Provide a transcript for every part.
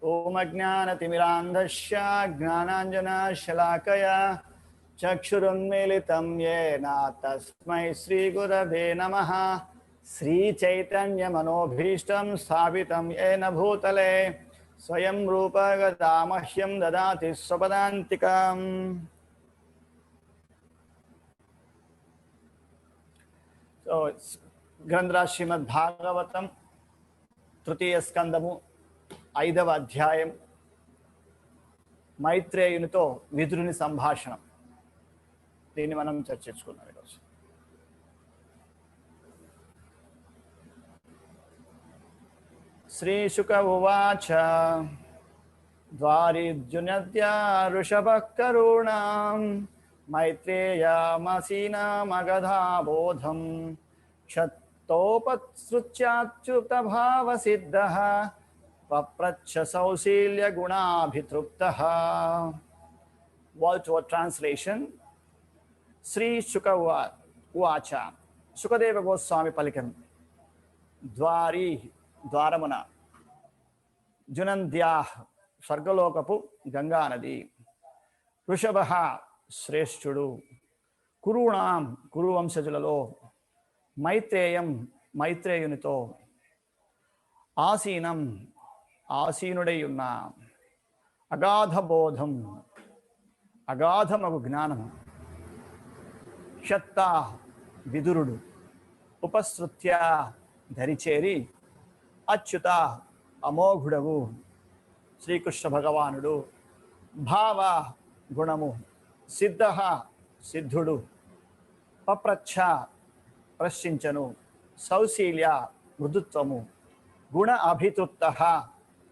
ओम अज्ञानतिमिरान्धस्य ज्ञानाञ्जनशलाकया चक्षुरुन्मीलितं येन तस्मै श्रीगुरवे नमः। श्रीचैतन्यमनोभीष्टं स्थापितं येन भूतले स्वयं रूपगदा मह्यं ददाति स्वपदान्तिकम्। ग्रंथराज श्रीमद्भागवतं तृतीय स्कंदము 5వ అధ్యాయం మైత్రేయునితో విదురుని సంభాషణం. దీన్ని మనం చర్చించుకుందాం ఈరోజు. శ్రీశుక ఉవాచ ద్వారిద్యునద్యా ఋషభః కరుణాం మైత్రేయామసీనామగధాబోధం క్షత్తోపసృత్యాచ్యుతభావసిద్ధః పప్రచ్ఛ సౌశీల్య గుణాభితృప్తః. Word translation. శ్రీ శుక ఉవాచ, శుకదేవ గోస్వామి పలికెను. ద్వారమున, జునంద్యాః స్వర్గలోకపు గంగా నది, వృషభ శ్రేష్ఠుడు, కురుణాం కురువంశజులలో, మైత్రేయునితో, ఆసీనం ఆసీనుడై ఉన్న, అగాధబోధం అగాధమగు జ్ఞానము, క్షత్త విదురుడు, ఉపసృత్య ధరిచేరి, అచ్యుత అమోఘుడవు శ్రీకృష్ణ భగవానుడు, భావ గుణము, సిద్ధ సిద్ధుడు, పప్రచ్ఛ ప్రశ్నించను, సౌశీల్య మృదుత్వము, గుణ అభితృప్త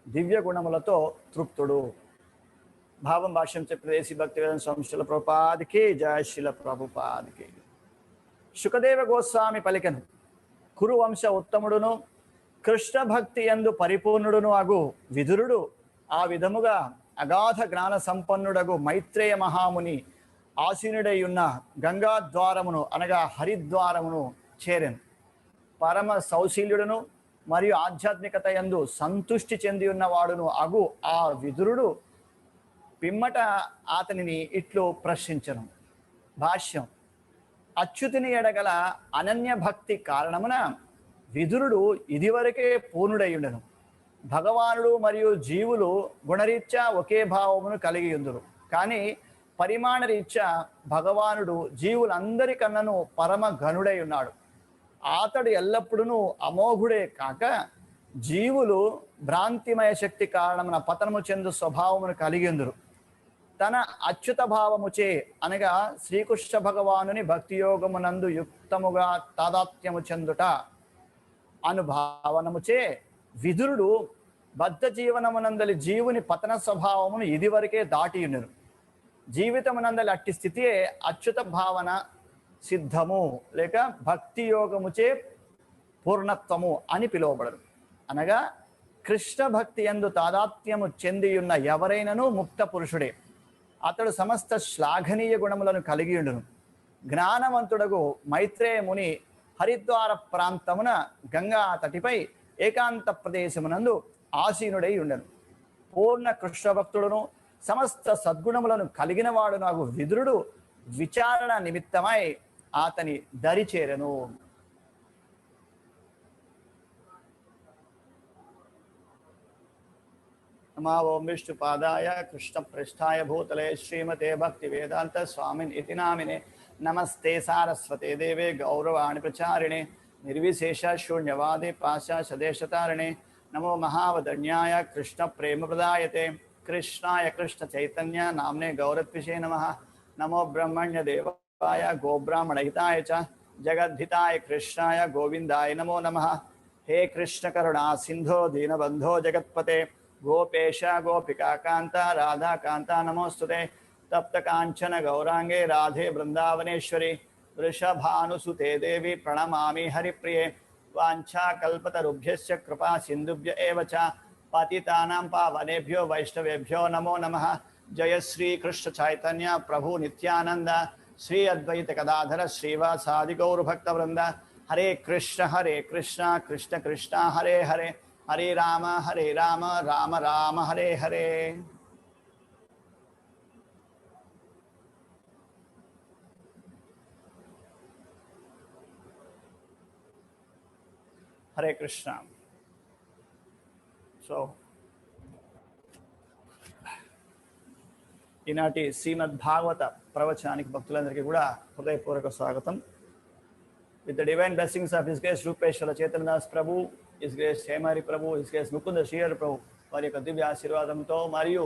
దివ్య గుణములతో తృప్తుడు. భావం భాష్యం చెప్పిన దేశీ భక్తి వేదాంత స్వామి శ్రీల ప్రభుపాదికి జయ శ్రీల ప్రభుపాదికి. శుకదేవ గోస్వామి పలికెను. కురువంశ ఉత్తముడును కృష్ణ భక్తి యందు పరిపూర్ణుడును అగు విదురుడు ఆ విధముగా అగాధ జ్ఞాన సంపన్నుడగు మైత్రేయ మహాముని ఆసీనుడై ఉన్న గంగా ద్వారమును అనగా హరిద్వారమును చేరెను. పరమ సౌశీల్యుడును మరియు ఆధ్యాత్మికత యందు సంతుష్టి చెంది ఉన్నవాడును అగు ఆ విదురుడు పిమ్మట అతనిని ఇట్లు ప్రశ్నించను. భాష్యం. అచ్యుతుని ఎడగల అనన్య భక్తి కారణమున విదురుడు ఇదివరకే పూర్ణుడయ్యుండెను. భగవానుడు మరియు జీవులు గుణరీత్యా ఒకే భావమును కలిగి ఉందురు. కానీ పరిమాణ రీత్యా భగవానుడు జీవులందరికన్నను పరమ ఘనుడై ఉన్నాడు. అతడు ఎల్లప్పుడూ అమోఘుడే కాక జీవులు భ్రాంతిమయ శక్తి కారణమున పతనము చెందు స్వభావమును కలిగి ఉందురు. తన అచ్యుత భావముచే అనగా శ్రీకృష్ణ భగవానుని భక్తియోగమునందు యుక్తముగా తాదాత్మ్యము చెందుట అనుభావనముచే విదురుడు బద్ధ జీవనమునందలి జీవుని పతన స్వభావమును ఇదివరకే దాటి ఉన్నరు. జీవితమునందలి అట్టి స్థితియే అచ్యుత భావన సిద్ధము లేక భక్తి యోగముచే పూర్ణత్వము అని పిలువబడరు. అనగా కృష్ణ భక్తి యందు తాదాత్మ్యము చెందియున్న ఎవరైనను ముక్త పురుషుడే. అతడు సమస్త శ్లాఘనీయ గుణములను కలిగి ఉండును. జ్ఞానవంతుడగు మైత్రేయ ముని హరిద్వార ప్రాంతమున గంగా తటిపై ఏకాంత ప్రదేశమునందు ఆసీనుడై ఉండెను. పూర్ణ కృష్ణ భక్తుడును సమస్త సద్గుణములను కలిగిన వాడు నాకు విదురుడు విచారణ నిమిత్తమై అతని దరి చేరెను. నమో ఓం విష్ణుపాదాయ కృష్ణ పృష్ఠాయ భూతలే శ్రీమతే భక్తి వేదాంత స్వామిన్ ఇతి నామినే నమస్తే సారస్వతే దేవే గౌరవాణి ప్రచారిణే నిర్విశేష శూన్యవాదే పాశాశదేశతారిణే నమో మహావదన్యాయ కృష్ణ ప్రేమ ప్రదాయతే కృష్ణాయ కృష్ణ చైతన్య నామ్నే గౌరత్విషే నమః. నమో బ్రహ్మణ్య దేవాయ గోబ్రాహ్మణహితాయ చ జగద్ధితాయ కృష్ణాయ గోవిందాయ నమో నమః. హే కృష్ణ కరుణా సింధో దీనబంధో జగత్పతే గోపేశ గోపికా కాంత రాధాకాంత నమోస్తుతే. తప్త కాంచన గౌరాంగే రాధే బృందావనేశ్వరి వృషభానుసుతే దేవి ప్రణమామి హరిప్రియే. వాంఛాకల్పతరుభ్యశ్చ కృపా సింధుభ్య ఏవ చ పతితానాం పావనేభ్యో వైష్ణవేభ్యో నమో నమః. జయ శ్రీ కృష్ణ చైతన్య ప్రభు నిత్యానంద శ్రీ అద్వైత గదాధర శ్రీవాసాది గౌర భక్త వృంద. హరే కృష్ణ కృష్ణ కృష్ణ హరే హరే హరే రామ రామ రామ హరే హరే. హరే కృష్ణ. సో ఈనాటి శ్రీమద్ భాగవత ప్రవచనానికి భక్తులందరికీ కూడా హృదయపూర్వక స్వాగతం. With the divine blessings of His Grace Rupeshwara Chaitanya Das Prabhu, His Grace Hemari Prabhu, His Grace Mukunda Shrihari Prabhu వారి యొక్క దివ్య ఆశీర్వాదంతో మరియు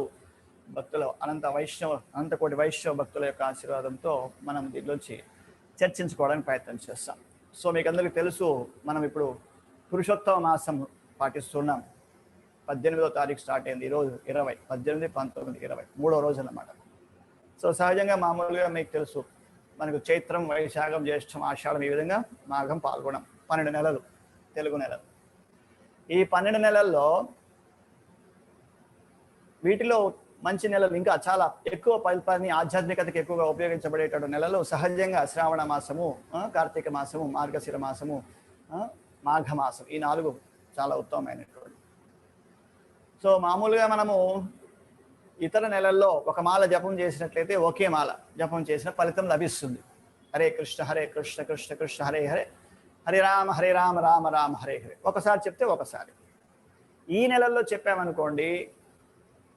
భక్తుల అనంత కోటి వైష్ణవ భక్తుల యొక్క ఆశీర్వాదంతో మనం దీనిలోంచి చర్చించుకోవడానికి ప్రయత్నం చేస్తాం. సో మీకు అందరికీ తెలుసు, మనం ఇప్పుడు పురుషోత్తమ మాసం పాటిస్తున్నాం. 18వ తారీఖు స్టార్ట్ అయింది. ఈరోజు 20, 18, 19, 20 3వ రోజు అన్నమాట. సో సహజంగా మామూలుగా మీకు తెలుసు, మనకు చైత్రం, వైశాఖం, జ్యేష్టం, ఆషాఢం, ఈ విధంగా మాఘం, పాల్గొనం 12 నెలలు తెలుగు నెలలు. ఈ 12 నెలల్లో వీటిలో మంచి నెలలు ఇంకా చాలా ఎక్కువ ఫలితాన్ని ఆధ్యాత్మికతకి ఎక్కువగా ఉపయోగించబడేటటువంటి నెలలు సహజంగా శ్రావణ మాసము, కార్తీక మాసము, మార్గశిర మాసము, మాఘమాసం, ఈ 4 చాలా ఉత్తమమైనటువంటి. సో మామూలుగా మనము ఇతర నెలల్లో ఒక మాల జపం చేసినట్లయితే ఒకే మాల జపం చేసిన ఫలితం లభిస్తుంది. హరే కృష్ణ కృష్ణ కృష్ణ హరే హరే, హరే రామ రామ రామ హరే హరే. ఒకసారి చెప్తే ఒకసారి. ఈ నెలల్లో చెప్పామనుకోండి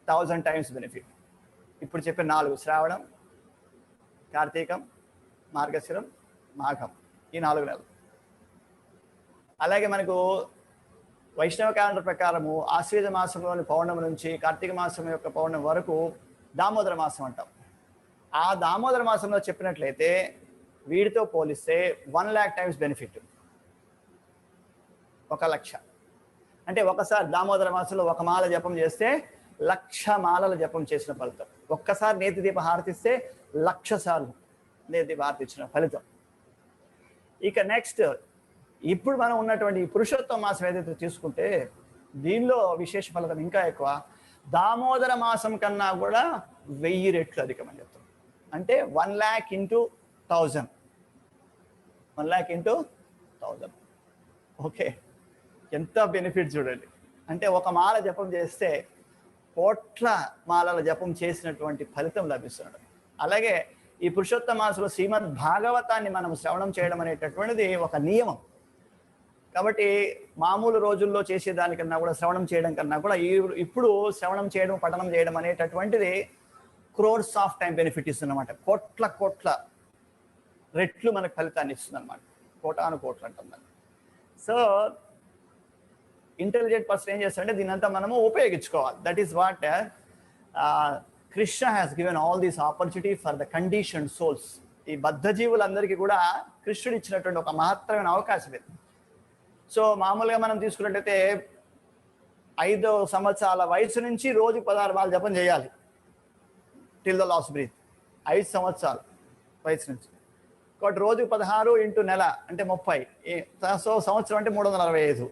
1000 టైమ్స్ బెనిఫిట్. ఇప్పుడు చెప్పే 4 శ్రావణం, కార్తీకం, మార్గశిరం, మాఘం, ఈ 4 నెలలు. అలాగే మనకు వైష్ణవ క్యాలెండర్ ప్రకారము ఆశ్వేజ మాసంలోని పౌర్ణమి నుంచి కార్తీక మాసం యొక్క పౌర్ణమి వరకు దామోదర మాసం అంటాం. ఆ దామోదర మాసంలో చెప్పినట్లయితే వీటితో పోలిస్తే 1,00,000 టైమ్స్ బెనిఫిట్. 1,00,000 అంటే ఒకసారి దామోదర మాసంలో ఒక మాల జపం చేస్తే 1,00,000 మాలల జపం చేసిన ఫలితం. ఒక్కసారి నేతి దీప హారతిస్తే 1,00,000 సార్లు నేతి దీప హారతి ఇచ్చిన ఫలితం. ఇక నెక్స్ట్, ఇప్పుడు మనం ఉన్నటువంటి పురుషోత్తమ మాసం ఏదైతే తీసుకుంటే దీనిలో విశేష ఫలితం ఇంకా ఎక్కువ. దామోదర మాసం కన్నా కూడా 1000 రెట్లు అధికమని చెప్తాం. అంటే 1,00,000 into 1000, 1,00,000 into 1000. ఓకే, ఎంత బెనిఫిట్ చూడండి. అంటే ఒక మాల జపం చేస్తే కోట్ల మాలల జపం చేసినటువంటి ఫలితం లభిస్తున్నాడు. అలాగే ఈ పురుషోత్తమ మాసంలో శ్రీమద్ భాగవతాన్ని మనం శ్రవణం చేయడం అనేటటువంటిది ఒక నియమం. కాబట్టి మామూలు రోజుల్లో చేసేదానికన్నా కూడా శ్రవణం చేయడం కన్నా కూడా ఇప్పుడు శ్రవణం చేయడం, పఠనం చేయడం అనేటటువంటిది క్రోర్స్ ఆఫ్ టైం బెనిఫిట్ ఇస్తుంది అనమాట. కోట్ల రెట్లు మనకు ఫలితాన్ని ఇస్తుంది అనమాట. కోటాను కోట్లు అంటుంది. సో ఇంటెలిజెంట్ పర్సన్ ఏం చేస్తారంటే దీనంతా మనము ఉపయోగించుకోవాలి. That is what Krishna has given all these opportunity for the condition souls. ఈ బద్ధ జీవులందరికీ కూడా కృష్ణుడు ఇచ్చినటువంటి ఒక మహత్తరమైన అవకాశం ఇది. సో మామూలుగా మనం తీసుకున్నట్టయితే 5 సంవత్సరాల వయసు నుంచి రోజు 16 మాల జపం చేయాలి టిల్ ద లాస్ట్ బ్రీత్. 5 సంవత్సరాల వయసు నుంచి. కాబట్టి రోజు 16 ఇంటూ నెల అంటే 30. సో సంవత్సరం అంటే 365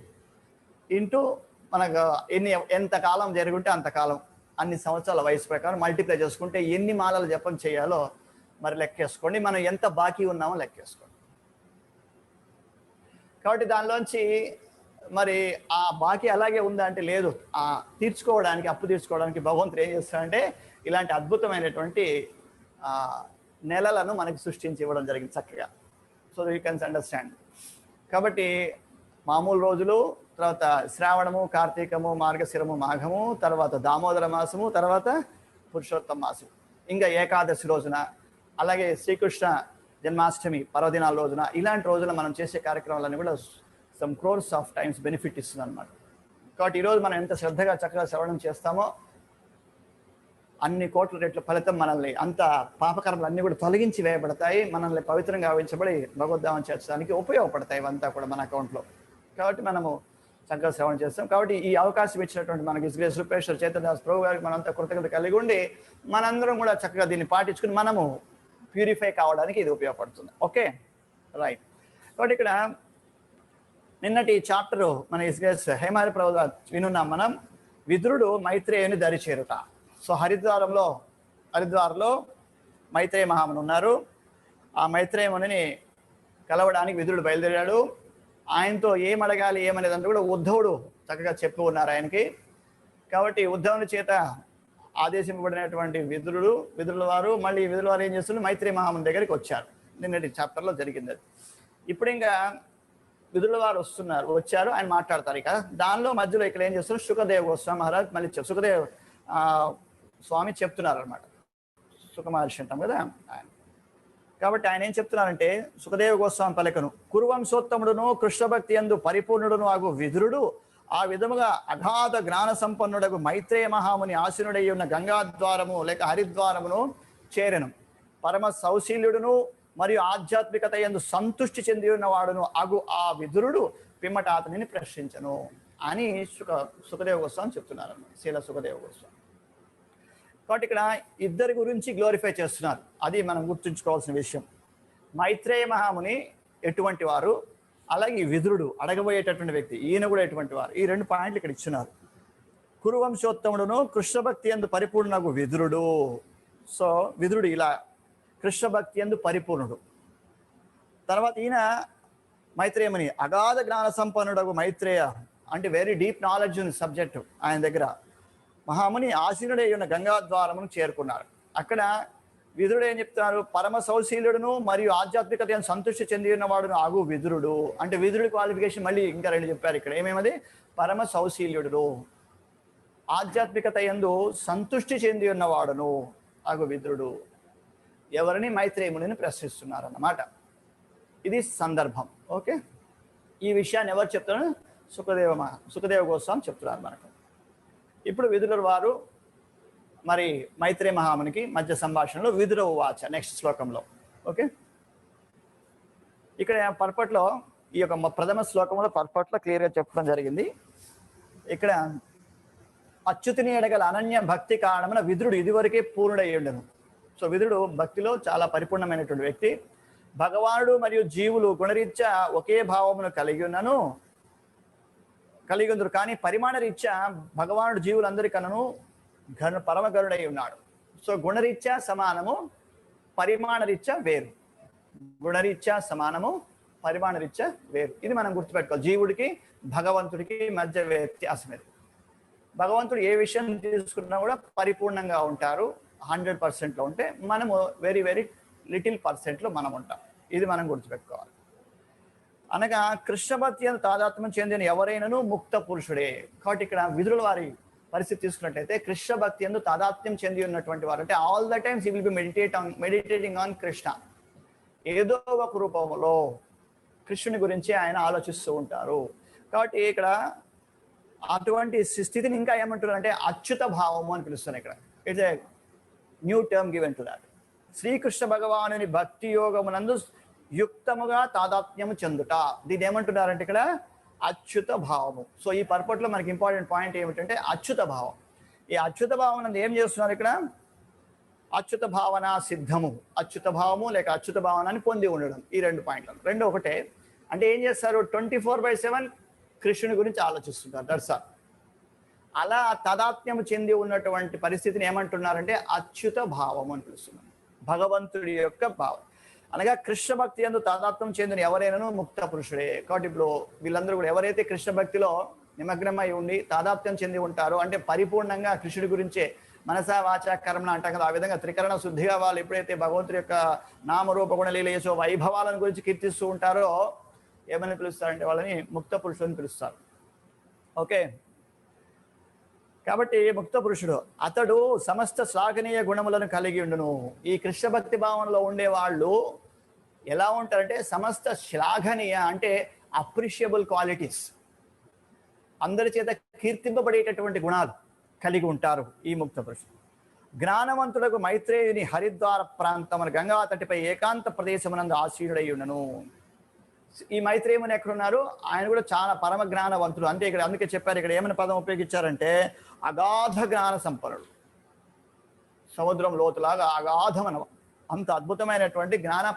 ఇంటూ మనకు ఎంత కాలం జరుగుంటే అంతకాలం, అన్ని సంవత్సరాల వయసు ప్రకారం మల్టిప్లై చేసుకుంటే ఎన్ని మాలలు జపం చేయాలో మరి లెక్కేసుకోండి. మనం ఎంత బాకీ ఉన్నామో లెక్కేసుకోండి. కాబట్టి దానిలోంచి మరి ఆ బాకీ అలాగే ఉందా అంటే లేదు. ఆ తీర్చుకోవడానికి, అప్పు తీర్చుకోవడానికి భగవంతుడు ఏం చేస్తాడంటే ఇలాంటి అద్భుతమైనటువంటి నెలలను మనకి సృష్టించి ఇవ్వడం జరిగింది చక్కగా. So you can understand. కాబట్టి మామూలు రోజులు, తర్వాత శ్రావణము, కార్తీకము, మార్గశిరము, మాఘము, తర్వాత దామోదర మాసము, తర్వాత పురుషోత్తమ మాసం, ఇంకా ఏకాదశి రోజున, అలాగే శ్రీకృష్ణ జన్మాష్టమి పర్వదినాల రోజున, ఇలాంటి రోజున మనం చేసే కార్యక్రమాలన్నీ కూడా some crores of times benefit ఇస్తుంది అనమాట. కాబట్టి ఈరోజు మనం ఎంత శ్రద్ధగా చక్కగా శ్రవణం చేస్తామో అన్ని కోట్ల రెట్ల ఫలితం మనల్ని, అంత పాపకర్మలు అన్నీ కూడా తొలగించి వేయబడతాయి. మనల్ని పవిత్రంగా భావించబడి భగవద్ధామం చేర్చడానికి ఉపయోగపడతాయి ఇవంతా కూడా మన అకౌంట్లో. కాబట్టి మనము చక్కగా శ్రవణం చేస్తాం. కాబట్టి ఈ అవకాశం ఇచ్చినటువంటి మనకి హిస్ గ్రేస్ రూపేశ్వర చైతన్య దాస్ ప్రభు గారికి మనంతా కృతజ్ఞత కలిగి ఉండి మనందరం కూడా చక్కగా దీన్ని పాటించుకుని మనము ప్యూరిఫై కావడానికి ఇది ఉపయోగపడుతుంది. Okay, right. కాబట్టి ఇక్కడ నిన్నటి చాప్టరు మన హిస్ గ్రేస్ హేమారి ప్రభు వినున్నాం మనం. విదురుడు మైత్రేయుని దరి చేరుట. సో హరిద్వార్లో మైత్రేయ మహాముని ఉన్నారు. ఆ మైత్రేయ మునిని కలవడానికి విదురుడు బయలుదేరాడు. ఆయనతో ఏం అడగాలి ఏమనేదంటే కూడా ఉద్ధవుడు చక్కగా చెప్పి ఉన్నారు ఆయనకి. కాబట్టి ఉద్ధవుని చేత ఆదేశింపబడినటువంటి విదురుల వారు మళ్ళీ విదురుల వారు ఏం చేస్తున్నారు, మైత్రేయ మహాముని దగ్గరికి వచ్చారు. నిన్నటి చాప్టర్లో జరిగింది అది. ఇప్పుడు ఇంకా విదురుల వారు వచ్చారు, ఆయన మాట్లాడతారు. ఇక దానిలో మధ్యలో ఇక్కడ ఏం చేస్తున్నారు, సుఖదేవ్ గోస్వామి మహారాజ్ మళ్ళీ సుఖదేవ్ స్వామి చెప్తున్నారు అనమాట. సుఖ మహర్షి అంటాం కదా ఆయన. కాబట్టి ఆయన ఏం చెప్తున్నారంటే, సుఖదేవ గోస్వామి పలికను కురువంశోత్తముడును కృష్ణ భక్తి యందు పరిపూర్ణుడును ఆగు విదురుడు ఆ విధముగా అగాధ జ్ఞాన సంపన్నుడకు మైత్రేయ మహాముని ఆసీనుడై ఉన్న గంగాద్వారము లేక హరిద్వారమును చేరెను. పరమ సౌశీల్యుడును మరియు ఆధ్యాత్మికత యందు సంతుష్టి చెంది ఉన్నవాడును అగు ఆ విదురుడు పిమ్మట అతనిని ప్రశ్నించను అని సుఖదేవ గోస్వామి చెప్తున్నారు, శీల సుఖదేవ గోస్వామి. కాబట్టి ఇక్కడ ఇద్దరి గురించి గ్లోరిఫై చేస్తున్నారు, అది మనం గుర్తుంచుకోవాల్సిన విషయం. మైత్రేయ మహాముని ఎటువంటి వారు, అలాగే ఈ విదురుడు అడగబోయేటటువంటి వ్యక్తి, ఈయన కూడా ఎటువంటి వారు, ఈ 2 పాయింట్లు ఇక్కడ ఇచ్చున్నారు. కురువంశోత్తముడును కృష్ణ భక్తి యందు పరిపూర్ణకు విదురుడు. సో విదురుడు ఇలా కృష్ణ భక్తి యందు పరిపూర్ణుడు. తర్వాత ఈయన మైత్రేయముని అగాధ జ్ఞాన సంపన్నుడకు మైత్రేయ అంటే వెరీ డీప్ నాలెడ్జ్ ఉంది సబ్జెక్టు ఆయన దగ్గర. మహాముని ఆసీనుడై ఉన్న గంగాద్వారమును చేరుకున్నారు. అక్కడ విదురుడు ఏం చెప్తున్నారు, పరమ సౌశీలుడును మరియు ఆధ్యాత్మికత సంతృష్టి చెంది ఉన్నవాడును ఆగు విదురుడు. అంటే విదురుడి క్వాలిఫికేషన్ మళ్ళీ ఇంకా 2 చెప్పారు ఇక్కడ. ఏమేమది, పరమ సౌశీల్యుడును, ఆధ్యాత్మికత యందు సంతృష్టి చెంది ఉన్నవాడును ఆగు విదురుడు. ఎవరిని, మైత్రేయమునిని ప్రశ్నిస్తున్నారు అన్నమాట. ఇది సందర్భం. ఓకే, ఈ విషయాన్ని ఎవరు చెప్తున్నారు, సుఖదేవ గోస్వామి చెప్తున్నారు మనకు. ఇప్పుడు విదురుల వారు మరి మైత్రేయ మహామునికి మధ్య సంభాషణలో విదుర ఉవాచ నెక్స్ట్ శ్లోకంలో. ఓకే, ఇక్కడ పర్పట్లో ఈ యొక్క ప్రథమ శ్లోకంలో పర్పట్లో క్లియర్గా చెప్పడం జరిగింది. ఇక్కడ అచ్యుతుని ఎడగల అనన్య భక్తి కారణమున విదురుడు ఇదివరకే పూర్ణుడై ఉండెను. సో విదురుడు భక్తిలో చాలా పరిపూర్ణమైనటువంటి వ్యక్తి. భగవానుడు మరియు జీవులు గుణరీత్యా ఒకే భావమును కలిగి ఉందరు, కానీ పరిమాణ రీత్యా భగవానుడు జీవులందరికనను పరమగరుడై ఉన్నాడు. సో గుణరీత్యా సమానము, పరిమాణ రీత్యా వేరు. గుణరీత్యా సమానము, పరిమాణ రీత్యా వేరు. ఇది మనం గుర్తుపెట్టుకోవాలి. జీవుడికి భగవంతుడికి మధ్య వ్యత్యాసం ఇది. భగవంతుడు ఏ విషయం తీసుకున్నా కూడా పరిపూర్ణంగా ఉంటారు, 100%లో ఉంటే మనము వెరీ వెరీ లిటిల్ పర్సెంట్లో మనం ఉంటాం. ఇది మనం గుర్తుపెట్టుకోవాలి. అనగా కృష్ణ భక్తి యందు తాదాత్మ్యం చెందిన ఎవరైనాను ముక్త పురుషుడే. కాబట్టి ఇక్కడ విదురుల వారి పరిస్థితి తీసుకున్నట్లయితే కృష్ణ భక్తి యందు తాదాత్మ్యం చెంది ఉన్నటువంటి వారు అంటే all the times he will be meditating on Krishna. ఏదో ఒక రూపంలో కృష్ణుని గురించి ఆయన ఆలోచిస్తూ ఉంటారు. కాబట్టి ఇక్కడ అటువంటి స్థితిని ఇంకా ఏమంటున్నారు అంటే అచ్యుత భావము అని పిలుస్తున్నారు. ఇక్కడ it's a new term given to that. Srikrishna భగవానుని భక్తి యోగమునందు యుక్తముగా తాదాత్మ్యము చెందుట, దీన్ని ఏమంటున్నారంటే ఇక్కడ అచ్యుత భావము. సో ఈ పర్పట్లో మనకి ఇంపార్టెంట్ పాయింట్ ఏమిటంటే అచ్యుత భావం. ఈ అచ్యుత భావన ఏం చేస్తున్నారు ఇక్కడ, అచ్యుత భావన సిద్ధము, అచ్యుత భావము లేక అచ్యుత భావనాన్ని పొంది ఉండడం. ఈ 2 పాయింట్లు 2 ఒకటే. అంటే ఏం చేస్తారు, 24/7 కృష్ణుని గురించి ఆలోచిస్తుంటారు. దర్శనం అలా తాదాత్మ్యము చెంది ఉన్నటువంటి పరిస్థితిని ఏమంటున్నారంటే అచ్యుత భావము అని పిలుస్తున్నారు. భగవంతుడి యొక్క భావం అనగా కృష్ణ భక్తి యందు తాదాత్మ్యం చెందిన ఎవరైనాను ముక్త పురుషుడే. కాబట్టి ఇప్పుడు వీళ్ళందరూ కూడా ఎవరైతే కృష్ణ భక్తిలో నిమగ్నమై ఉండి తాదాత్మ్యం చెంది ఉంటారో అంటే పరిపూర్ణంగా కృష్ణుడి గురించే మనసా వాచ కర్మణ అంటాం కదా, ఆ విధంగా త్రికరణ శుద్ధిగా వాళ్ళు ఎప్పుడైతే భగవంతుడి యొక్క నామరూప గుణ లీలయసో వైభవాలను గురించి కీర్తిస్తూ ఉంటారో ఏమని పిలుస్తారంటే వాళ్ళని ముక్త పురుషులని పిలుస్తారు. ఓకే, కాబట్టి ముక్త పురుషుడు అతడు సమస్త శ్లాఘనీయ గుణములను కలిగి ఉండును. ఈ కృష్ణ భక్తి భావనలో ఉండే వాళ్ళు ఎలా ఉంటారంటే సమస్త శ్లాఘనీయ అంటే అప్రిషియబుల్ క్వాలిటీస్, అందరి చేత కీర్తింపబడేటటువంటి గుణాలు కలిగి ఉంటారు ఈ ముక్త పురుషుడు. జ్ఞానవంతులకు మైత్రేయుని హరిద్వార ప్రాంతమున గంగా తటిపై ఏకాంత ప్రదేశమునందు ఆసీనుడై ఉండను. ఈ మైత్రేయుని ఎక్కడున్నారు, ఆయన కూడా చాలా పరమ జ్ఞానవంతుడు. అంటే ఇక్కడ అందుకే చెప్పారు, ఇక్కడ ఏమైనా పదం ఉపయోగించారంటే అగాధ జ్ఞాన సంపన్నుడు, సముద్రం లోతులాగా అగాధమన అంత అద్భుతమైనటువంటి జ్ఞానం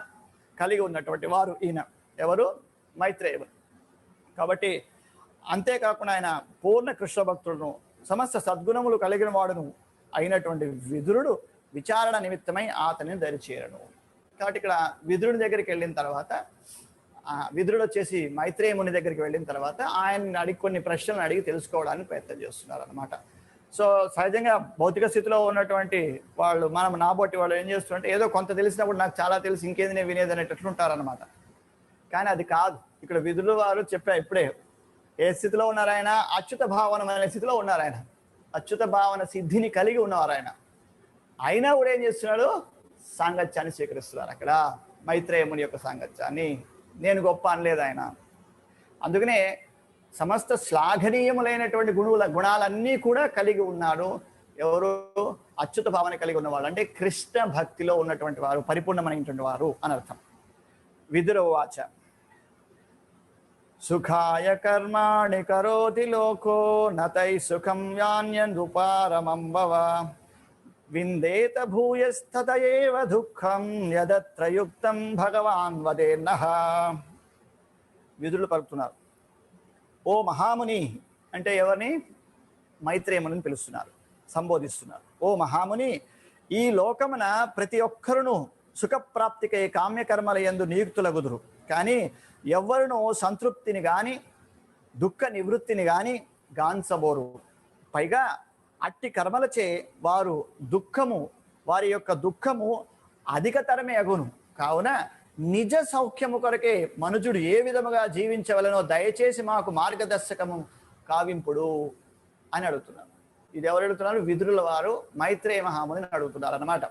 కలిగి ఉన్నటువంటి వారు ఈయన ఎవరు, మైత్రేయుడు. కాబట్టి అంతేకాకుండా ఆయన పూర్ణ కృష్ణ భక్తుడును సమస్త సద్గుణములు కలిగిన వాడును అయినటువంటి విదురుడు విచారణ నిమిత్తమై అతనిని దరిచేరను. కాబట్టి ఇక్కడ విదురుడి దగ్గరికి వెళ్ళిన తర్వాత విదురుడు వచ్చేసి మైత్రేయ ముని దగ్గరికి వెళ్ళిన తర్వాత ఆయన్ని అడిగి కొన్ని ప్రశ్నలు అడిగి తెలుసుకోవడానికి ప్రయత్నం చేస్తున్నారు అనమాట. సో సహజంగా భౌతిక స్థితిలో ఉన్నటువంటి వాళ్ళు మనం నాబోటి వాళ్ళు ఏం చేస్తున్నారంటే ఏదో కొంత తెలిసినప్పుడు నాకు చాలా తెలిసి ఇంకేది నేను వినేది అనేటట్లు ఉంటారనమాట. కానీ అది కాదు. ఇక్కడ విదురుల వారు చెప్పారు ఇప్పుడే ఏ స్థితిలో ఉన్నారు ఆయన? అచ్యుత భావన అనే స్థితిలో ఉన్నారు ఆయన. అచ్యుత భావన సిద్ధిని కలిగి ఉన్నవారు ఆయన. అయినా కూడా ఏం చేస్తున్నాడు? సాంగత్యాన్ని స్వీకరిస్తున్నారు అక్కడ, మైత్రేయముని యొక్క సాంగత్యాన్ని. నేను గొప్ప అనలేదు ఆయన. అందుకనే సమస్త శ్లాఘనీయములైనటువంటి గుణాలన్నీ కూడా కలిగి ఉన్నాడు. ఎవరు? అచ్యుత భావన కలిగి ఉన్నవాడు అంటే కృష్ణ భక్తిలో ఉన్నటువంటి వారు, పరిపూర్ణమైనటువంటి వారు అని అర్థం. విదురవాచ సుఖాయ కర్మాణి కరోతి లోకో నతై సుఖం యాన్యనుపారమం భవ విందేత భూయస్తతయేవ దుఃఖం యదత్ర యుక్తం భగవాన్ వదేన్నః. విదురులు పలుకుతున్నారు, ఓ మహాముని అంటే ఎవరిని? మైత్రేయముని పిలుస్తున్నారు, సంబోధిస్తున్నారు. ఓ మహాముని, ఈ లోకమున ప్రతి ఒక్కరును సుఖప్రాప్తికై కామ్యకర్మల యందు నియుక్తులగుదురు. కానీ ఎవ్వరునూ సంతృప్తిని గాని దుఃఖ నివృత్తిని గాని గాంచబోరు. పైగా అట్టి కర్మలచే వారి యొక్క దుఃఖము అధికతరమే అగును. కావున నిజ సౌఖ్యము కొరకే మనుజుడు ఏ విధముగా జీవించవలనో దయచేసి మాకు మార్గదర్శకము కావింపుడు అని అడుగుతున్నారు. ఇది ఎవరు అడుగుతున్నారు? విదురుల వారు మైత్రేయ మహాముని అడుగుతున్నారు అన్నమాట.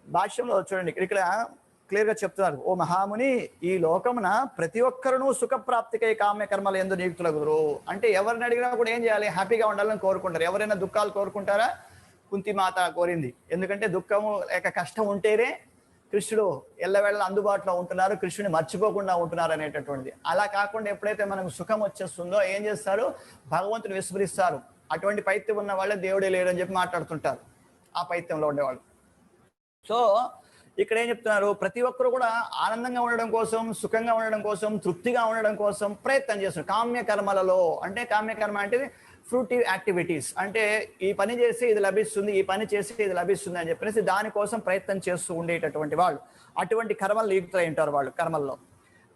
భాష్యంలో చూడండి, ఇక్కడ క్లియర్గా చెప్తున్నారు, ఓ మహాముని, ఈ లోకమున ప్రతి ఒక్కరును సుఖప్రాప్తికై కామ్య కర్మలు ఎందు నియుక్తులగుదురు. అంటే ఎవరిని అడిగినా కూడా ఏం చేయాలి? హ్యాపీగా ఉండాలని కోరుకుంటారు. ఎవరైనా దుఃఖాలు కోరుకుంటారా? కుంతిమాత కోరింది. ఎందుకంటే దుఃఖము లేక కష్టం ఉంటేనే కృష్ణుడు ఎల్లవేళ అందుబాటులో ఉంటున్నారు, కృష్ణుని మర్చిపోకుండా ఉంటున్నారు అనేటటువంటిది. అలా కాకుండా ఎప్పుడైతే మనకు సుఖం వచ్చేస్తుందో ఏం చేస్తారు? భగవంతుని విస్మరిస్తారు. అటువంటి పైత్యం ఉన్న వాళ్ళే దేవుడే లేరని చెప్పి మాట్లాడుతుంటారు, ఆ పైత్యంలో ఉండేవాళ్ళు. సో ఇక్కడ ఏం చెప్తున్నారు? ప్రతి ఒక్కరు కూడా ఆనందంగా ఉండడం కోసం, సుఖంగా ఉండడం కోసం, తృప్తిగా ఉండడం కోసం ప్రయత్నం చేస్తున్నారు కామ్య కర్మలలో. అంటే కామ్యకర్మ అంటే ఫ్రూటివ్ యాక్టివిటీస్, అంటే ఈ పని చేసి ఇది లభిస్తుంది, ఈ పని చేసి ఇది లభిస్తుంది అని చెప్పేసి దానికోసం ప్రయత్నం చేస్తూ ఉండేటటువంటి వాళ్ళు, అటువంటి కర్మలు లీగుతూ ఉంటారు వాళ్ళు కర్మల్లో.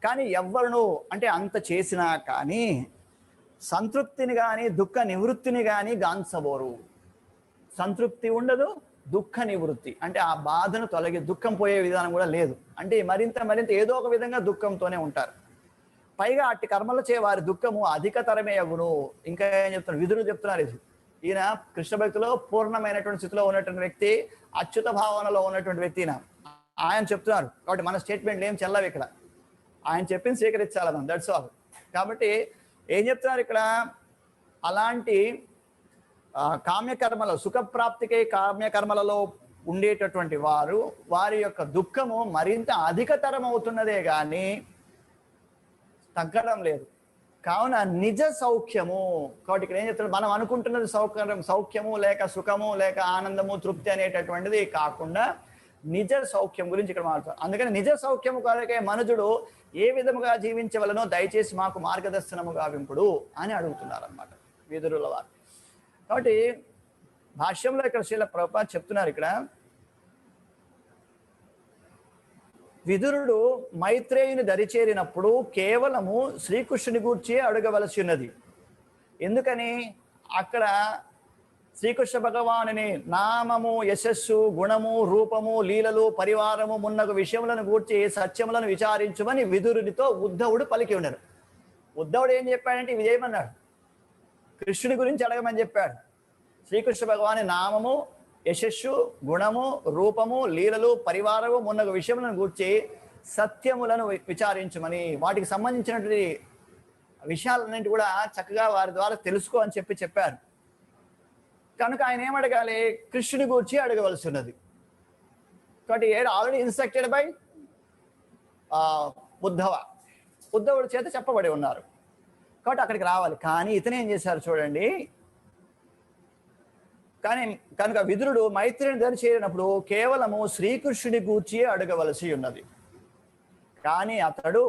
కానీ ఎవ్వరును అంటే అంత చేసినా కానీ సంతృప్తిని కానీ దుఃఖ నివృత్తిని కానీ గాంచబోరు. సంతృప్తి ఉండదు, దుఃఖ నివృత్తి అంటే ఆ బాధను తొలగి దుఃఖం పోయే విధానం కూడా లేదు. అంటే మరింత ఏదో ఒక విధంగా దుఃఖంతోనే ఉంటారు. పైగా అట్టి కర్మలచే వారి దుఃఖము అధికతరమే అగును. ఇంకా ఏం చెప్తున్నారు? విదురులు చెప్తున్నారు ఇది. ఈయన కృష్ణ భక్తిలో పూర్ణమైనటువంటి స్థితిలో ఉన్నటువంటి వ్యక్తి, అచ్యుత భావనలో ఉన్నటువంటి వ్యక్తి ఆయన చెప్తున్నారు. కాబట్టి మన స్టేట్మెంట్లు ఏం చెల్లవు ఇక్కడ. ఆయన చెప్పింది స్వీకరించాలి మనం, దట్స్ ఆల్. కాబట్టి ఏం చెప్తున్నారు ఇక్కడ? అలాంటి కామ్యకర్మలో సుఖప్రాప్తికై కామ్యకర్మలలో ఉండేటటువంటి వారి యొక్క దుఃఖము మరింత అధికతరం అవుతున్నదే కానీ తగ్గడం లేదు. కావున నిజ సౌఖ్యము, కాబట్టి ఇక్కడ ఏం చెప్తున్నారు? మనం అనుకుంటున్నది సౌఖ్యము లేక సుఖము లేక ఆనందము తృప్తి అనేటటువంటిది కాకుండా నిజ సౌఖ్యం గురించి ఇక్కడ మాట్లాడుతారు. అందుకని నిజ సౌఖ్యము కొరకే మనుజుడు ఏ విధముగా జీవించవలనో దయచేసి మాకు మార్గదర్శనము గావింపుడు అని అడుగుతున్నారు అన్నమాట విదురుల వారు. కాబట్టి భాష్యంలో ఇక్కడ శ్రీల ప్రభుపాద చెప్తున్నారు, ఇక్కడ విదురుడు మైత్రేయుని దరిచేరినప్పుడు కేవలము శ్రీకృష్ణుని గూర్చి అడగవలసి ఉన్నది. ఎందుకని? అక్కడ శ్రీకృష్ణ భగవానుని నామము, యశస్సు, గుణము, రూపము, లీలలు, పరివారము మున్నగు విషయములను గూర్చి సత్యములను విచారించమని విదురునితో ఉద్ధవుడు పలికి ఉన్నారు. ఉద్ధవుడు ఏం చెప్పాడంటే ఇవి చేయమన్నాడు, కృష్ణుడి గురించి అడగమని చెప్పాడు. శ్రీకృష్ణ భగవాని నామము, యశస్సు, గుణము, రూపము, లీలలు, పరివారము మున్నగు విషయములను గూర్చి సత్యములను విచారించమని, వాటికి సంబంధించినటువంటి విషయాలన్నింటి కూడా చక్కగా వారి ద్వారా తెలుసుకో అని చెప్పారు. కనుక ఆయన ఏమడగాలి? కృష్ణుడి గురించి అడగవలసి ఉన్నది. కాబట్టి ఆల్రెడీ ఇన్స్ట్రక్టెడ్ బై ఉద్ధవుడి చేత చెప్పబడి ఉన్నారు కాబట్టి అక్కడికి రావాలి. కానీ ఇతను ఏం చేశారు చూడండి. కనుక విదురుడు మైత్రిని దరి చేరినప్పుడు కేవలము శ్రీకృష్ణుడి గూర్చి అడగవలసి ఉన్నది. కానీ అతడు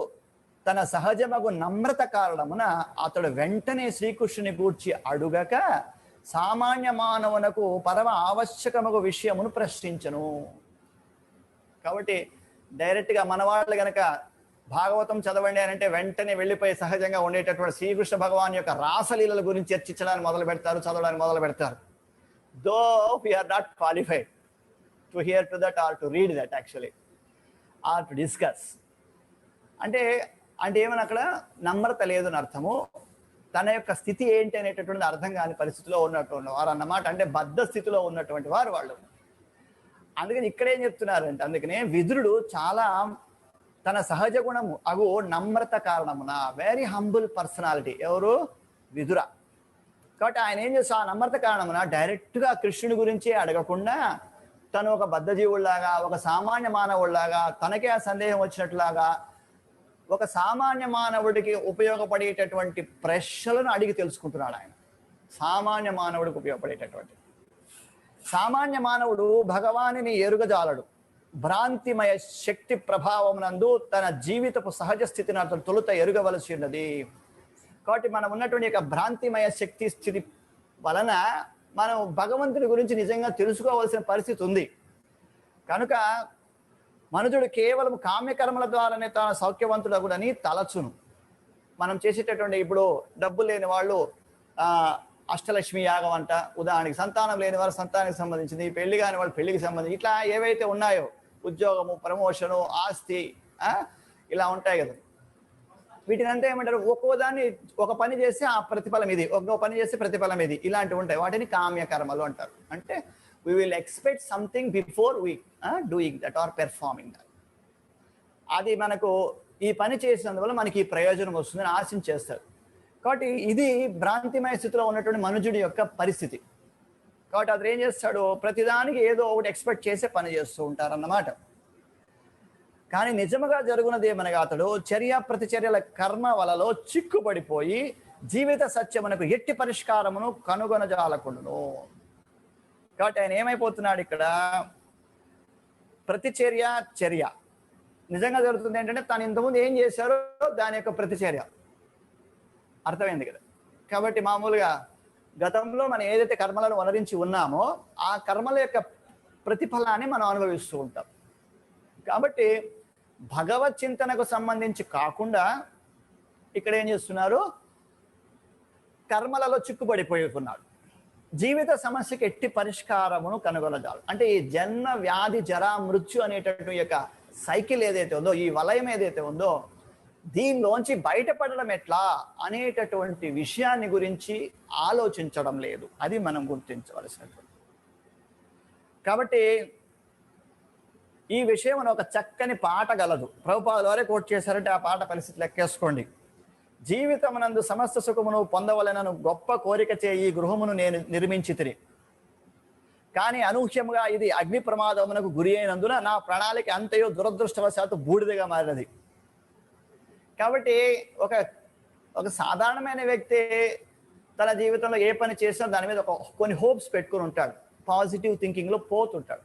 తన సహజమగు నమ్రత కారణమున అతడు వెంటనే శ్రీకృష్ణుని గూర్చి అడుగక సామాన్య మానవునకు పరమ ఆవశ్యకమగు విషయమును ప్రశ్నించను. కాబట్టి డైరెక్ట్గా మన వాళ్ళు గనక భాగవతం చదవండి అని అంటే వెంటనే వెళ్ళిపోయి సహజంగా ఉండేటటువంటి శ్రీకృష్ణ భగవాన్ యొక్క రాసలీలల గురించి చర్చించడానికి మొదలు పెడతారు, చదవడానికి మొదలు పెడతారు. Though we are not qualified to hear to that or to read that actually or to discuss. అంటే అంటే ఏమని అక్కడ నమ్రత లేదని అర్థము, తన యొక్క స్థితి ఏంటి అనేటటువంటి అర్థం కాని పరిస్థితిలో ఉన్నటువంటి వారు అన్నమాట. అంటే బద్ధ స్థితిలో ఉన్నటువంటి వారు వాళ్ళు. అందుకని ఇక్కడేం చెప్తున్నారంటే, అందుకనే విదురుడు చాలా తన సహజ గుణము అగు నమ్రత కారణమున, వెరీ హంబుల్ పర్సనాలిటీ. ఎవరు? విదుర. కాబట్టి ఆయన ఏం చేస్తా, ఆ నమ్రత కారణమున డైరెక్ట్గా కృష్ణుడి గురించి అడగకుండా తను ఒక బద్ధజీవుల్లాగా, ఒక సామాన్య మానవుడిలాగా, తనకే ఆ సందేహం వచ్చినట్లాగా ఒక సామాన్య మానవుడికి ఉపయోగపడేటటువంటి ప్రశ్నలను అడిగి తెలుసుకుంటున్నాడు ఆయన. సామాన్య మానవుడికి ఉపయోగపడేటటువంటి. సామాన్య మానవుడు భగవానుని ఎరుగజాలడు. భ్రాంతిమయ శక్తి ప్రభావం నందు తన జీవితపు సహజ స్థితిని అతను తొలుత ఎరుగవలసి ఉన్నది. కాబట్టి మనం ఉన్నటువంటి యొక్క భ్రాంతిమయ శక్తి స్థితి వలన మనం భగవంతుని గురించి నిజంగా తెలుసుకోవాల్సిన పరిస్థితి ఉంది. కనుక మనుజుడు కేవలం కామ్యకర్మల ద్వారానే తాను సౌఖ్యవంతుడగుడని తలచును. మనం చేసేటటువంటి ఇప్పుడు డబ్బు లేని వాళ్ళు అష్టలక్ష్మి యాగం అంట, ఉదాహరణకి సంతానం లేని వారు సంతానానికి సంబంధించింది, పెళ్లి కాని వాళ్ళు పెళ్లికి సంబంధించి, ఇట్లా ఏవైతే ఉన్నాయో ఉద్యోగము, ప్రమోషను, ఆస్తి, ఇలా ఉంటాయి కదా. వీటిని అంతా ఏమంటారు, ఒక్కో దాన్ని ఒక పని చేస్తే ఆ ప్రతిఫలం ఇది, ఒక్కో పని చేస్తే ప్రతిఫలం ఇది, ఇలాంటివి ఉంటాయి. వాటిని కామ్యకర్మలు అంటారు. అంటే we will expect something before we doing that or performing that. అది మనకు ఈ పని చేసినందువల్ల మనకి ఈ ప్రయోజనం వస్తుందని ఆశించేస్తారు. కాబట్టి ఇది భ్రాంతిమయ స్థితిలో ఉన్నటువంటి మనుజుడి యొక్క పరిస్థితి. కాబట్టి అతను ఏం చేస్తాడు, ప్రతిదానికి ఏదో ఒకటి ఎక్స్పెక్ట్ చేసే పని చేస్తూ ఉంటారన్నమాట. కానీ నిజముగా జరుగునది ఏమనగా అతడు చర్య ప్రతిచర్యల కర్మ వలలో చిక్కుపడిపోయి జీవిత సత్యమునకు ఎట్టి పరిష్కారమును కనుగొనజాలకుండును. కాబట్టి ఆయన ఏమైపోతున్నాడు ఇక్కడ, ప్రతిచర్య చర్య నిజంగా జరుగుతుంది ఏంటంటే తను ఇంతకుముందు ఏం చేశారో దాని యొక్క ప్రతిచర్య. అర్థమైంది కదా. కాబట్టి మామూలుగా గతంలో మనం ఏదైతే కర్మలను వనరించి ఉన్నామో ఆ కర్మల యొక్క ప్రతిఫలాన్ని మనం అనుభవిస్తూ ఉంటాం. కాబట్టి భగవత్ చింతనకు సంబంధించి కాకుండా ఇక్కడ ఏం చేస్తున్నారు, కర్మలలో చిక్కుబడిపోయి ఉన్నాడు. జీవిత సమస్యకి ఎట్టి పరిష్కారమును కనుగొనజాలు. అంటే ఈ జన్మ వ్యాధి జరా మృత్యు అనేటటువంటి యొక్క సైకిల్ ఏదైతే ఉందో, ఈ వలయం ఏదైతే ఉందో, దీనిలోంచి బయటపడడం ఎట్లా అనేటటువంటి విషయాన్ని గురించి ఆలోచించడం లేదు. అది మనం గుర్తించవలసినటువంటి. కాబట్టి ఈ విషయం ఒక చక్కని పాట గలదు. ప్రభుపాదుల వారే కోట్ చేశారంటే ఆ పాట పరిస్థితి లెక్కేసుకోండి. జీవితమునందు సమస్త సుఖమును పొందవలెనను గొప్ప కోరిక చే ఈ గృహమును నేను నిర్మించితిని, కానీ అనూహ్యముగా ఇది అగ్ని ప్రమాదమునకు గురి అయినందున నా ప్రణాళిక అంతయో దురదృష్టవశాత్తు బూడిదగా మారినది. కాబట్టి ఒక సాధారణమైన వ్యక్తి తన జీవితంలో ఏ పని చేసినా దాని మీద కొన్ని హోప్స్ పెట్టుకుని ఉంటాడు, పాజిటివ్ థింకింగ్లో పోతుంటాడు.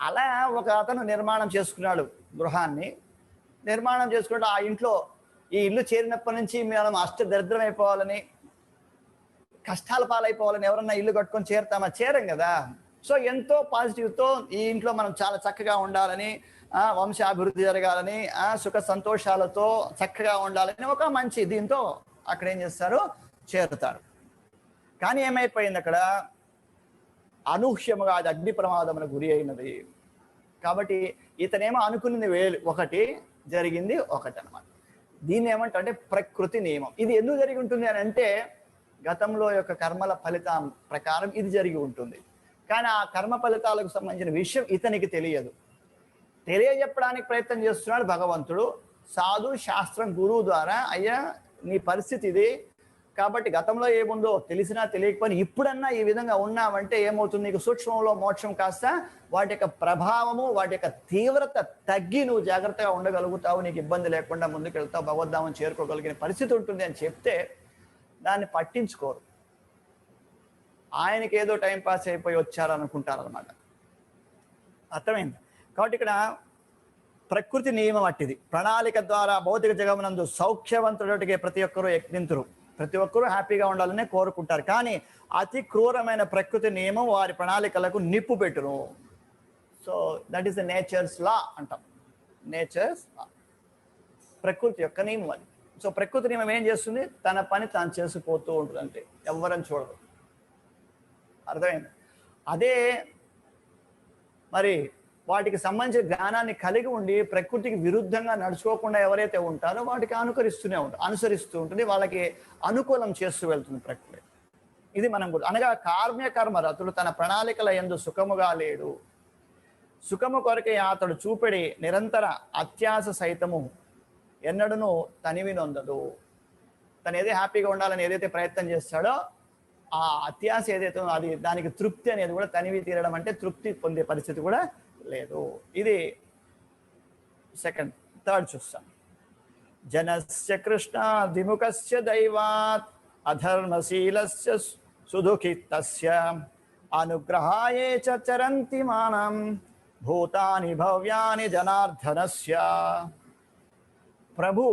అలా ఒక అతను నిర్మాణం చేసుకున్నాడు గృహాన్ని. నిర్మాణం చేసుకుంటే ఆ ఇంట్లో ఈ ఇల్లు చేరినప్పటి నుంచి మనం దరిద్రం అయిపోవాలని, కష్టాల పాలైపోవాలని ఎవరన్నా ఇల్లు కట్టుకొని చేరుతామా? చేరం కదా. సో ఎంతో పాజిటివ్తో ఈ ఇంట్లో మనం చాలా చక్కగా ఉండాలని, వంశాభివృద్ధి జరగాలని, సుఖ సంతోషాలతో చక్కగా ఉండాలని ఒక మంచి దీంతో అక్కడ ఏం చేస్తారు, చేరుతారు. కానీ ఏమైపోయింది, అక్కడ అనూహ్యముగా అది అగ్ని ప్రమాదమున గురి అయినది. కాబట్టి ఇతనేమో అనుకున్నది ఒకటి, జరిగింది ఒకటి అనమాట. దీన్ని ఏమంటే ప్రకృతి నియమం. ఇది ఎందుకు జరిగి ఉంటుంది అని అంటే గతంలో యొక్క కర్మల ఫలితం ప్రకారం ఇది జరిగి ఉంటుంది. కానీ ఆ కర్మ ఫలితాలకు సంబంధించిన విషయం ఇతనికి తెలియదు. తెలియజెప్పడానికి ప్రయత్నం చేస్తున్నాడు భగవంతుడు సాధు శాస్త్రం గురువు ద్వారా. అయ్యా నీ పరిస్థితి ఇది, కాబట్టి గతంలో ఏముందో తెలిసినా తెలియకపోయినా ఇప్పుడన్నా ఈ విధంగా ఉన్నావంటే ఏమవుతుంది, నీకు సూక్ష్మంలో మోక్షం కాస్త వాటి యొక్క ప్రభావము, వాటి యొక్క తీవ్రత తగ్గి నువ్వు జాగ్రత్తగా ఉండగలుగుతావు, నీకు ఇబ్బంది లేకుండా ముందుకు వెళ్తావు, భగవద్ధామం చేరుకోగలిగిన పరిస్థితి ఉంటుంది అని చెప్తే దాన్ని పట్టించుకోరు. ఆయనకి ఏదో టైంపాస్ అయిపోయి వచ్చారనుకుంటారనమాట. అర్థమైంది. కాబట్టి ఇక్కడ ప్రకృతి నియమం అట్టిది. ప్రణాళిక ద్వారా భౌతిక జగమునందు సౌఖ్యవంతుడికి ప్రతి ఒక్కరూ యత్నింతురు, ప్రతి ఒక్కరూ హ్యాపీగా ఉండాలనే కోరుకుంటారు. కానీ అతి క్రూరమైన ప్రకృతి నియమం వారి ప్రణాళికలకు నిప్పు పెట్టును. So that is the nature's law అంటాం, నేచర్స్ లా. ప్రకృతి యొక్క నియమం అది. సో ప్రకృతి నియమం ఏం చేస్తుంది? తన పని తాను చేసుకుపోతూ ఉంటుంది, అంతే, ఎవరని చూడదు. అర్థమైంది? అదే మరి వాటికి సంబంధించిన జ్ఞానాన్ని కలిగి ఉండి ప్రకృతికి విరుద్ధంగా నడుచుకోకుండా ఎవరైతే ఉంటారో వాటికి అనుసరిస్తూ ఉంటుంది, వాళ్ళకి అనుకూలం చేస్తూ వెళ్తుంది ప్రకృతి. ఇది మనం అనగా కార్మ్యకర్మ రతుడు తన ప్రణాళికల యందు సుఖముగా లేడు, సుఖము కొరకే అతడు చూపెడి నిరంతర అత్యాస సైతము ఎన్నడూను తనివి నొందదు. తను ఏదో హ్యాపీగా ఉండాలని ఏదైతే ప్రయత్నం చేస్తాడో ఆ అత్యాస ఏదైతే అది దానికి తృప్తి అనేది కూడా తనివి తీరడం అంటే తృప్తి పొందే పరిస్థితి కూడా లేదు. ఇది థర్డ్ చూస్తాం. జనస్య కృష్ణ విముఖస్య దైవాత్ అధర్మశీలస్య సుదుఖితస్య అనుగ్రహాయే చ చరంతి మానం భూతాని భవ్యాని జనార్దనస్య. ప్రభు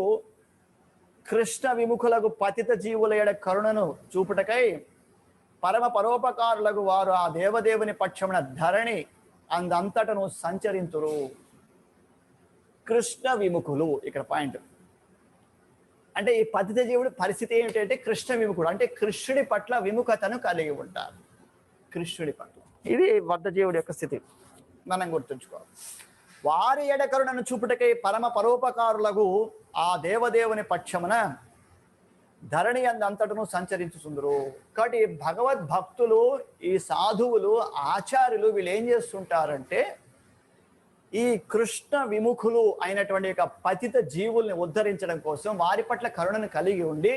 కృష్ణ విముఖులకు పతిత జీవుల ఎడ కరుణను చూపుటకై పరమ పరోపకారులకు వారు ఆ దేవదేవుని పక్షమున ధరణి అందంతటను సంచరింతురు. కృష్ణ విముఖులు ఇక్కడ పాయింట్. అంటే ఈ పతిత జీవుడు పరిస్థితి ఏమిటంటే కృష్ణ విముఖుడు అంటే కృష్ణుడి పట్ల విముఖతను కలిగి ఉంటారు. కృష్ణుడి పట్ల ఇది బద్ధజీవుడి యొక్క స్థితి మనం గుర్తుంచుకోవాలి. వారి ఎడ కరుణను చూపుటకై పరమ పరోపకారులకు ఆ దేవదేవుని పక్షమున ధరణి అంతటను సంచరించుతుందరు. కాబట్టి భగవద్భక్తులు, ఈ సాధువులు, ఆచార్యులు వీళ్ళు ఏం చేస్తుంటారంటే ఈ కృష్ణ విముఖులు అయినటువంటి యొక్క పతిత జీవుల్ని ఉద్ధరించడం కోసం, వారి పట్ల కరుణను కలిగి ఉండి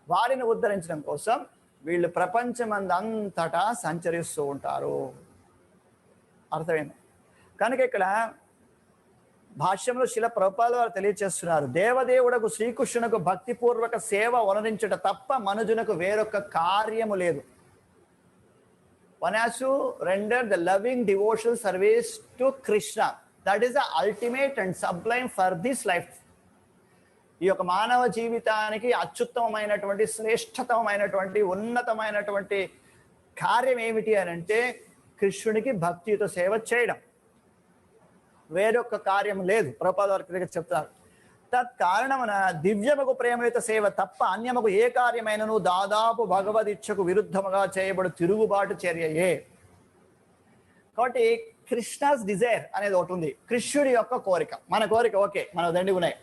వారిని ఉద్ధరించడం కోసం వీళ్ళు ప్రపంచమందంతటా సంచరిస్తూ ఉంటారు. అర్థమైంది? కనుక ఇక్కడ భాష్యంలో శిల ప్రభుపాదుల వారు తెలియచేస్తున్నారు, దేవదేవుడకు శ్రీకృష్ణునకు భక్తిపూర్వక సేవ వనరించుట తప్ప మనుజునకు వేరొక కార్యము లేదు. One has to render the loving devotional service to Krishna. That is the ultimate and sublime for this life. ఈ యొక్క మానవ జీవితానికి అత్యుత్తమమైనటువంటి, శ్రేష్టతమైనటువంటి, ఉన్నతమైనటువంటి కార్యం ఏమిటి అని అంటే కృష్ణుడికి భక్తితో సేవ చేయడం. వేరొక కార్యం లేదు. ప్రభుపాదుల వారు చెప్తారు, తత్కారణమున దివ్యముకు ప్రేమయుత సేవ తప్ప అన్యముకు ఏ కార్యమైనను దాదాపు భగవదిచ్ఛకు విరుద్ధముగా చేయబడు తిరుగుబాటు చర్యయే. కాబట్టి కృష్ణాస్ డిజైర్ అనేది ఒకటి ఉంది. కృష్ణుడి యొక్క కోరిక, మన కోరిక ఓకే, మన దండి ఉన్నాయి.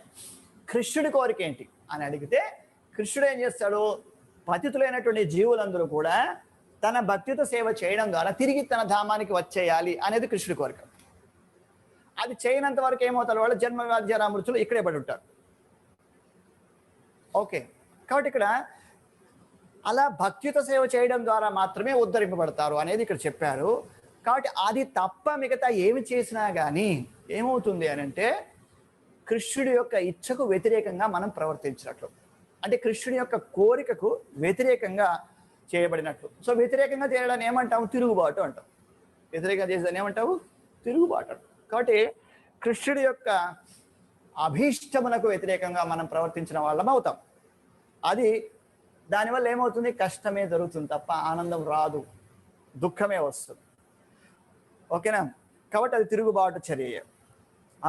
కృష్ణుడి కోరిక ఏంటి అని అడిగితే కృష్ణుడు ఏం చేస్తాడు? పతితులైనటువంటి జీవులందరూ కూడా తన భక్తితో సేవ చేయడం ద్వారా తిరిగి తన ధామానికి వచ్చేయాలి అనేది కృష్ణుడి కోరిక. అది చేయనంత వరకు ఏమవుతారు? వాళ్ళు జన్మ వ్యాధ్యారామృతులు ఇక్కడే పడి ఉంటారు. ఓకే, కాబట్టి ఇక్కడ అలా భక్తితో సేవ చేయడం ద్వారా మాత్రమే ఉద్ధరింపబడతారు అనేది ఇక్కడ చెప్పారు. కాబట్టి అది తప్ప మిగతా ఏమి చేసినా కానీ ఏమవుతుంది అని అంటే కృష్ణుడి యొక్క ఇచ్ఛకు వ్యతిరేకంగా మనం ప్రవర్తించినట్లు, అంటే కృష్ణుడి యొక్క కోరికకు వ్యతిరేకంగా చేయబడినట్లు. సో వ్యతిరేకంగా చేయడాన్ని ఏమంటాము? తిరుగుబాటు అంటాం. వ్యతిరేకంగా చేసేదాన్ని ఏమంటావు? తిరుగుబాటు అంటాం. కాబట్టి కృష్ణుడి యొక్క అభీష్టమునకు వ్యతిరేకంగా మనం ప్రవర్తించిన వాళ్ళం అవుతాం. అది దానివల్ల ఏమవుతుంది? కష్టమే జరుగుతుంది తప్ప ఆనందం రాదు, దుఃఖమే వస్తుంది. ఓకేనా? కాబట్టి అది తిరుగుబాటు చర్య.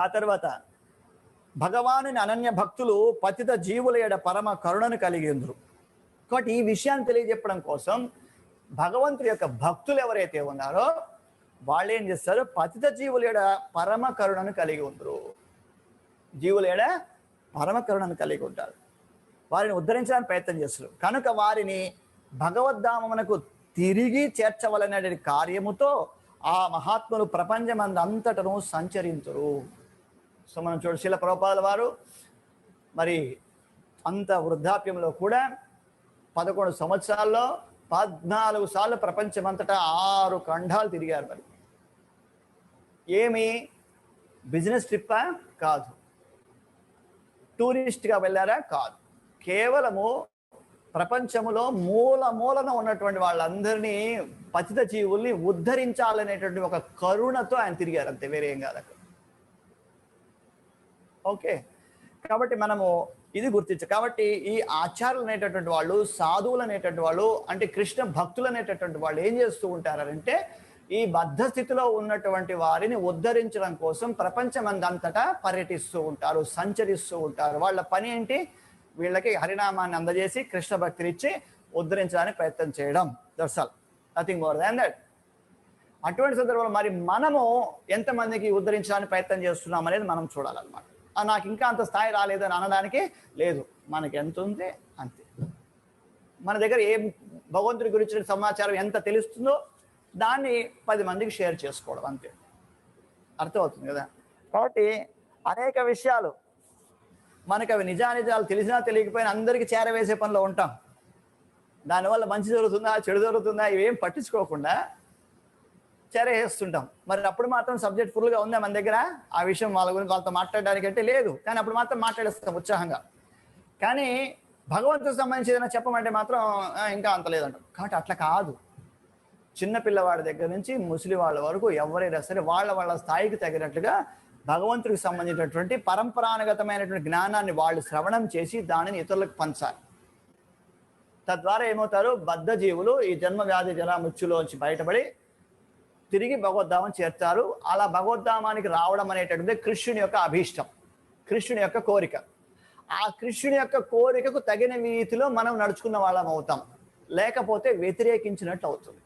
ఆ తర్వాత భగవానుని అనన్య భక్తులు పతిత జీవుల ఎడ పరమ కరుణను కలిగిండ్రు. కాబట్టి ఈ విషయాన్ని తెలియజెప్పడం కోసం భగవంతుడి యొక్క భక్తులు ఎవరైతే ఉన్నారో వాళ్ళు ఏం చేస్తారు? పతిత జీవుల ఎడ పరమ కరుణను కలిగి ఉంటారు. జీవుల ఎడ పరమ కరుణను కలిగి ఉంటారు. వారిని ఉద్ధరించడానికి ప్రయత్నం చేస్తారు. కనుక వారిని భగవద్ధామమునకు తిరిగి చేర్చవలనే కార్యముతో ఆ మహాత్ములు ప్రపంచమందంతటను సంచరించరు. సో మనం శిల ప్రభుపాదుల వారు మరి అంత వృద్ధాప్యంలో కూడా 11 సంవత్సరాల్లో 14 సార్లు ప్రపంచమంతటా 6 ఖండాలు తిరిగారు. మరి ఏమి బిజినెస్ ట్రిప్పా? కాదు. టూరిస్ట్గా వెళ్ళారా? కాదు. కేవలము ప్రపంచంలో మూలన ఉన్నటువంటి వాళ్ళందరినీ, పతిత జీవుల్ని ఉద్ధరించాలనేటువంటి ఒక కరుణతో ఆయన తిరిగారు, అంతే, వేరే ఏం కాదు. ఓకే, కాబట్టి మనము ఇది గుర్తించాలి. కాబట్టి ఈ ఆచార్యులు అనేటటువంటి వాళ్ళు, సాధువులు అనేటటువంటి వాళ్ళు, అంటే కృష్ణ భక్తులు అనేటటువంటి వాళ్ళు ఏం చేస్తూ ఉంటారంటే ఈ బద్ధ స్థితిలో ఉన్నటువంటి వారిని ఉద్ధరించడం కోసం ప్రపంచమందంతటా పర్యటిస్తూ ఉంటారు, సంచరిస్తూ ఉంటారు. వాళ్ళ పని ఏంటి? వీళ్ళకి హరినామాన్ని అందజేసి కృష్ణ భక్తిని ఇచ్చి ఉద్ధరించడానికి ప్రయత్నం చేయడం. That's all, nothing more than that. అటువంటి సందర్భంలో మరి మనము ఎంతమందికి ఉద్ధరించడానికి ప్రయత్నం చేస్తున్నాం అనేది మనం చూడాలన్నమాట. నాకు ఇంకా అంత స్థాయి రాలేదని అనడానికి లేదు. మనకి ఎంత ఉంది అంతే. మన దగ్గర ఏ భగవంతుడి గురించిన సమాచారం ఎంత తెలుస్తుందో దాన్ని 10 మందికి షేర్ చేసుకోవడం అంతే. అర్థమవుతుంది కదా? కాబట్టి అనేక విషయాలు మనకు అవి నిజానిజాలు తెలిసినా తెలియకపోయినా అందరికీ చేరవేసే పనిలో ఉంటాం. దానివల్ల మంచి జరుగుతుందా చెడు జరుగుతుందా ఇవేం పట్టించుకోకుండా చేరేస్తుంటాం. మరి అప్పుడు మాత్రం సబ్జెక్ట్ ఫుల్గా ఉందా మన దగ్గర? ఆ విషయం వాళ్ళ గురించి వాళ్ళతో మాట్లాడడానికంటే లేదు, కానీ అప్పుడు మాత్రం మాట్లాడేస్తాం ఉత్సాహంగా. కానీ భగవంతుడికి సంబంధించి ఏదైనా చెప్పమంటే మాత్రం ఇంకా అంత లేదంటాం. కాబట్టి అట్లా కాదు. చిన్న పిల్లవాడి దగ్గర నుంచి ముసలి వాళ్ళ వరకు ఎవరైనా సరే వాళ్ళ స్థాయికి తగినట్లుగా భగవంతుడికి సంబంధించినటువంటి పరంపరానుగతమైనటువంటి జ్ఞానాన్ని వాళ్ళు శ్రవణం చేసి దానిని ఇతరులకు పంచాలి. తద్వారా ఏమవుతారు? బద్ధ జీవులు ఈ జన్మ వ్యాధి జల మృత్యులోంచి బయటపడి తిరిగి భగవద్ధామం చేర్చారు. అలా భగవద్ధామానికి రావడం అనేటటువంటి కృష్ణుని యొక్క అభీష్టం, కృష్ణుని యొక్క కోరిక. ఆ కృష్ణుని యొక్క కోరికకు తగిన రీతిలో మనం నడుచుకున్న వాళ్ళం అవుతాం, లేకపోతే వ్యతిరేకించినట్టు అవుతుంది.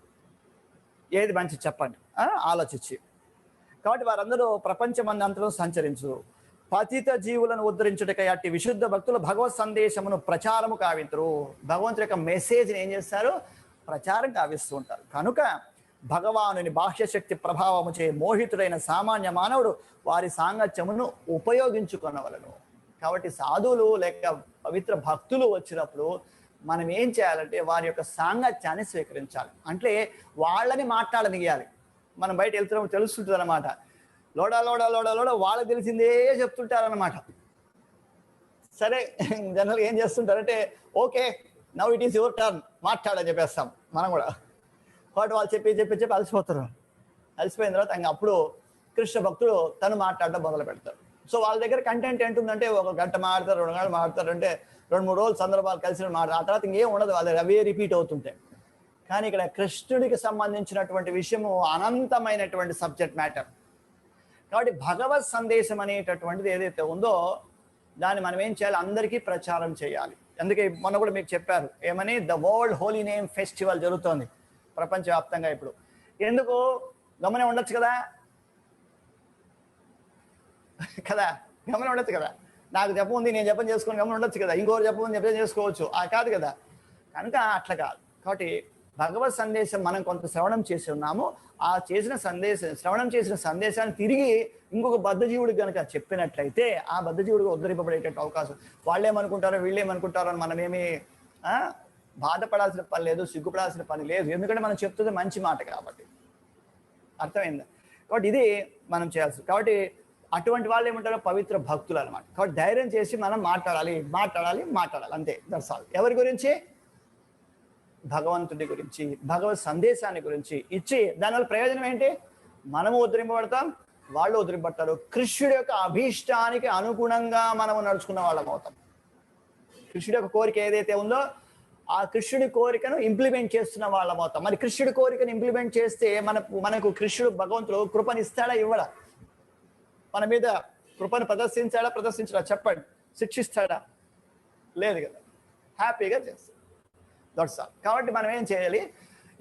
ఏది మంచి చెప్పండి ఆలోచించి. కాబట్టి వారందరూ ప్రపంచమందంతలో సంచరించు పతిత జీవులను ఉద్ధరించుటకై అట్టి విశుద్ధ భక్తులు భగవత్ సందేశమును ప్రచారము కావించరు. భగవంతుడి యొక్క మెసేజ్ని ఏం చేస్తారు? ప్రచారం కావిస్తూ ఉంటారు. కనుక భగవానుని బాహ్యశక్తి ప్రభావము చే మోహితుడైన సామాన్య మానవుడు వారి సాంగత్యమును ఉపయోగించుకునవలను. కాబట్టి సాధువులు లేక పవిత్ర భక్తులు వచ్చినప్పుడు మనం ఏం చేయాలంటే వారి యొక్క సాంగత్యాన్ని స్వీకరించాలి. అంటే వాళ్ళని మాట్లాడనియాలి. మనం బయట వెళ్తున్నప్పుడు తెలుస్తుంటుంది అనమాట. లోడా లోడా లోడా లోడా వాళ్ళకి తెలిసిందే చెప్తుంటారనమాట. సరే, జనరల్గా ఏం చేస్తుంటారంటే okay now it is your turn మాట్లాడని చెప్పేస్తాం మనం కూడా. కాబట్టి వాళ్ళు చెప్పి అలసిపోతారు. అలసిపోయిన తర్వాత ఇంకా అప్పుడు కృష్ణ భక్తుడు తను మాట్లాడడం మొదలు పెడతారు. సో వాళ్ళ దగ్గర కంటెంట్ ఏంటుందంటే 1 గంట మాట్లాడతారు, 2 గంటలు మాట్లాడతారు, అంటే 2-3 రోజులు సందర్భాలు కలిసి మాట్లాడతారు. ఆ తర్వాత ఇంకేం ఉండదు, అది అవే రిపీట్ అవుతుంటాయి. కానీ ఇక్కడ కృష్ణుడికి సంబంధించినటువంటి విషయము అనంతమైనటువంటి సబ్జెక్ట్ మ్యాటర్. కాబట్టి భగవత్ సందేశం అనేటటువంటిది ఏదైతే ఉందో దాన్ని మనం ఏం చేయాలి? అందరికీ ప్రచారం చేయాలి. అందుకే మొన్న కూడా మీకు చెప్పారు ఏమని, the world holy name festival జరుగుతోంది ప్రపంచవ్యాప్తంగా. ఇప్పుడు ఎందుకు గమనే ఉండొచ్చు కదా గమనం ఉండొచ్చు కదా. నాకు జపం నేను జపం చేసుకొని గమనం ఉండొచ్చు కదా, ఇంకోరు జపం చేసుకోవచ్చు. కాదు కదా. కనుక అట్లా కాదు. కాబట్టి భగవత్ సందేశం మనం కొంత శ్రవణం చేసి ఉన్నాము. ఆ శ్రవణం చేసిన సందేశాన్ని తిరిగి ఇంకొక బద్ధజీవుడికి కనుక చెప్పినట్లయితే ఆ బద్ధజీవుడికి ఉద్ధరింపబడేటట్టు అవకాశం. వాళ్ళేమనుకుంటారో వీళ్ళేమనుకుంటారో అని మనమేమి బాధపడాల్సిన పని లేదు, సిగ్గుపడాల్సిన పని లేదు. ఎందుకంటే మనం చెప్తుంది మంచి మాట కాబట్టి. అర్థమైందా? కాబట్టి ఇది మనం చేయాల్సి. కాబట్టి అటువంటి వాళ్ళు ఏమంటారో పవిత్ర భక్తులు అనమాట. కాబట్టి ధైర్యం చేసి మనం మాట్లాడాలి అంతే. That's all. ఎవరి గురించి? భగవంతుడి గురించి, భగవత్ సందేశాన్ని గురించి ఇచ్చి దానివల్ల ప్రయోజనం ఏంటి? మనము ఉద్ధరింపబడతాం, వాళ్ళు ఉద్ధరింపబడతారు. కృష్ణుడి యొక్క అభీష్టానికి అనుగుణంగా మనము నడుచుకున్న వాళ్ళం అవుతాం. కృష్ణుడి యొక్క కోరిక ఏదైతే ఉందో ఆ కృష్ణుడి కోరికను ఇంప్లిమెంట్ చేస్తున్న వాళ్ళం అవుతాం. మరి కృష్ణుడి కోరికను ఇంప్లిమెంట్ చేస్తే మనకు కృష్ణుడు భగవంతుడు కృపనిస్తాడా ఇవ్వడా? మన మీద కృపను ప్రదర్శించడా చెప్పండి. శిక్షిస్తాడా? లేదు కదా. హ్యాపీగా చేస్తాడు. That's all. కాబట్టి మనం ఏం చేయాలి?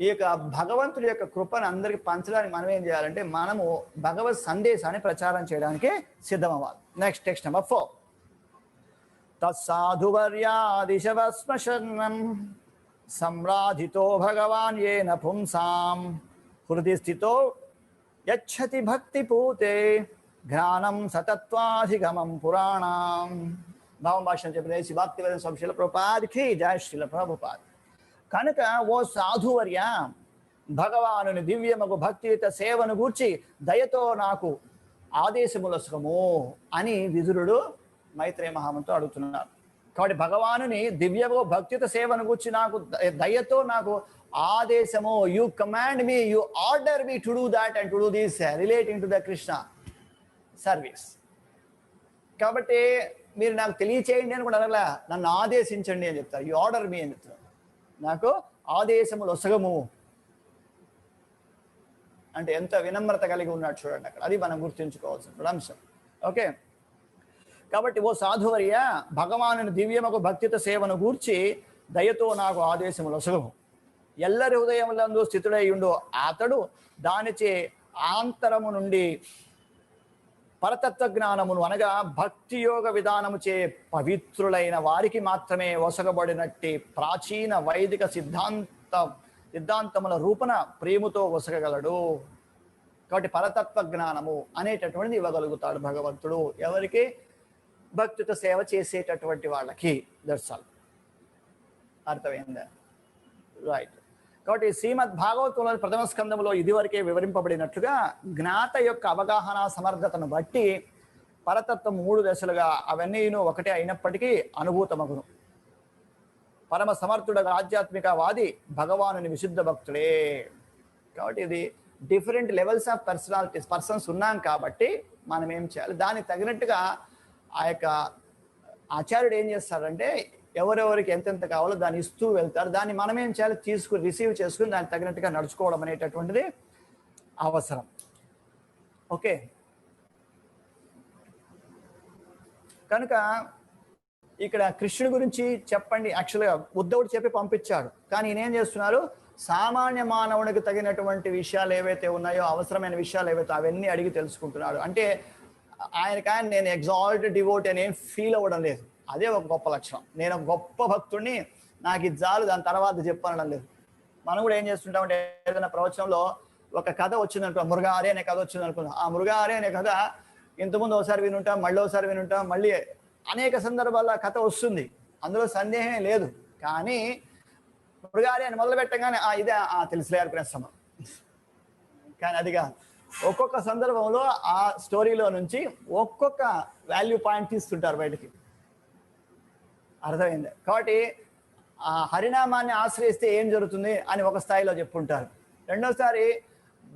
ఈ యొక్క భగవంతుడి యొక్క కృపను అందరికి పంచడానికి మనం ఏం చేయాలంటే మనము భగవత్ సందేశాన్ని ప్రచారం చేయడానికి సిద్ధమవ్వాలి. Next text number 4. తత్సాధువర్యాదిశవస్మశరణం సంరాధితో భగవాన్ ఏన పుంసాం హృది స్థితో యచ్చతి భక్తి పూతే జ్ఞానం సతత్వాధిగమం పురాణం. భావం భాష చెప్పిన భక్తివేద స్వామి శిల ప్రభుపాదికి జయ శ్రీల ప్రభుపాద్. కనుక ఓ సాధువర్య, భగవానుని దివ్యమగు భక్తియుత సేవను గూర్చి దయతో నాకు ఆదేశములసుకము అని విదురుడు మైత్రేయ మహామంతో అడుగుతున్నారు. కాబట్టి భగవానుని దివ్యమగు భక్తియుత సేవను గూర్చి నాకు దయతో నాకు ఆదేశము, you command me, you order me to do that and to do this relating to the Krishna service. కాబట్టి మీరు నాకు తెలియచేయండి అని కూడా అనలా, నన్ను ఆదేశించండి అని చెప్తారు. యు ఆర్డర్ మీ అని చెప్తారు. నాకు ఆదేశములు ఒసగము. అంటే ఎంత వినమ్రత కలిగి ఉన్నాడు చూడండి అక్కడ. అది మనం గుర్తుంచుకోవాల్సిన అంశం. ఓకే, కాబట్టి ఓ సాధువర్య, భగవానుని దివ్యమకు భక్తిత సేవను గూర్చి దయతో నాకు ఆదేశములు ఒసగము. ఎల్లరి హృదయములందు స్థితుడై ఉండు అతడు దానిచే ఆంతరము నుండి పరతత్వ జ్ఞానమును అనగా భక్తి యోగ విధానముచే పవిత్రులైన వారికి మాత్రమే ఒసగబడినట్టి ప్రాచీన వైదిక సిద్ధాంతముల రూపణ ప్రేమతో ఒసగగలడు. కాబట్టి పరతత్వ జ్ఞానము అనేటటువంటిది ఇవ్వగలుగుతాడు భగవంతుడు. ఎవరికి? భక్తితో సేవ చేసేటటువంటి వాళ్ళకి. That's all. అర్థమైందా? రైట్. కాబట్టి శ్రీమద్ భాగవతంలోని ప్రథమ స్కంధంలో ఇదివరకే వివరింపబడినట్లుగా జ్ఞాత యొక్క అవగాహన సమర్థతను బట్టి పరతత్వం 3 దశలుగా అవన్నీ ఒకటే అయినప్పటికీ అనుభూతమగును. పరమ సమర్థుడు ఆధ్యాత్మికవాది భగవానుని విశుద్ధ భక్తుడే. కాబట్టి ఇది డిఫరెంట్ లెవెల్స్ ఆఫ్ పర్సన్స్ ఉన్నాం కాబట్టి మనం ఏం చేయాలి, దానికి తగినట్టుగా ఆ యొక్క ఆచార్యుడు ఏం చేస్తారంటే ఎవరెవరికి ఎంతెంత కావాలో దాన్ని ఇస్తూ వెళ్తారు. దాన్ని మనం ఏం చేయాలి, రిసీవ్ చేసుకుని దానికి తగినట్టుగా నడుచుకోవడం అనేటటువంటిది అవసరం. ఓకే, కనుక ఇక్కడ కృష్ణుడి గురించి చెప్పండి. యాక్చువల్గా ఉద్ధవుడు చెప్పి పంపించాడు, కానీ ఈయన ఏం చేస్తున్నారు, సామాన్య మానవునికి తగినటువంటి విషయాలు ఏవైతే ఉన్నాయో, అవసరమైన విషయాలు ఏవైతే అవన్నీ అడిగి తెలుసుకుంటున్నాడు. అంటే ఆయనకాయన నేను ఎగ్జాల్ట్ డివోట్ అని ఏం ఫీల్ అవ్వడం లేదు. అదే ఒక గొప్ప లక్షణం. నేను గొప్ప భక్తుడిని, నాకు ఇది చాలు, దాని తర్వాత చెప్పనడం లేదు. మనం కూడా ఏం చేస్తుంటామంటే ఏదైనా ప్రవచనంలో ఒక కథ వచ్చిందనుకో, మృగారే అనే కథ వచ్చింది అనుకుందాం. ఆ మృగారే అనే కథ ఇంతకుముందు ఒకసారి వినుంటాం, మళ్ళీ ఒకసారి వినుంటాం, మళ్ళీ అనేక సందర్భాల్లో కథ వస్తుంది, అందులో సందేహమే లేదు. కానీ మృగారే అని మొదలు పెట్టగానే ఇదే తెలుసులే అనుకునేస్తాం. కానీ అదిగా ఒక్కొక్క సందర్భంలో ఆ స్టోరీలో నుంచి ఒక్కొక్క వాల్యూ పాయింట్ తీస్తుంటారు బయటికి. అర్థమైంది? కాబట్టి ఆ హరినామాన్ని ఆశ్రయిస్తే ఏం జరుగుతుంది అని ఒక స్థాయిలో చెప్పుంటారు. రెండోసారి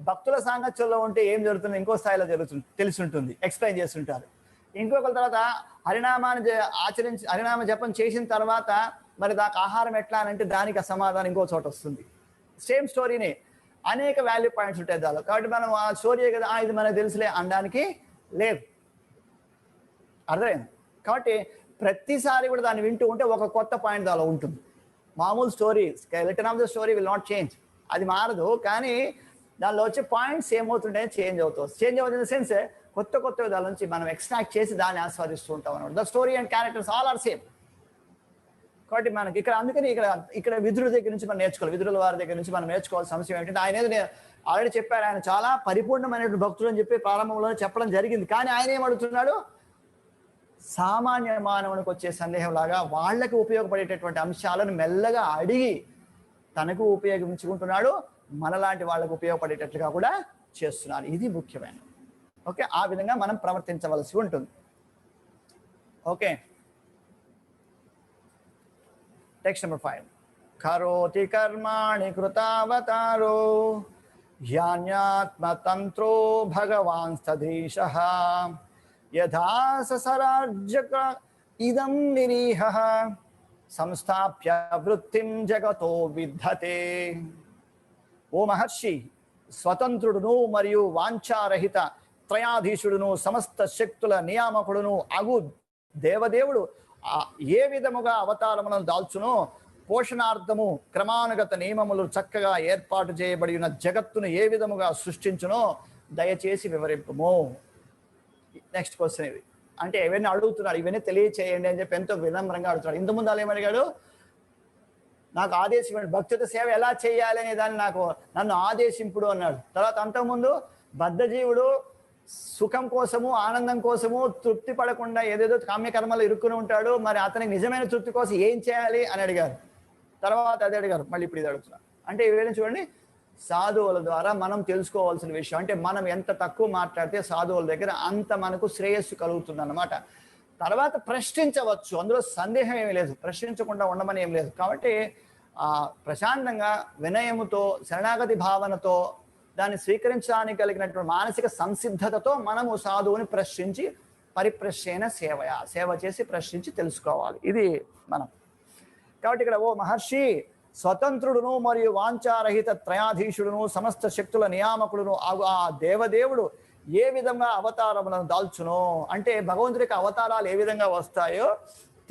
భక్తుల సాంగత్యంలో ఉంటే ఏం జరుగుతుంది ఇంకో స్థాయిలో తెలిసి ఉంటుంది, ఎక్స్ప్లెయిన్ చేస్తుంటారు. ఇంకొకరి తర్వాత హరినామ జపం చేసిన తర్వాత మరి దానికి ఆహారం ఎట్లా అని అంటే దానికి సమాధానం ఇంకో చోట వస్తుంది. సేమ్ స్టోరీని అనేక వాల్యూ పాయింట్స్ ఉంటాయి దానిలో. కాబట్టి మనం ఆ స్టోరీ కదా ఇది మనకు తెలుసులే అనడానికి లేదు. అర్థమైంది? కాబట్టి ప్రతిసారి కూడా దాన్ని వింటూ ఉంటే ఒక కొత్త పాయింట్ దానిలో ఉంటుంది. మామూలు story, return of the story will not change, అది మారదు. కానీ దానిలో వచ్చే పాయింట్స్ ఏమవుతుంటాయో చేంజ్ అవుతుంది సెన్స్ కొత్త దాని నుంచి మనం ఎక్స్ట్రాక్ట్ చేసి దాన్ని ఆస్వాదిస్తూ ఉంటాం అన్నమాట. The story and characters all are same. కాబట్టి మనకి ఇక్కడ అందుకని ఇక్కడ విదురుల దగ్గర నుంచి మనం నేర్చుకోవాలి. విదురుల వారి దగ్గర నుంచి మనం నేర్చుకోవాల్సిన అంశం ఏంటంటే, ఆయన ఏదో ఆల్రెడీ చెప్పారు, ఆయన చాలా పరిపూర్ణమైనటువంటి భక్తులు అని చెప్పి ప్రారంభంలోనే చెప్పడం జరిగింది. కానీ ఆయన ఏమడుగుతున్నాడు, సామాన్య మానవునికి వచ్చే సందేహం లాగా వాళ్ళకి ఉపయోగపడేటటువంటి అంశాలను మెల్లగా అడిగి తనకు ఉపయోగించుకుంటున్నాడు, మనలాంటి వాళ్ళకు ఉపయోగపడేటట్లుగా కూడా చేస్తున్నాడు. ఇది ముఖ్యమైన. ఓకే, ఆ విధంగా మనం ప్రవర్తించవలసి ఉంటుంది. Okay, text number 5. కరోతి కర్మాణి కృతావతారో యాన్యాత్మతంత్రో భగవాన్ స్తధీశః యథా ససరాజ్యక ఇదం నిరీహః సంస్థాప్య వృత్తిం జగతో విద్ధతే. ఓ మహర్షి, స్వతంత్రుడును మరియు వాంఛారహిత త్రయాధీశుడును సమస్త శక్తుల నియామకుడును అగు దేవదేవుడు ఏ విధముగా అవతారములను దాల్చునో, పోషణార్థము క్రమానుగత నియమములు చక్కగా ఏర్పాటు చేయబడి ఉన్న జగత్తును ఏ విధముగా సృష్టించునో దయచేసి వివరింపుము. నెక్స్ట్ క్వశ్చన్ ఇది. అంటే ఇవన్నీ అడుగుతున్నాడు, ఇవన్నీ తెలియచేయండి అని చెప్పి ఎంతో వినమ్రంగా అడుగుతున్నాడు. ఇంతకుముందు వాళ్ళు ఏమడిగాడు, నాకు ఆదేశించండి, భక్తుల సేవ ఎలా చేయాలి అనే దాన్ని నన్ను ఆదేశింపుడు అన్నాడు. తర్వాత అంతకుముందు బద్ధజీవుడు సుఖం కోసము ఆనందం కోసము తృప్తి పడకుండా ఏదేదో కామ్యకర్మలు ఇరుక్కుని ఉంటాడు, మరి అతనికి నిజమైన తృప్తి కోసం ఏం చేయాలి అని అడిగారు. తర్వాత అదే అడిగారు, మళ్ళీ ఇప్పుడు ఇది అడుగుతున్నారు. అంటే ఇవేళ చూడండి, సాధువుల ద్వారా మనం తెలుసుకోవాల్సిన విషయం. అంటే మనం ఎంత తక్కువ మాట్లాడితే సాధువుల దగ్గర అంత మనకు శ్రేయస్సు కలుగుతుంది అన్నమాట. తర్వాత ప్రశ్నించవచ్చు, అందులో సందేహం ఏమీ లేదు, ప్రశ్నించకుండా ఉండమని ఏం లేదు. కాబట్టి ప్రశాంతంగా వినయముతో శరణాగతి భావనతో దాన్ని స్వీకరించడానికి కలిగినటువంటి మానసిక సంసిద్ధతతో మనము సాధువుని ప్రశ్నించి పరిప్రశ్న సేవ చేసి ప్రశ్నించి తెలుసుకోవాలి. ఇది మనం. కాబట్టి ఇక్కడ ఓ మహర్షి, స్వతంత్రుడును మరియు వాంఛారహిత త్రయాధీశుడును సమస్త శక్తుల నియామకుడును ఆ దేవదేవుడు ఏ విధంగా అవతారములను దాల్చునో, అంటే భగవంతుడికి అవతారాలు ఏ విధంగా వస్తాయో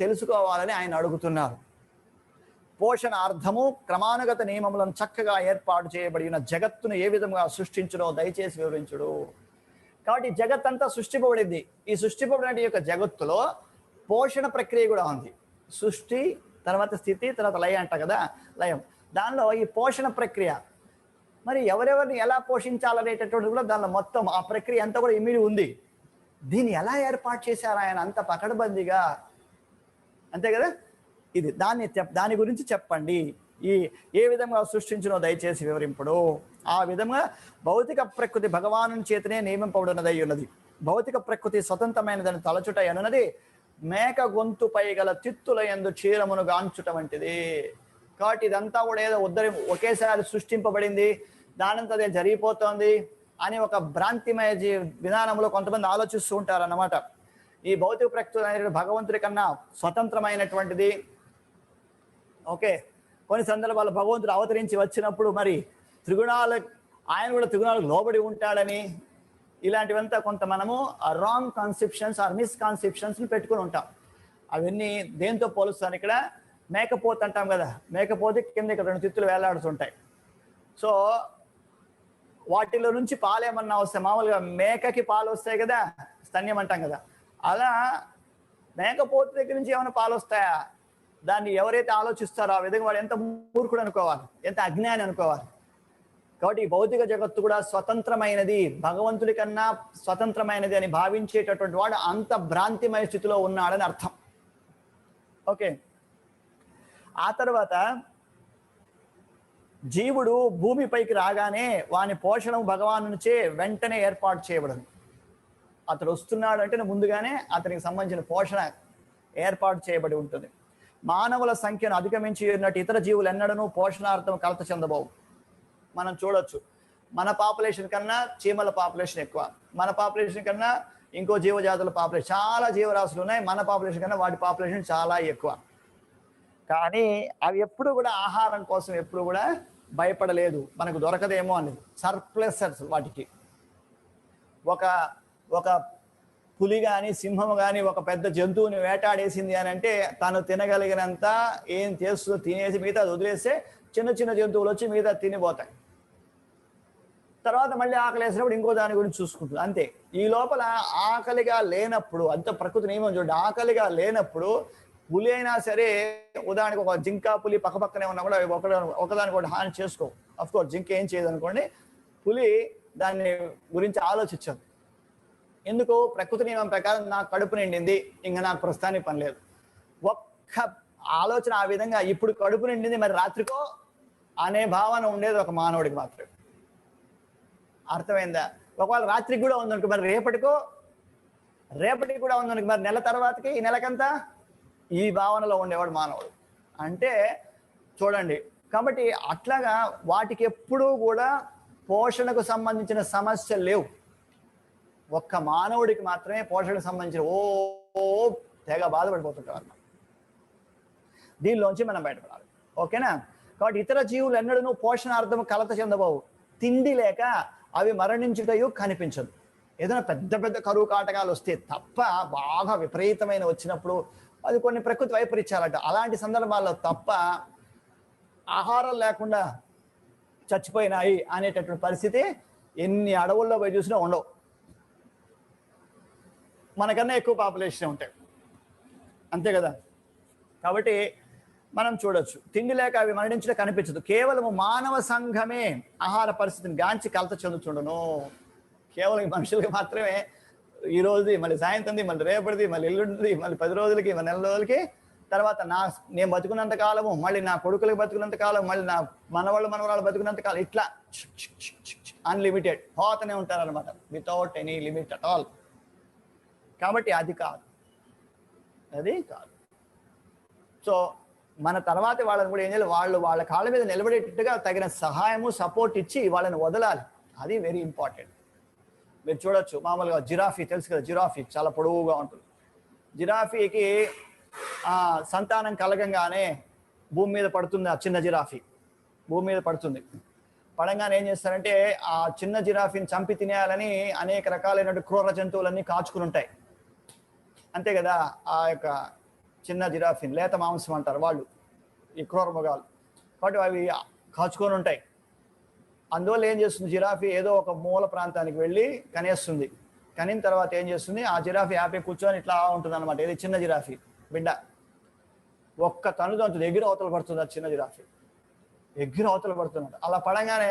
తెలుసుకోవాలని ఆయన అడుగుతున్నారు. పోషణార్థము క్రమానుగత నియమములను చక్కగా ఏర్పాటు చేయబడిన జగత్తును ఏ విధంగా సృష్టించునో దయచేసి వివరించుడు. కాబట్టి జగత్ అంతా సృష్టింపబడింది. ఈ సృష్టింపబడిన యొక్క జగత్తులో పోషణ ప్రక్రియ కూడా ఉంది. సృష్టి తర్వాత స్థితి తర్వాత లయ అంట కదా, లయం. దానిలో ఈ పోషణ ప్రక్రియ మరి ఎవరెవరిని ఎలా పోషించాలనేటటువంటి కూడా దానిలో మొత్తం ఆ ప్రక్రియ అంతా కూడా ఇమిడి ఉంది. దీన్ని ఎలా ఏర్పాటు చేశారు ఆయన అంత పకడ్బందీగా, అంతే కదా. ఇది దాని గురించి చెప్పండి. ఏ విధంగా సృష్టించినో దయచేసి వివరింపుడు. ఆ విధంగా భౌతిక ప్రకృతి భగవాను చేతనే నియమింపబడినదై ఉన్నది. భౌతిక ప్రకృతి స్వతంత్రమైనదని తలచుట అనున్నది మేక గొంతుపై గల తిత్తుల యందు క్షీరమును గాంచుట వంటిది. కాబట్టి ఇదంతా కూడా ఏదో ఒకేసారి సృష్టింపబడింది, దానంతదే జరిగిపోతోంది అని ఒక భ్రాంతిమయ విధానంలో కొంతమంది ఆలోచిస్తూ ఉంటారన్నమాట. ఈ భౌతిక ప్రకృతి అనేది భగవంతుడి కన్నా స్వతంత్రమైనటువంటిది. ఓకే, కొన్ని సందర్భాలు భగవంతుడు అవతరించి వచ్చినప్పుడు మరి ఆయన కూడా త్రిగుణాలకు లోబడి ఉంటాడని, ఇలాంటివంతా కొంత మనము రాంగ్ కాన్సెప్షన్స్ ఆర్ మిస్కాన్సెప్షన్స్ని పెట్టుకుని ఉంటాం. అవన్నీ దేంతో పోలుస్తాను, ఇక్కడ మేకపోతు అంటాం కదా, మేకపోతే కింద ఇక్కడ 2 తిత్తులు వేలాడుతుంటాయి. సో వాటిలో నుంచి పాలు ఏమన్నా వస్తాయి, మామూలుగా మేకకి పాలు వస్తాయి కదా, స్తన్యం అంటాం కదా, అలా మేకపోతు దగ్గర నుంచి ఏమైనా పాలు వస్తాయా? దాన్ని ఎవరైతే ఆలోచిస్తారో ఆ విధంగా వాడు ఎంత మూర్ఖుడు అనుకోవాలి, ఎంత అజ్ఞాని అనుకోవాలి. కాబట్టి ఈ భౌతిక జగత్తు కూడా స్వతంత్రమైనది, భగవంతుడి కన్నా స్వతంత్రమైనది అని భావించేటటువంటి వాడు అంత భ్రాంతిమయ స్థితిలో ఉన్నాడని అర్థం. ఓకే, ఆ తర్వాత జీవుడు భూమిపైకి రాగానే వాని పోషణ భగవానునిచే వెంటనే ఏర్పాటు చేయబడదు. అతడు వస్తున్నాడు అంటే ముందుగానే అతనికి సంబంధించిన పోషణ ఏర్పాటు చేయబడి ఉంటుంది. మానవుల సంఖ్యను అధిగమించి ఉన్నట్టు ఇతర జీవులు ఎన్నడూ పోషణార్థం కలత చెందబోవు. మనం చూడొచ్చు, మన పాపులేషన్ కన్నా చీమల పాపులేషన్ ఎక్కువ, మన పాపులేషన్ కన్నా ఇంకో జీవజాతుల పాపులేషన్, చాలా జీవరాశులు ఉన్నాయి, మన పాపులేషన్ కన్నా వాటి పాపులేషన్ చాలా ఎక్కువ. కానీ అవి ఎప్పుడు కూడా ఆహారం కోసం ఎప్పుడు కూడా భయపడలేదు, మనకు దొరకదేమో అనేది. సర్ప్లసెస్ వాటికి. ఒక పులి కానీ సింహం కానీ ఒక పెద్ద జంతువుని వేటాడేసింది అని అంటే తను తినగలిగినంత ఏం చేస్తుందో తినేసి మిగతా వదిలేస్తే చిన్న చిన్న జంతువులు వచ్చి మిగతా తినిపోతాయి. తర్వాత మళ్ళీ ఆకలి వేసినప్పుడు ఇంకో దాని గురించి చూసుకుంటుంది, అంతే. ఈ లోపల ఆకలిగా లేనప్పుడు, అంత ప్రకృతి నియమం చూడండి, ఆకలిగా లేనప్పుడు పులి అయినా సరే, ఉదాహరణకు ఒక జింక పులి పక్కపక్కనే ఉన్నా కూడా ఒకదానికి ఒకటి హాని చేసుకో. అఫ్కోర్స్ జింక ఏం చేయదు అనుకోండి, పులి దాన్ని గురించి ఆలోచించదు. ఎందుకు? ప్రకృతి నియమం ప్రకారం నాకు కడుపు నిండింది, ఇంకా నాకు ప్రస్తుతానికి పని లేదు. ఒక్క ఆలోచన ఆ విధంగా, ఇప్పుడు కడుపు నిండింది మరి రాత్రికో అనే భావన ఉండేది ఒక మానవుడికి మాత్రమే. అర్థమైందా? ఒకవేళ రాత్రికి కూడా ఉందనుకో, మరి రేపటికి కూడా ఉందనుకో, మరి నెల తర్వాతకి ఈ నెలకంతా ఈ భావనలో ఉండేవాడు మానవుడు. అంటే చూడండి, కాబట్టి అట్లాగా వాటికి ఎప్పుడూ కూడా పోషణకు సంబంధించిన సమస్యలు లేవు. ఒక్క మానవుడికి మాత్రమే పోషణకు సంబంధించిన తెగ బాధపడిపోతుంటారు అన్నమాట. దీనిలోంచి మనం బయటపడాలి. ఓకేనా? కాబట్టి ఇతర జీవులు ఎన్నడూ పోషణార్థం కలత చెందబోవు. తిండి లేక అవి మరణించుటయు కనిపించదు. ఏదైనా పెద్ద పెద్ద కరువు కాటకాలు వస్తే తప్ప, బాగా విపరీతమైన వచ్చినప్పుడు అది కొన్ని ప్రకృతి వైపరీత్యాలట, అలాంటి సందర్భాల్లో తప్ప ఆహారం లేకుండా చచ్చిపోయినాయి అనేటటువంటి పరిస్థితి ఎన్ని అడవుల్లో పోయి చూసినా ఉండవు. మనకన్నా ఎక్కువ పాపులేషన్ ఉంటాయి, అంతే కదా. కాబట్టి మనం చూడొచ్చు, తిండి లేక అవి మరణించడం కనిపించదు. కేవలం మానవ సంఘమే ఆహార పరిస్థితిని గాంచి కలత చెందుతుండను. కేవలం ఈ మనుషులకి మాత్రమే ఈ రోజుది, మళ్ళీ సాయంత్రంది, మళ్ళీ రేపటిది, మళ్ళీ ఎల్లుండిది, మళ్ళీ 10 రోజులకి, మళ్ళీ నెల రోజులకి, తర్వాత నేను బతుకున్నంత కాలము, మళ్ళీ నా కొడుకులకి బతుకున్నంత కాలం, మళ్ళీ నా మనవాళ్ళు బతుకున్నంత కాలం, ఇట్లా అన్లిమిటెడ్ పోతూనే ఉంటారనమాట, without any limit at all. కాబట్టి అది కాదు. సో మన తర్వాత వాళ్ళని కూడా ఏం చేయాలి, వాళ్ళ కాళ్ళ మీద నిలబడేటట్టుగా తగిన సహాయము సపోర్ట్ ఇచ్చి వాళ్ళని వదలాలి. అది వెరీ ఇంపార్టెంట్. మీరు చూడొచ్చు, మామూలుగా జిరాఫీ తెలుసు కదా, జిరాఫీ చాలా పొడవుగా ఉంటుంది. జిరాఫీకి సంతానం కలగంగానే భూమి మీద పడుతుంది. ఆ చిన్న జిరాఫీ భూమి మీద పడుతుంది. పడంగానే ఏం చేస్తారంటే ఆ చిన్న జిరాఫీని చంపి తినేయాలని అనేక రకాలైన క్రూర జంతువులన్నీ కాచుకుని ఉంటాయి, అంతే కదా. ఆ యొక్క చిన్న జిరాఫీని లేత మాంసం అంటారు వాళ్ళు, ఈ క్రూర మృగాలు. కాబట్టి అవి కాచుకొని ఉంటాయి. అందువల్ల ఏం చేస్తుంది, జిరాఫీ ఏదో ఒక మూల ప్రాంతానికి వెళ్ళి కనేస్తుంది. కనిన తర్వాత ఏం చేస్తుంది, ఆ జిరాఫీ హ్యాపీ కూర్చొని ఇట్లా ఉంటుంది అనమాట. ఇది చిన్న జిరాఫీ బిడ్డ. ఒక్క తనుదంతుంది, ఎగిరి అవతల పడుతుంది. ఆ చిన్న జిరాఫీ ఎగిరి అవతల పడుతున్నాడు. అలా పడంగానే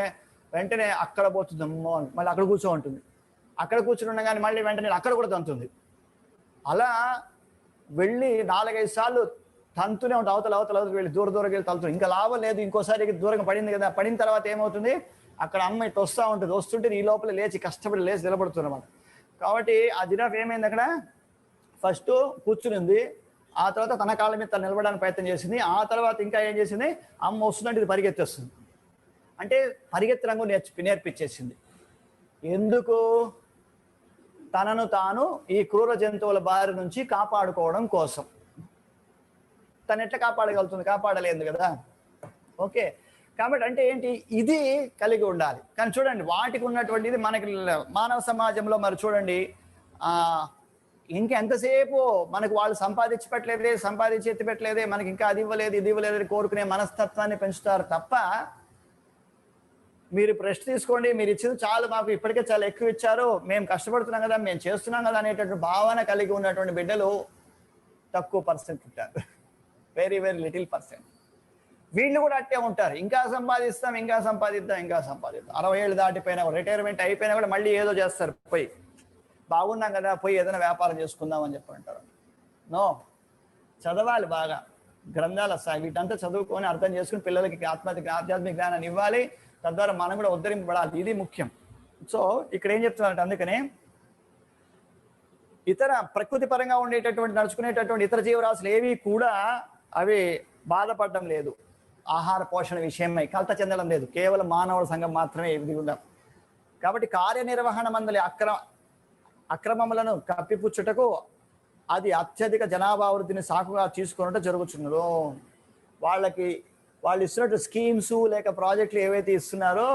వెంటనే అక్కడ పోతుంది, అమ్మో మళ్ళీ అక్కడ కూర్చో ఉంటుంది. అక్కడ కూర్చుని ఉండగానే మళ్ళీ వెంటనే అక్కడ కూడా తంతుంది. అలా వెళ్ళి 4-5 సార్లు తంతునే ఉంటుంది. అవతల వెళ్ళి దూరంగా వెళ్ళి తలుతుంది. ఇంకా లాభం లేదు, ఇంకోసారి దూరంగా పడింది కదా. పడిన తర్వాత ఏమవుతుంది, అక్కడ అమ్మ ఇట్లా వస్తూ ఉంటుంది. వస్తుంటే ఈ లోపల లేచి కష్టపడి లేచి నిలబడుతుంది అన్నమాట. కాబట్టి ఆ జిరాఫ్ ఏమైంది, అక్కడ ఫస్ట్ కూర్చునింది, ఆ తర్వాత తన కాళ్ళ మీద తను నిలబడడానికి ప్రయత్నం చేసింది. ఆ తర్వాత ఇంకా ఏం చేసింది, అమ్మ వస్తుందంటే ఇది పరిగెత్తేస్తుంది. అంటే పరిగెత్తడంగా నేర్పించేసింది. ఎందుకు, తనను తాను ఈ క్రూర జంతువుల బారి నుంచి కాపాడుకోవడం కోసం. తను ఎట్లా కాపాడగలుగుతుంది, కాపాడలేదు కదా. ఓకే, కాబట్టి అంటే ఏంటి, ఇది కలిగి ఉండాలి. కానీ చూడండి వాటికి ఉన్నటువంటిది మనకి మానవ సమాజంలో మరి చూడండి, ఇంకా ఎంతసేపు మనకు వాళ్ళు సంపాదించి ఎత్తి పెట్టలేదే, మనకి ఇంకా అది ఇవ్వలేదు ఇది ఇవ్వలేదు అని కోరుకునే మనస్తత్వాన్ని పెంచుతారు తప్ప, మీరు ప్రశ్న తీసుకోండి, మీరు ఇచ్చింది చాలు, మాకు ఇప్పటికే చాలా ఎక్కువ ఇచ్చారు, మేము కష్టపడుతున్నాం కదా, మేము చేస్తున్నాం కదా అనేటటువంటి భావన కలిగి ఉన్నటువంటి బిడ్డలు తక్కువ పర్సెంట్ ఉంటారు. Very very little percent. వీళ్ళు కూడా అట్టే ఉంటారు, ఇంకా సంపాదిద్దాం 60 ఏళ్ళు దాటిపోయినా, రిటైర్మెంట్ అయిపోయినా కూడా మళ్ళీ ఏదో చేస్తారు. పోయి బాగున్నాం కదా, పోయి ఏదైనా వ్యాపారం చేసుకుందాం అని చెప్పి అంటారు. నో, చదవాలి బాగా గ్రంథాలు, వీటంతా చదువుకొని అర్థం చేసుకుని పిల్లలకి ఆధ్యాత్మిక జ్ఞానాన్ని ఇవ్వాలి. తద్వారా మనం కూడా ఉద్ధరింపబడాలి. ఇది ముఖ్యం. సో ఇక్కడ ఏం చెప్తున్నారంటే, అందుకనే ఇతర ప్రకృతి పరంగా ఉండేటటువంటి నడుచుకునేటటువంటి ఇతర జీవరాశులు ఏవి కూడా అవి బాధపడడం లేదు, ఆహార పోషణ విషయమై కలత చెందడం లేదు. కేవలం మానవుల సంఘం మాత్రమే ఇది ఉందాం. కాబట్టి కార్యనిర్వహణ మందలి అక్రమములను కప్పిపుచ్చుటకు అది అత్యధిక జనాభా వృద్ధిని సాకుగా తీసుకున్నట్టు జరుగుతున్నదో, వాళ్ళు ఇస్తున్నట్టు స్కీమ్స్ లేక ప్రాజెక్టులు ఏవైతే ఇస్తున్నారో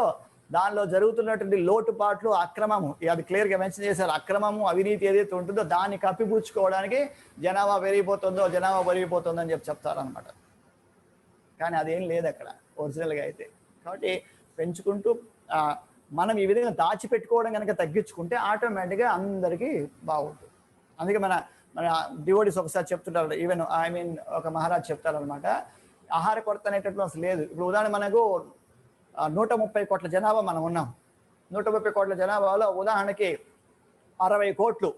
దానిలో జరుగుతున్నటువంటి లోటుపాట్లు, అక్రమము, అది క్లియర్గా మెన్షన్ చేశారు. అక్రమము, అవినీతి ఏదైతే ఉంటుందో దాన్ని కప్పిపుచ్చుకోవడానికి జనాభా పెరిగిపోతుందో అని చెప్తారనమాట. కానీ అదేం లేదు అక్కడ ఒరిజినల్గా అయితే. కాబట్టి పెంచుకుంటూ మనం ఈ విధంగా దాచిపెట్టుకోవడం కనుక తగ్గించుకుంటే ఆటోమేటిక్గా అందరికీ బాగుంటుంది. అందుకే మన డివోటీస్ ఒకసారి చెప్తుంటారు, ఈవెన్ ఒక మహారాజ్ చెప్తారనమాట, ఆహార కొరత అనేటట్లు అసలు లేదు. ఇప్పుడు ఉదాహరణ మనకు 130 కోట్ల జనాభా మనం ఉన్నాం. 130 కోట్ల జనాభాలో ఉదాహరణకి 60 కోట్లు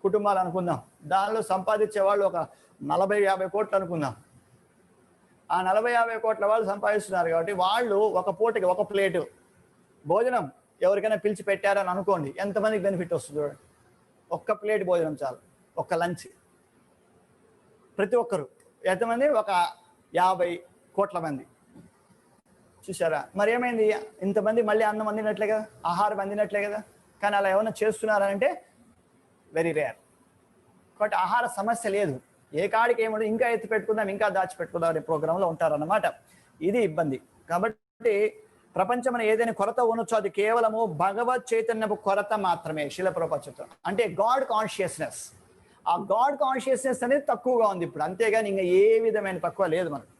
కుటుంబాలు అనుకుందాం. దానిలో సంపాదించే వాళ్ళు ఒక 40-50 కోట్లు అనుకుందాం. ఆ 40-50 కోట్ల వాళ్ళు సంపాదిస్తున్నారు కాబట్టి వాళ్ళు ఒక పూటకి ఒక ప్లేటు భోజనం ఎవరికైనా పిలిచి పెట్టారని అనుకోండి, ఎంతమందికి బెనిఫిట్ వస్తుంది చూడండి. ఒక్క ప్లేట్ భోజనం చాలు, ఒక్క లంచ్. ప్రతి ఒక్కరు ఎంతమంది, ఒక 50 కోట్ల మంది. చూసారా, మరి ఏమైంది, ఇంతమంది మళ్ళీ అన్నం అందినట్లే కదా, ఆహారం అందినట్లే కదా. కానీ అలా ఏమైనా చేస్తున్నారంటే వెరీ రేర్. కాబట్టి ఆహార సమస్య లేదు. ఏ కాడికి ఏముండదు, ఇంకా ఎత్తి పెట్టుకుందాం, ఇంకా దాచిపెట్టుకుందాం అనే ప్రోగ్రాంలో ఉంటారన్నమాట. ఇది ఇబ్బంది. కాబట్టి ప్రపంచంలో ఏదైనా కొరత ఉండొచ్చో అది కేవలము భగవత్ చైతన్యపు కొరత మాత్రమే. శిల ప్రభుపాద చెప్తారు, అంటే గాడ్ కాన్షియస్నెస్. ఆ గాడ్ కాన్షియస్నెస్ అనేది తక్కువగా ఉంది ఇప్పుడు, అంతేగాని ఇంకా ఏ విధమైన తక్కువ లేదు మనకు.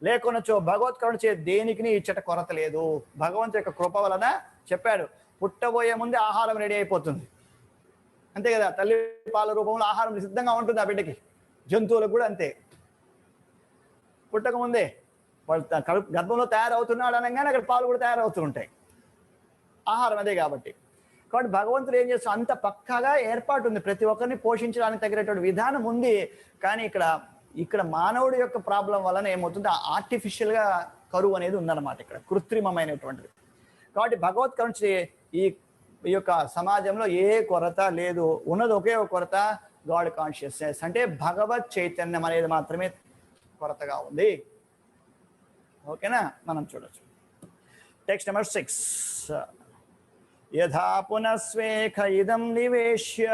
లేకొనొచ్చో భగవత్ కరుణ చే దేనికి ఇచ్చట కొరత లేదు. భగవంతు యొక్క కృప వలన చెప్పాడు, పుట్టబోయే ముందే ఆహారం రెడీ అయిపోతుంది, అంతే కదా. తల్లి పాల రూపంలో ఆహారం సిద్ధంగా ఉంటుంది ఆ బిడ్డకి. జంతువులకు కూడా అంతే, పుట్టక ముందే వాళ్ళు గర్భంలో తయారవుతున్నాడు అనగానే అక్కడ పాలు కూడా తయారవుతూ ఉంటాయి, ఆహారం అదే కాబట్టి. కాబట్టి భగవంతుడు ఏం చేస్తాడు, అంత పక్కాగా ఏర్పాటు ఉంది, ప్రతి ఒక్కరిని పోషించడానికి తగినటువంటి విధానం ఉంది. కానీ ఇక్కడ మానవుడి యొక్క ప్రాబ్లం వలన ఏమవుతుంది, ఆర్టిఫిషియల్గా కరువు అనేది ఉందన్నమాట, ఇక్కడ కృత్రిమమైనటువంటిది. కాబట్టి భగవత్ కరుణ ఈ యొక్క సమాజంలో ఏ కొరత లేదు. ఉన్నది ఒకే ఒక కొరత, గాడ్ కాన్షియస్నెస్, అంటే భగవత్ చైతన్యం అనేది మాత్రమే కొరతగా ఉంది. ఓకేనా, మనం చూడొచ్చు. Text number 6. యథా పునఃస్వేఖ ఇదం నివేశ్య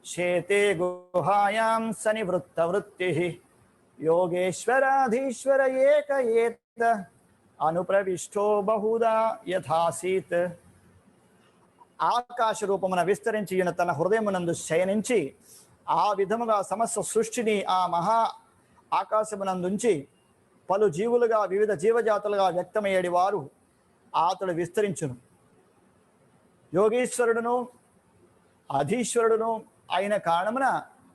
శేతే గుహాయాం సనివృత్త వృత్తి యోగేశ్వరాధీశ్వర ఏక ఏత అనుప్రవిష్టో బహుదా యథాసీత్. ఆకాశ రూపమున విస్తరించి తన హృదయమునందు శయనించి ఆ విధముగా సమస్త సృష్టిని ఆ మహా ఆకాశమునందుంచి పలు జీవులుగా వివిధ జీవజాతులుగా వ్యక్తమయ్యేది వారు అతడు విస్తరించును. యోగీశ్వరుడును అధీశ్వరుడును అయిన కారణమున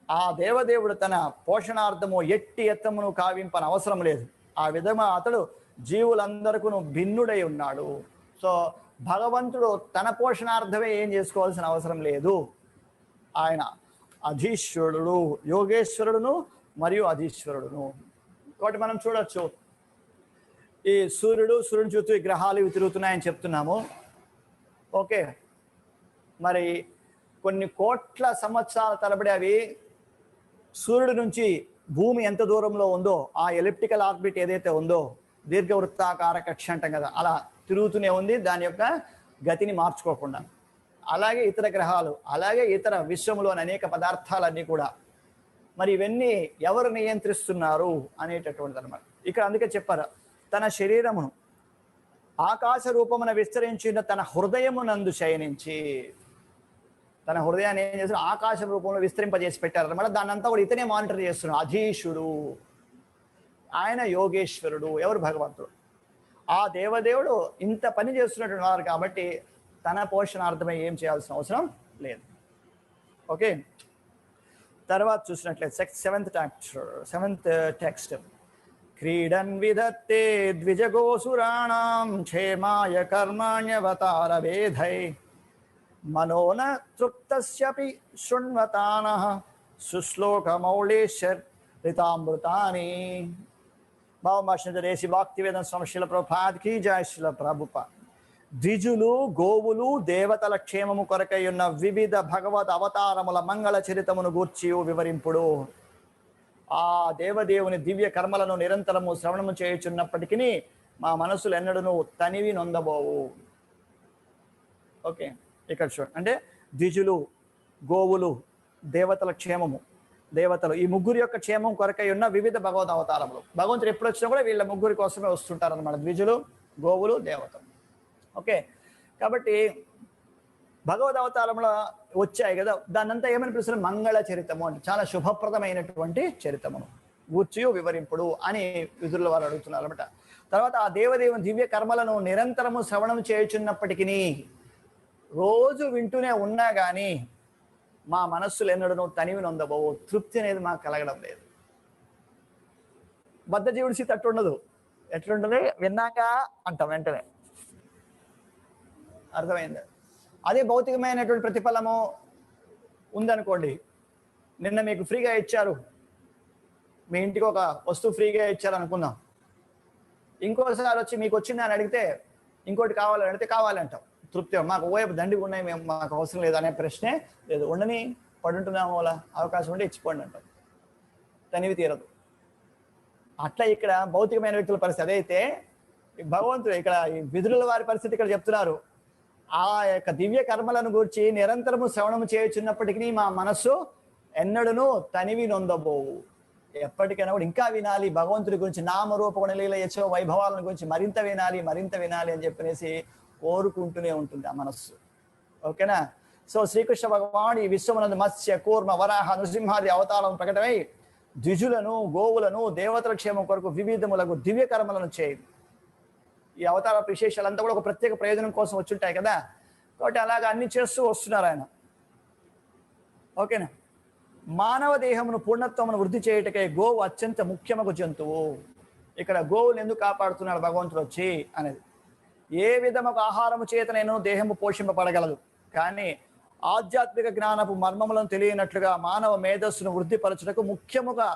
ఆ దేవదేవుడు తన పోషణార్థము ఎట్టి ఎత్తమును కావింపన అవసరం లేదు. ఆ విధంగా అతడు జీవులందరికీ భిన్నుడై ఉన్నాడు. సో భగవంతుడు తన పోషణార్థమే ఏం చేసుకోవాల్సిన అవసరం లేదు. ఆయన అధీశ్వరుడు, యోగేశ్వరుడును మరియు అధీశ్వరుడును. కాబట్టి మనం చూడొచ్చు, ఈ సూర్యుని చుట్టూ ఈ గ్రహాలు ఇవి తిరుగుతున్నాయని చెప్తున్నాము. ఓకే, మరి కొన్ని కోట్ల సంవత్సరాల తరబడి అవి సూర్యుడి నుంచి భూమి ఎంత దూరంలో ఉందో ఆ ఎలిప్టికల్ ఆర్బిట్ ఏదైతే ఉందో, దీర్ఘవృత్తాకార కక్ష అంటాం కదా, అలా తిరుగుతూనే ఉంది దాని యొక్క గతిని మార్చుకోకుండా. అలాగే ఇతర గ్రహాలు, అలాగే ఇతర విశ్వంలోని అనేక పదార్థాలన్నీ కూడా. మరి ఇవన్నీ ఎవరు నియంత్రిస్తున్నారు అనేటటువంటిది అనమాట. ఇక్కడ అందుకే చెప్పారు, తన శరీరమును ఆకాశ రూపమున విస్తరించిన తన హృదయమునందు శయనించి, తన హృదయాన్ని ఏం చేస్తారు, ఆకాశ రూపంలో విస్తరింపజేసి పెట్టారనమాట. దాన్ని అంతా కూడా ఇతనే మానిటర్ చేస్తున్నాడు. అధీశుడు, ఆయన యోగేశ్వరుడు, ఎవరు భగవంతుడు. ఆ దేవదేవుడు ఇంత పని చేస్తున్నటువంటి వారు కాబట్టి తన పోషణార్థమై ఏం చేయాల్సిన అవసరం లేదు. ఓకే, తర్వాత చూసినట్లయితే సెవెంత్ టెక్స్ట్. క్రీడన్ విధత్తే ద్విజగోసురాణం క్షేమాయ కర్మాణ్యవతార వేధై మనోన తృప్తస్యపి శృణ్వతానః సుశ్లోకమౌళేశ్వరితామృతాని. భావభాషణేసి భక్తివేదన స్వామి శిల ప్రభుపాద్ కీ జయ. శిల ప్రభుపాద్. ద్విజులు, గోవులు, దేవతల క్షేమము కొరకై ఉన్న వివిధ భగవద్ అవతారముల మంగళ చరితమును గూర్చి వివరింపుడు. ఆ దేవదేవుని దివ్య కర్మలను నిరంతరము శ్రవణము చేయుచున్నప్పటికీ మా మనసులు ఎన్నడూ తనివి నొందబోవు. ఓకే, ఇక్కడ చూడండి, అంటే ద్విజులు, గోవులు, దేవతల క్షేమము, దేవతలు, ఈ ముగ్గురు యొక్క క్షేమం కొరకై ఉన్న వివిధ భగవద్ అవతారములు. భగవంతుడు ఎప్పుడు వచ్చినా కూడా వీళ్ళ ముగ్గురి కోసమే వస్తుంటారు అనమాట, ద్విజులు, గోవులు, దేవతలు. ఓకే, కాబట్టి భగవద్ అవతారములు వచ్చాయి కదా, దాన్నంతా ఏమని పిలుస్తారు, మంగళ చరితము అంటే చాలా శుభప్రదమైనటువంటి చరితమును గూర్చి వివరింపుడు అని విదురుల వారు అడుగుతున్నారు అనమాట. తర్వాత ఆ దేవదేవుని దివ్య కర్మలను నిరంతరము శ్రవణం చేయుచున్నప్పటికీ, రోజు వింటూనే ఉన్నా కానీ మా మనస్సులు ఎన్నడూ తనివి నొందబోవు, తృప్తి అనేది మాకు కలగడం లేదు. బద్ధ జీవుడి స్థితి అట్టుండదు. ఎట్లుంటుంది, విన్నాక అంటాం వెంటనే. అర్థమైంది? అదే భౌతికమైనటువంటి ప్రతిఫలము ఉందనుకోండి, నిన్న మీకు ఫ్రీగా ఇచ్చారు, మీ ఇంటికి ఒక వస్తువు ఫ్రీగా ఇచ్చారు అనుకుందాం. ఇంకోసారి వచ్చి మీకు వచ్చింది అని అడిగితే, ఇంకోటి కావాలని అడిగితే కావాలంటాం. తృప్తి, మాకు ఓవైపు దండిగా ఉన్నాయి, మేము మాకు అవసరం లేదు అనే ప్రశ్నే లేదు. ఉండని పడుంటున్నాము, అలా అవకాశం ఉంటే ఇచ్చిపోండి అంటాం, తనివి తీరదు. అట్లా ఇక్కడ భౌతికమైన వ్యక్తుల పరిస్థితి అదైతే, భగవంతుడు ఇక్కడ ఈ విదురుల వారి పరిస్థితి ఇక్కడ చెప్తున్నారు. ఆ యొక్క దివ్య కర్మలను గురించి నిరంతరము శ్రవణము చేయుచున్నప్పటికీ మా మనస్సు ఎన్నడూ తనివి నొందబోవు. ఎప్పటికైనా కూడా ఇంకా వినాలి భగవంతుడి గురించి, నామరూప లీల యశో వైభవాలను గురించి మరింత వినాలి అని చెప్పనేసి కోరుకుంటూనే ఉంటుంది ఆ మనస్సు. ఓకేనా? సో శ్రీకృష్ణ భగవాన్ ఈ విశ్వమునందు మత్స్య, కూర్మ, వరాహ, నృసింహాది అవతారం ప్రకటమై ద్విజులను, గోవులను, దేవతల క్షేమం కొరకు వివిధములకు దివ్య కర్మలను చేయండి. ఈ అవతార విశేషాలంతా కూడా ఒక ప్రత్యేక ప్రయోజనం కోసం వచ్చుంటాయి కదా, కాబట్టి అలాగా అన్ని చేస్తూ వస్తున్నారు ఆయన. ఓకేనా? మానవ దేహమును పూర్ణత్వమును వృద్ధి చేయుటకై గోవు అత్యంత ముఖ్యమగు జంతువు. ఇక్కడ గోవులు ఎందుకు కాపాడుతున్నాడు భగవంతుడు వచ్చి అనేది, ఏ విధముగా ఆహారము చేత నేను దేహము పోషింపబడగలదు, కానీ ఆధ్యాత్మిక జ్ఞానపు మర్మములను తెలియనట్లుగా మానవ మేధస్సును వృద్ధిపరచుటకు ముఖ్యముగా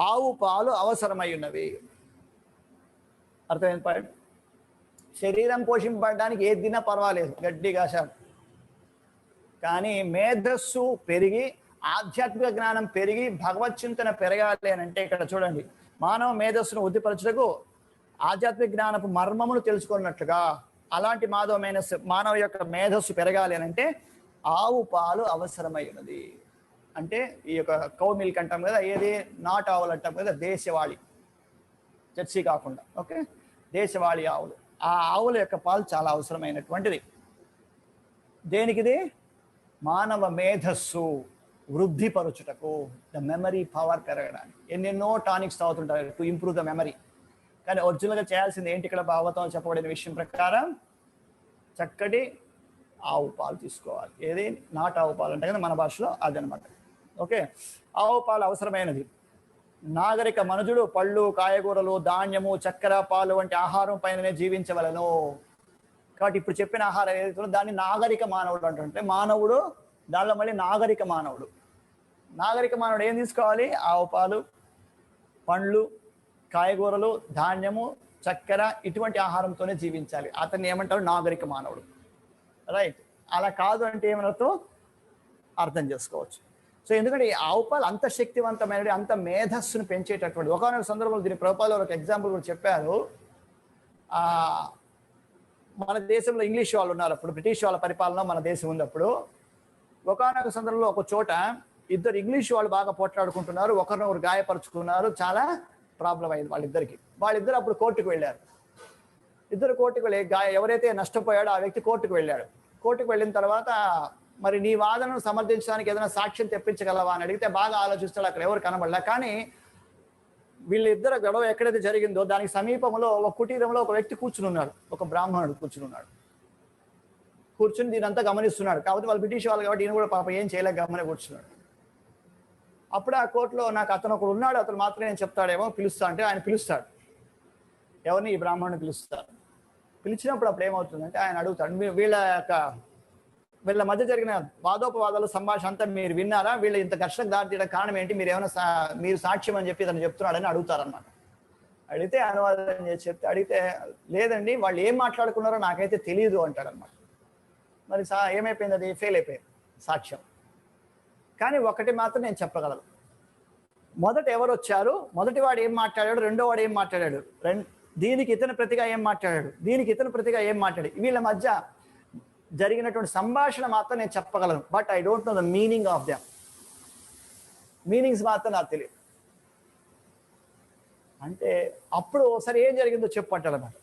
ఆవు పాలు అవసరమై ఉన్నవి. అర్థమైంది పాయింట్? శరీరం పోషింపబడడానికి ఏ దిన పర్వాలేదు, గడ్డిగా శాతం, కానీ మేధస్సు పెరిగి ఆధ్యాత్మిక జ్ఞానం పెరిగి భగవత్ చింతన పెరగాలి అని అంటే, ఇక్కడ చూడండి, మానవ మేధస్సును వృద్ధిపరచుటకు ఆధ్యాత్మిక జ్ఞానపు మర్మమును తెలుసుకున్నట్లుగా అలాంటి మానవ యొక్క మేధస్సు పెరగాలి అని అంటే ఆవు పాలు అవసరమై ఉన్నది. అంటే ఈ యొక్క కౌ మిల్క్ అంటాం కదా, ఏది నాటు ఆవులు అంటాం కదా, దేశవాళీ, జెర్సీ కాకుండా. ఓకే, దేశవాళీ ఆవులు. ఆ ఆవుల యొక్క పాలు చాలా అవసరమైనటువంటిది. దేనికిది? మానవ మేధస్సు వృద్ధిపరచుటకు, ద మెమరీ పవర్ పెరగడానికి. ఎన్నెన్నో టానిక్స్ తాగుతుంటారు టు ఇంప్రూవ్ ద మెమరీ. కానీ ఒరిజినల్గా చేయాల్సింది ఏంటి? ఇక్కడ భాగవతం చెప్పబడిన విషయం ప్రకారం చక్కటి ఆవు పాలు తీసుకోవాలి. ఏది? నాటు ఆవు పాలు అంటే కదా మన భాషలో అదనమాట. ఓకే, ఆవు పాలు అవసరమైనది. నాగరిక మనుజుడు పళ్ళు, కాయగూరలు, ధాన్యము, చక్కెర, పాలు వంటి ఆహారం పైననే జీవించవలను. కాబట్టి ఇప్పుడు చెప్పిన ఆహారం ఏదైతే దాన్ని నాగరిక మానవుడు అంటుంటే, మానవుడు దానిలో మళ్ళీ నాగరిక మానవుడు. నాగరిక మానవుడు ఏం తీసుకోవాలి? ఆవు పాలు, పండ్లు, కాయగూరలు, ధాన్యము, చక్కెర ఇటువంటి ఆహారంతోనే జీవించాలి. అతన్ని ఏమంటారు? నాగరిక మానవుడు. రైట్. అలా కాదు అంటే ఏమనతో అర్థం చేసుకోవచ్చు. సో ఎందుకంటే ఈ ఆవు పాలు అంత శక్తివంతమైనది, అంత మేధస్సును పెంచేటటువంటి. ఒకనొక సందర్భంలో దీని ప్రభుపాదులు ఒక ఎగ్జాంపుల్ కూడా చెప్పారు. మన దేశంలో ఇంగ్లీష్ వాళ్ళు ఉన్నారు అప్పుడు, బ్రిటిష్ వాళ్ళ పరిపాలన మన దేశం ఉంది అప్పుడు. ఒకనొక సందర్భంలో ఒక చోట ఇద్దరు ఇంగ్లీష్ వాళ్ళు బాగా పోట్లాడుకుంటున్నారు, ఒకరినొకరు గాయపరుచుకున్నారు, చాలా ప్రాబ్లం అయింది వాళ్ళిద్దరికి. వాళ్ళిద్దరు అప్పుడు కోర్టుకు వెళ్ళారు. ఇద్దరు కోర్టుకు వెళ్ళి ఎవరైతే నష్టపోయాడో ఆ వ్యక్తి కోర్టుకు వెళ్ళాడు. కోర్టుకు వెళ్ళిన తర్వాత మరి నీ వాదనను సమర్థించడానికి ఏదైనా సాక్ష్యం తెప్పించగలవా అని అడిగితే బాగా ఆలోచిస్తాడు. అక్కడ ఎవరు కనబడలే. కానీ వీళ్ళిద్దరు గొడవ ఎక్కడైతే జరిగిందో దానికి సమీపంలో ఒక కుటీరంలో ఒక వ్యక్తి కూర్చుని ఉన్నాడు, ఒక బ్రాహ్మణుడు కూర్చుని ఉన్నాడు. కూర్చుని దీని అంతా గమనిస్తున్నాడు. కాబట్టి వాళ్ళు బ్రిటిష్ వాళ్ళు కాబట్టి ఈయన కూడా పాప ఏం చేయలేక గమని కూర్చున్నాడు. అప్పుడు ఆ కోర్టులో నాకు అతను ఒకడు ఉన్నాడు, అతను మాత్రమే నేను చెప్తాడేమో, పిలుస్తా అంటే ఆయన పిలుస్తాడు. ఎవరిని? ఈ బ్రాహ్మణుని పిలుస్తారు. పిలిచినప్పుడు అప్పుడు ఏమవుతుందంటే ఆయన అడుగుతాడు, వీళ్ళ మధ్య జరిగిన వాదోపవాదాలు, సంభాషణ అంతా మీరు విన్నారా? వీళ్ళు ఇంత ఘర్షణకు దారితీయడం కారణం ఏంటి? మీరు ఏమైనా మీరు సాక్ష్యం అని చెప్పి అతను చెప్తున్నాడని అడుగుతారనమాట. అడిగితే అనువాదం చేసి అడిగితే లేదండి, వాళ్ళు ఏం మాట్లాడుకున్నారో నాకైతే తెలియదు అంటాడనమాట. మరి ఏమైపోయింది? అది ఫెయిల్ అయిపోయింది సాక్ష్యం. కానీ ఒకటి మాత్రం నేను చెప్పగలను, మొదట ఎవరు వచ్చారు, మొదటి వాడు ఏం మాట్లాడాడు, రెండో వాడు ఏం మాట్లాడాడు, దీనికి ఇతని ప్రతిగా ఏం మాట్లాడాడు, దీనికి ఇతని ప్రతిగా ఏం మాట్లాడాడు, వీళ్ళ మధ్య జరిగినటువంటి సంభాషణ మాత్రం నేను చెప్పగలను. But I don't know the meaning of them. Meanings మాత్రం నాకు తెలియదు. అంటే అప్పుడు సరే ఏం జరిగిందో చెప్పంటాడు అన్నమాట.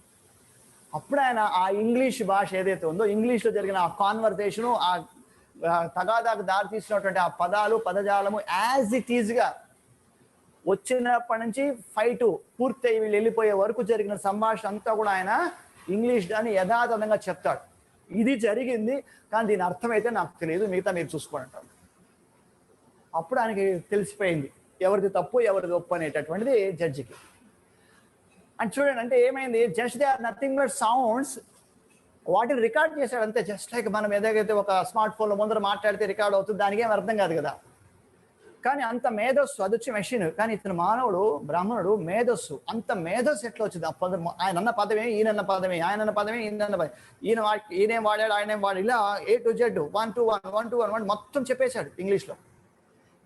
అప్పుడు ఆయన ఆ ఇంగ్లీష్ భాష ఏదైతే ఉందో, ఇంగ్లీష్లో జరిగిన ఆ కాన్వర్సేషను, ఆ తగాదాకు దారి తీసినటువంటి ఆ పదాలు, పదజాలము యాజ్ ఇట్ ఈజ్గా వచ్చినప్పటి నుంచి ఫైటు పూర్తయి వీళ్ళు వెళ్ళిపోయే వరకు జరిగిన సంభాషణ అంతా కూడా ఆయన ఇంగ్లీష్ దాన్ని యథాతథంగా చెప్తాడు. ఇది జరిగింది, కానీ దీని అర్థమైతే నాకు తెలియదు, మిగతా మీరు చూసుకోండి అంటాడు. అప్పుడు ఆయనకి తెలిసిపోయింది ఎవరిది తప్పు ఎవరిది ఒప్పు అనేటటువంటిది జడ్జికి. అండ్ చూడండి, అంటే ఏమైంది, just they are nothing but sounds. వాటిని రికార్డ్ చేశాడు అంతే. జస్ట్ లైక్ మనం ఏదైతే ఒక స్మార్ట్ ఫోన్లో ముందర మాట్లాడితే రికార్డ్ అవుతుంది, దానికి ఏం అర్థం కాదు కదా. కానీ అంత మేధస్సు, అది వచ్చి మెషిన్. కానీ ఇతను మానవుడు, బ్రాహ్మణుడు, మేధస్సు. అంత మేధస్సు ఎట్లా వచ్చింది? ఆయన అన్న పదమే, ఈయనన్న పదమే, ఆయన అన్న పదమే, ఈయనన్న పదమే, ఈయనేం వాడాడు, ఆయనేం వాడు, ఇలా A to Z 1 to 1 1 to 1 1 మొత్తం చెప్పేశాడు ఇంగ్లీష్లో.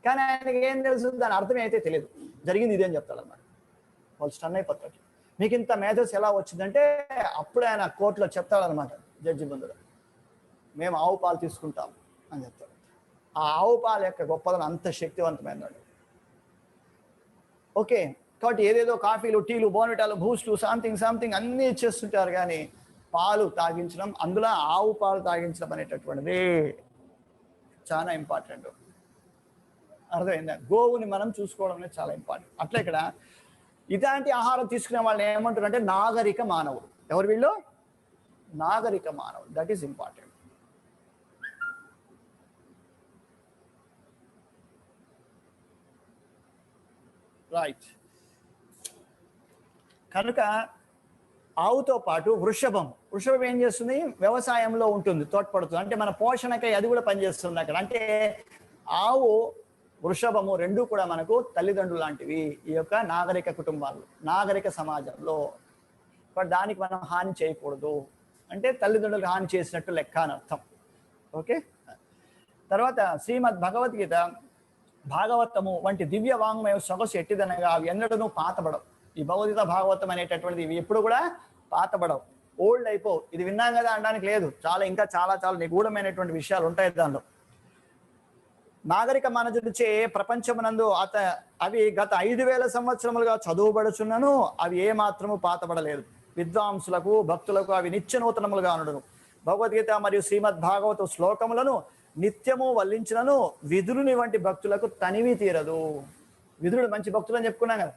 కానీ ఆయనకి ఏం తెలుసు? దాని అర్థమే అయితే తెలియదు. జరిగింది ఇదేం చెప్తాడు అన్నమాట. వాళ్ళు స్టన్ అయిపోతాడు. మీకు ఇంత మేధస్సు ఎలా వచ్చిందంటే అప్పుడు ఆయన కోర్టులో చెప్తాడనమాట, జడ్జి ముందుగా, మేము ఆవు పాలు తీసుకుంటాం అని చెప్తాడు. ఆ ఆవు పాలు యొక్క గొప్పదనం అంత శక్తివంతమైనది. ఓకే, కాబట్టి ఏదేదో కాఫీలు, టీలు, బోర్న్విటాలు, బూస్ట్లు, సంథింగ్ అన్నీ ఇచ్చేస్తుంటారు. కానీ పాలు తాగించడం, అందులో ఆవు పాలు తాగించడం అనేటటువంటిది చాలా ఇంపార్టెంట్. అర్థమైందా? గోవుని మనం చూసుకోవడం అనేది చాలా ఇంపార్టెంట్. అట్లా ఇక్కడ ఇలాంటి ఆహారం తీసుకునే వాళ్ళని ఏమంటారంటే నాగరిక మానవుడు. ఎవరు వీళ్ళు? నాగరిక మానవుడు. That is important. రైట్. కనుక ఆవుతో పాటు వృషభం ఏం చేస్తుంది? వ్యవసాయంలో ఉంటుంది, తోడ్పడుతుంది. అంటే మన పోషణకై అది కూడా పనిచేస్తుంది అక్కడ. అంటే ఆవు, వృషభము రెండు కూడా మనకు తల్లిదండ్రులు లాంటివి ఈ యొక్క నాగరిక కుటుంబాలు, నాగరిక సమాజంలో. బట్ దానికి మనం హాని చేయకూడదు. అంటే తల్లిదండ్రులకు హాని చేసినట్టు లెక్క అని అర్థం. ఓకే. తర్వాత శ్రీమద్ భగవద్గీత, భాగవతము వంటి దివ్య వాంగ్మయ సొగసు ఎట్టిదనగా అవి ఎన్నడూ పాతబడవు. ఈ భగవద్గీత, భాగవతం అనేటటువంటిది ఇవి ఎప్పుడు కూడా పాతబడవు, ఓల్డ్ అయిపోవు. ఇది విన్నాం కదా అనడానికి లేదు. ఇంకా చాలా నిగూఢమైనటువంటి విషయాలు ఉంటాయి దానిలో. నాగరిక మనజుడిచే ప్రపంచమునందు అవి గత 5,000 సంవత్సరములుగా చదువుబడుచున్నను అవి ఏ మాత్రము పాతబడలేదు. విద్వాంసులకు భక్తులకు అవి నిత్య నూతనములుగా ఉండను. భగవద్గీత మరియు శ్రీమద్ భాగవత శ్లోకములను నిత్యము వల్లించినను విదురుని వంటి భక్తులకు తనివి తీరదు. విదురుడు మంచి భక్తులు అని చెప్పుకున్నాం కదా,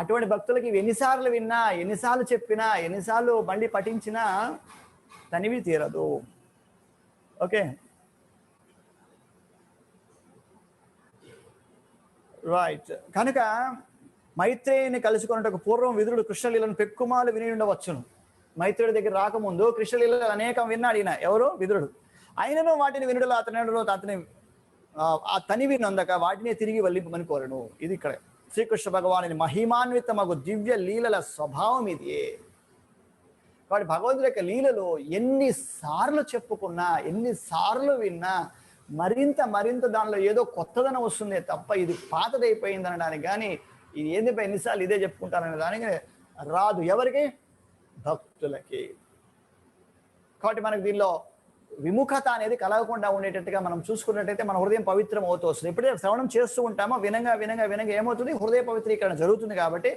అటువంటి భక్తులకి ఎన్నిసార్లు విన్నా, ఎన్నిసార్లు చెప్పినా, ఎన్నిసార్లు బండి పఠించినా తనివి తీరదు. Okay, right. కనుక మైత్రేయుని కలుసుకున్నట్టు పూర్వం విదురుడు కృష్ణలీలను పెక్కుమాలు విని ఉండవచ్చును. మైత్రేయుడి దగ్గర రాకముందు కృష్ణలీలను అనేకం విన్నాడు ఈయన, ఎవరు? విదురుడు. అయినను వాటిని వినుడలో అతని ఆ తనివి నొందక వాటినే తిరిగి వల్లింపమని కోరను. ఇది ఇక్కడ శ్రీకృష్ణ భగవానుని మహిమాన్వితమగు దివ్య లీలల స్వభావం ఇదే. కాబట్టి భగవంతుడి యొక్క లీలలు ఎన్నిసార్లు చెప్పుకున్నా, ఎన్నిసార్లు విన్నా మరింత మరింత దానిలో ఏదో కొత్తదనం వస్తుంది తప్ప ఇది పాతదైపోయింది అనడానికి కానీ, ఇది ఏంది ఎన్నిసార్లు ఇదే చెప్పుకుంటారనే దానికి రాదు. ఎవరికి? భక్తులకి. కాబట్టి మనకు దీనిలో విముఖత అనేది కలగకుండా ఉండేటట్టుగా మనం చూసుకున్నట్టయితే మన హృదయం పవిత్రం అవుతూ వస్తుంది. ఎప్పుడైతే శ్రవణం చేస్తూ ఉంటామో వినంగా వినంగా వినంగా ఏమవుతుంది? హృదయ పవిత్రీకరణ జరుగుతుంది. కాబట్టి